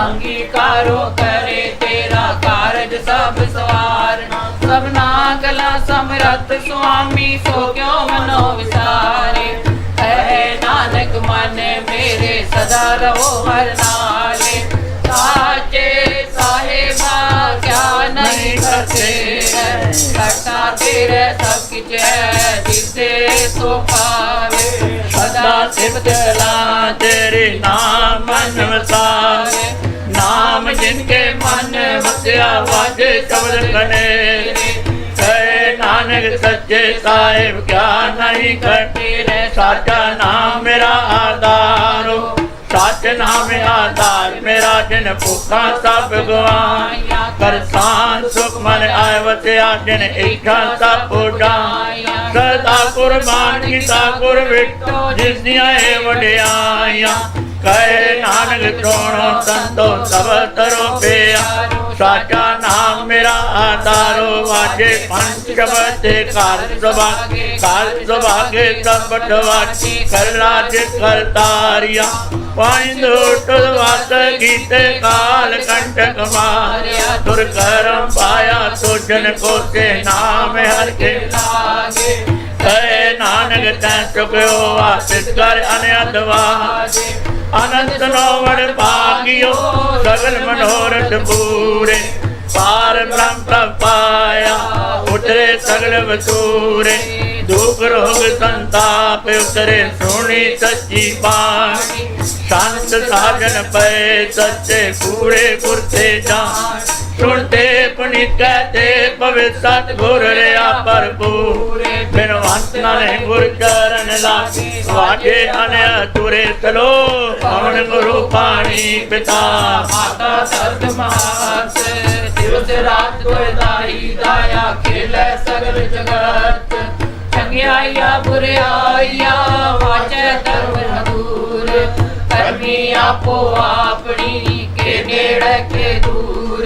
S4: अंगीकारो करे तेरा कारज सब सवारना सबना गला समरथ स्वामी सो क्यों मनो विसारे है नानक मन मेरे सदा रहो हर नाले साचे साहेबा क्या नहीं करते करता तेरे सब कुछ है जिसे तो पावे सदा सिमत ला तेरे नाम मन वसावे नाम जिनके मन वस्या वाजे शब्द कने नानक सच्चे साहिब क्या नहीं करते रे साचा नाम मेरा आधार सच नाम आधार मेरा जिन भूखा सब गवाया कर शान सुख मन आए वसिया जिन इच्छा सब उड़ाया सदा कुर्बान किता गुर विटो जिस दिया वड्याइया कहे नानक चोणो संतो सब तरो प्यारो साचा नाम मेरा आधारो वाजे पंच शब्दे काल सभागे सब बटवाची कर राज कर तारिया पाइंदो टुलवात गीते काल कंटक मारिया तुर करम पाया तो जन को से नाम हर के लागे कहे नानक तैं चुक्यो आसित कर अनयदवाजे अनंत नौवड़ भागियो सगल मनोरथ पूरे पार ब्रह्म पाया उतरे सगल वसूरे दुख रोग संताप उतरे सुनी सच्ची बाणी संत साजन पे सच्चे कूड़े कुरते जान सुनते पुनित कहते पवित्र सतगुर रया भरपूरे बिनवंत नाले गुर चरण लागे वाजे अने तुरे चलो पवन गुरु पाणी पिता माता सर्व महास दिवस रात कोई दाई दाया खेले सगल जगत चंगियाया बुराइया वाजे धर्म दूर करनी आपो अपनी के नेड़े के दूर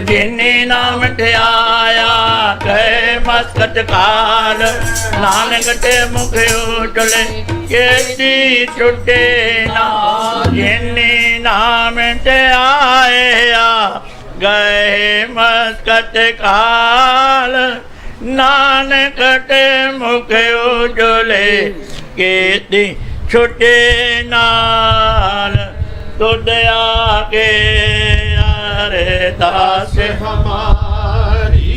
S4: जिन्ने नाम ध्याया कहे मस्कत काल नानक ते मुख उठले केती छुटे ना जिन्ने नाम ध्याया गए मस्कत काल नानक ते मुख उठले केती छुटे नाल तुद आके अरे दास हमारी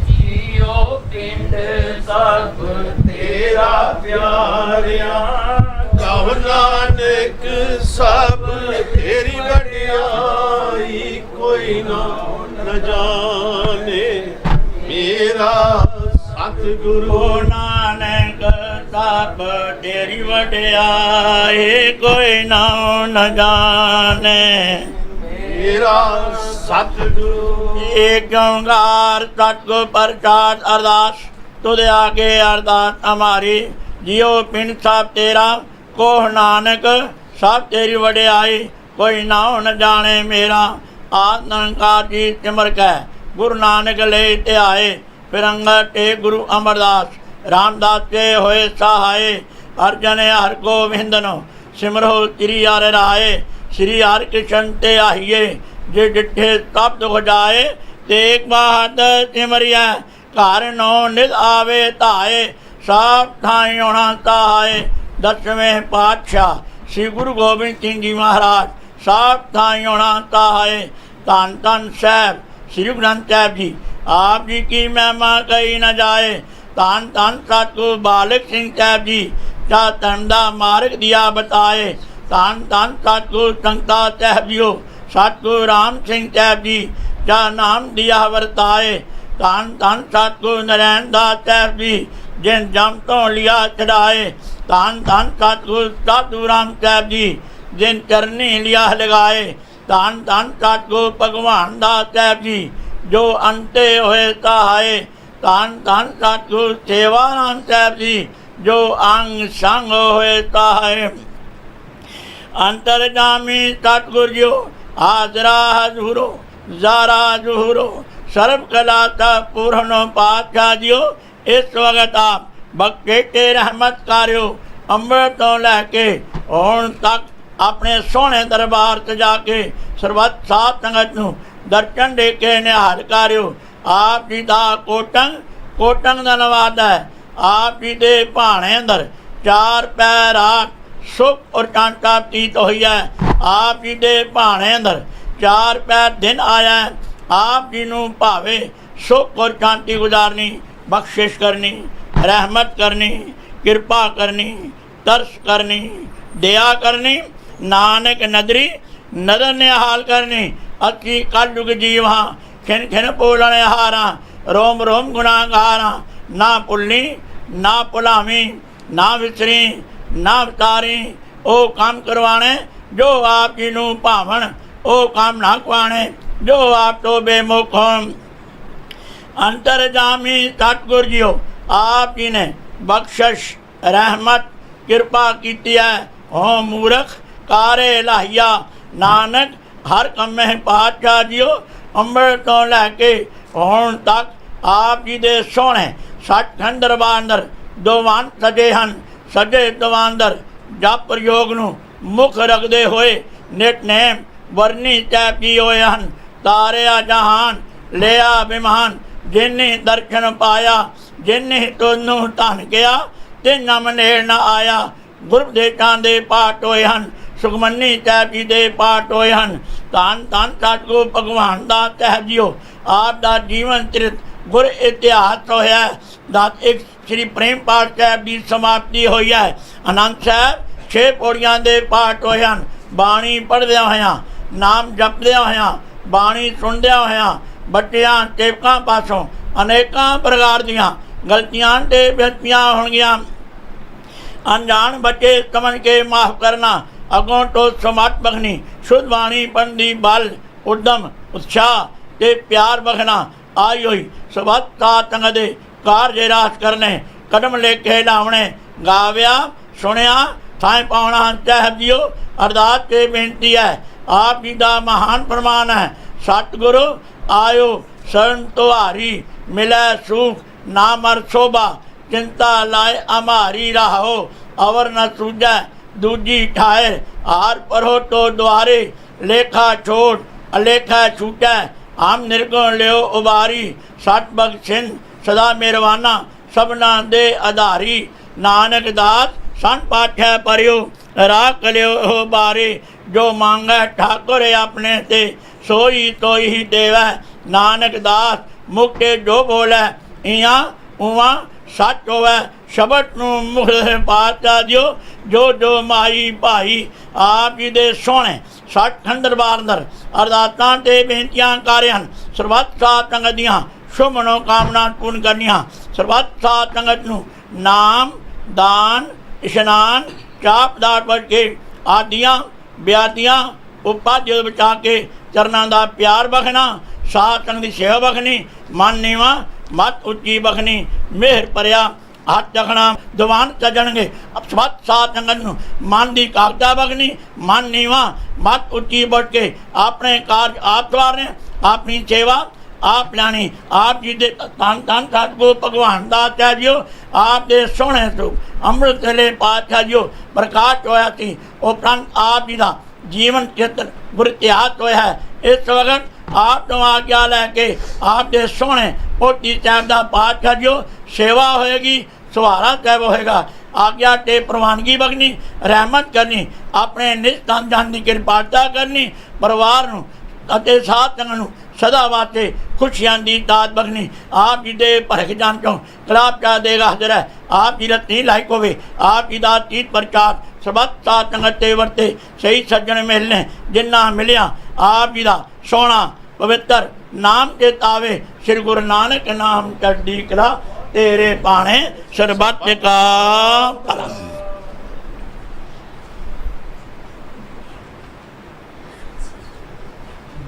S4: जियो पिंड सब तेरा प्यारिया
S5: कहो नानक सब तेरी बड़िया
S4: जाने मेरा सतगुरु
S3: नानक सब तेरी वड्याई कोई नाम न जाने
S4: मेरा सतगुरु।
S3: एक ओंकार सतगुर प्रसाद अरदास तुझ आगे अरदास हमारी जियो पिंड सब तेरा कोह नानक सब तेरी वड्याई कोई नाम न जाने मेरा। आद निरंकार जी सिमर कै गुरु नानक ले ते आए फिर अंगद टे गुरु अमरदास रामदास के होए सहाय। अर्जन हर गोविंदनो सिमरो तिरी हर राय श्री हर कृष्ण ते आइए जे डिठे सब दुख जाए तेग बहादुर सिमरिया घर नो निध आवे धाए सब ठाई होना सहाय। 10वें पातशाह श्री गुरु गोबिंद सिंह जी महाराज सब ठाई होना सहाय। धन धन साहब श्री गुरु ग्रंथ साहब जी आप जी की महिमा कही न जाए। धन धन सतगुरु बालक सिंह साहब जी जा धर्म दा मार्ग दिया बताए। धन धन सतगुरु संगता साहब जीओ सतगुरु राम सिंह साहब जी जा नाम दिया वरताए। धन धन सतगुरु नारायण दास साहब जी जिन जम तो लिया चढ़ाए। धन धन सतगुरु साधु राम साहब जी जिन चरनी लिया लगाए। धन धन सतगुरु भगवान दास साहब जी जो अंते होए सहाय। धन धन सतगुरु सेवा राम साहब जी जो अंग संग होए सहाय। अंतरजामी सतगुरु जो हाजरा हजूरो जारा जुहरो सर्व कला का पूर्ण पातशाह जियो इस वक्त आप बख्शे के रहमत कार्यो अमृत तो लैके हुण तक अपने सोहने दरबार से जाके सर्वत साध संगत नूं दर्शन दे के निहाल कार्यो। आप जी दा कोटंग कोटंग धन्यवाद है। आप जी दे भाणे अंदर 4 पैर रात सुख और कांटा प्रीत हुई है। आप जी दे भाणे अंदर 4 पैर दिन आया है। आप जी नूं भावे सुख और शांति गुजारनी बख्शिश करनी रहमत करनी कृपा करनी तरस करनी दया करनी नानक नदरी नदर निहाल करनी। अति कलयुग जीवा खिन खिन बोलने हारा रोम रोम गुनागारा ना भुल्ली ना भुलावी ना विसरी ना वितारी ओ काम करवाने जो आप जी नूं भावन ओ काम ना खुआने जो आप तो बेमुख हो। अंतरजामी सतगुरु जीओ आप जी ने बख्शिश रहमत कृपा की है। हो मूर्ख कारे लाहिया नानक हर कमे पातशाह जीओ अमृत तो लैके हुण तक आप जी दे सोहणे सचखंड दरबार अंदर दोवान सजे हन। सजे दवांदर जप योग नूं मुख रखते हुए नितनेम वरनी चैपी होए हन। तारिया जहान लिया विमान जिन्नी दर्शन पाया जिन्नी तोनू धन गया ते नम नेड़ न आया। गुरदेशां दे पाठ होए हन सुखमनी साहब जी दे पाठ होए हन। धन धन सतगुरु भगवान दास साहब जीओ आप दा जीवन चरित गुर इतिहास होया। दस एक श्री प्रेम पाठ साहब की समाप्ति हुई है। आनंद साहब 6 पौड़ियां दे पाठ होए हन। बाणी पढ़द्या होया नाम जपद्या होया बाणी सुनद्या होया बच्चियां सेवकां पासों अनेकां प्रकार दियां गलतियां ते बेनतियां होणगियां। अनजान बच्चे समझ के माफ़ करना अगों तो समर्थ बखनी शुद्ध बाणी पंदी बल उद्यम उत्साह ते प्यार बखना आई हुई सबत साथ संग दे कार्य रास करने कदम लेके लावने गाव्या सुनिया थाए पाउणा साहब जीओ अरदास के बेनती है। आप जी दा महान प्रमाण है सतगुरु आयो शरण तुहारी मिलै सुख ना मर शोभा चिंता लाए हमारी राहो अवर न सूझै दूजी ठाए हार परो तो द्वारे लेखा छोड़ अलेखा छूटै हम निर्गुण लियो उबारी। सत बख्शिन सदा मेहरबाना सबना दे आधारी नानक दास सन पाठै परियो राख लियो हो बारे। जो मांगै ठाकुर अपने ते सोई तो ही देवै नानक दास मुक्ते जो बोलै इयां उवां सच होवे शब्द नूं मुख पातशाह दिओ जो जो माई भाई आप जी दे सोहणे सचखंड दरबार अंदर अरदासां ते बेनतियां कर रहे हैं। सरबत साध संगत दियां शुभ मनोकामना पूर्ण करनियां। सरबत साध संगत नूं नाम दान इशनान चाप दाट वज के आदियां ब्यादियां उपाध्य बचा के चरनां दा प्यार बखना साध संगत दी सेवा बखनी मन नीवा मत उच्ची बखनी मेहर भरिया हथ रखना दीवान सजणगे सबत साध संगत नूं मन की कागजा बखनी मन नीवा मत उच्ची बट के अपने कार्य आप सवारने अपनी सेवा आप लानी। आप जी दे धन धन सतगुरु भगवान दास साहब जीओ आप दे सोहणे स्वरूप अमृत वेले पातशाह जीओ प्रकाश होया सी उपरंत आप जी का जीवन चित्र गुर इतिहास होया है। इस वक्त आप तो आज्ञा लैके आप दे सोहणे पोती साहब का पातशाह जीओ सेवा होएगी सुहारा साहब होएगा। आज्ञा ते प्रवानगी बखनी रहमत करनी अपने निज धन धन की कृपालता करनी परिवार नूं अते साध संगत नूं सदा वास्ते खुशियां दी दात बखनी। आप जी दे भरख जान चों कलाप चा देगा हाजर है आप जी रत्नी लायक होवे आप जी दा तीत प्रचार सबत साध संगत ते वर्ते सही सज्जन मिलने जिन्ना मिलिया आप जी दा सोहना पवित्र नाम के तावे श्री गुरु नानक नाम चढ़दी कला तेरे पाणे सरबत का भला।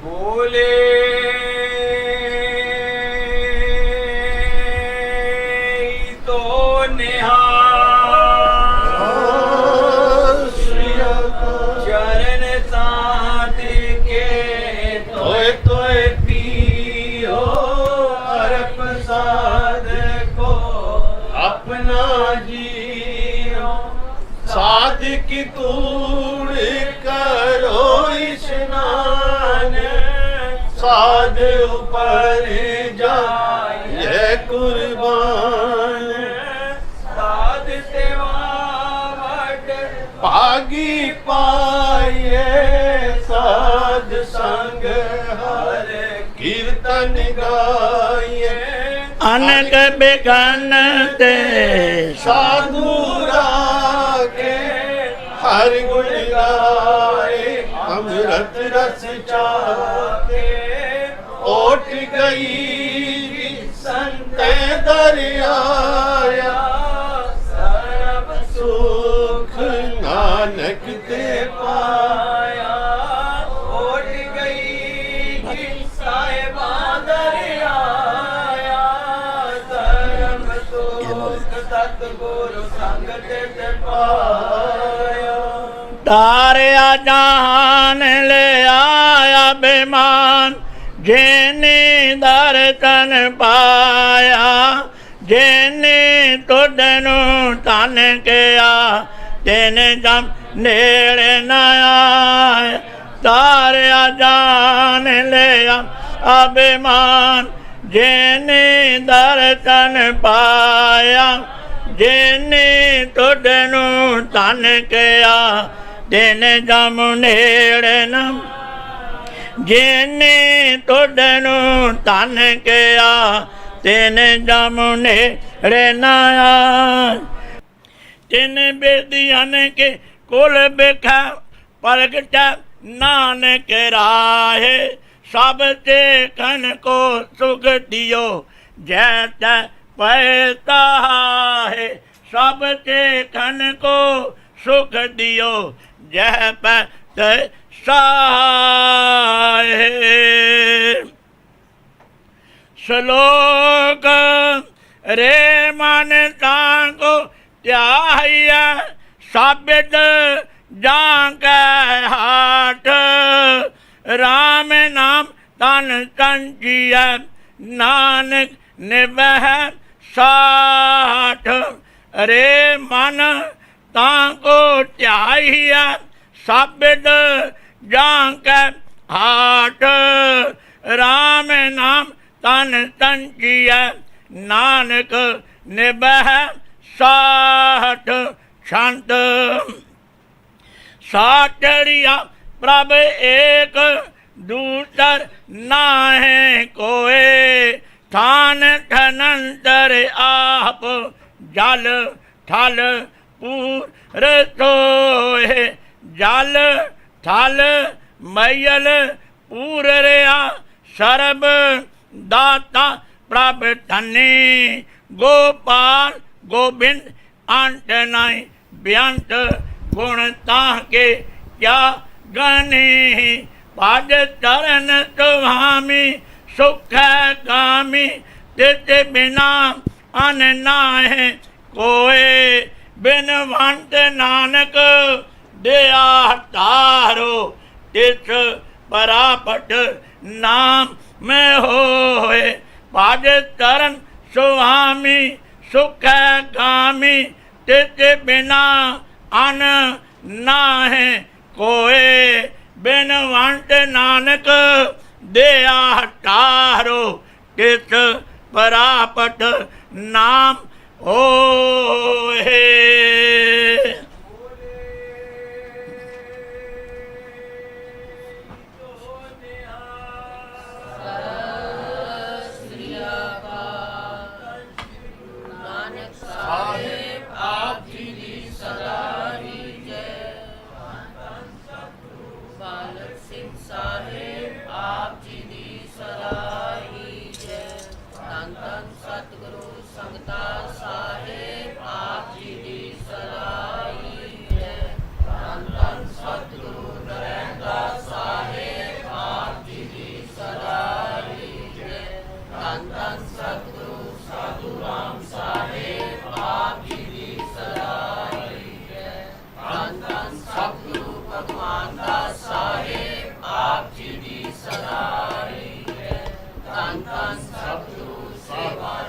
S5: बोले तो निहाल चरण साथ के तोय पियो हर प्रसाद को
S4: अपना जियो साध की तूड़ करो स्नान साध ऊपर जाए कुर्बान
S5: साध सेवा
S4: पागी पाए साध संग हर कीर्तन गाए
S3: अनक बेगन ते
S4: साधु रागे हर गुण गाए अमृत रस चाके ओट गई संत दरियाया सर्व सुख नानक ते पाया
S5: ओट गई साहिबा दरियाया सर्व सुख सतगुरु संग ते पाया।
S3: तारिया जहान ले आया बेमान जेने दर्शन पाया जेने तुदनु तन किया तेने जम नेड़े न आया। तारिया जान ले अभिमान जेने दर्शन पाया जेने तुदनु तन किया तेने जम नेड़े न जेने तुदनु तन किया तेने जम नेड़े न आया। तिन बेदियन के कुल बिखा प्रगटा नानक राहे सब देखन को सुख दियो जैसा पैसा है सब देखन को सुख दियो जह पैसा है। श्लोक रे मन ताको त्याहिया साबित जांक हाथ राम नाम तन संजिया नानक निबह साठ। रे मन ताको त्याहिया साबित जांक हाथ राम नाम तन संजिया नानक निबह साठ। शांत साठरिया प्रभ एक दूसर नाहे कोए स्थान ठनंतर आप जल थल पूर सोए जल थल मैयल पूर रहा सर्ब दाता प्रभ धनी गोपाल गोविंद अंत नहीं बेअंत गुण ताके क्या गने पाद चरण सुहामी सुख कामी तित बिना अन नाहे कोय बिनवंत नानक दया तारो तिस परापट नाम में होए पाद चरण सुहामी सुख कामी तित बिना अन नाहे कोय बिनवंत नानक दया तारो तिस परापट नाम होए।
S4: ਧੰਨ ਧੰਨ ਸਤਿਗੁਰੂ ਸੇਵਾ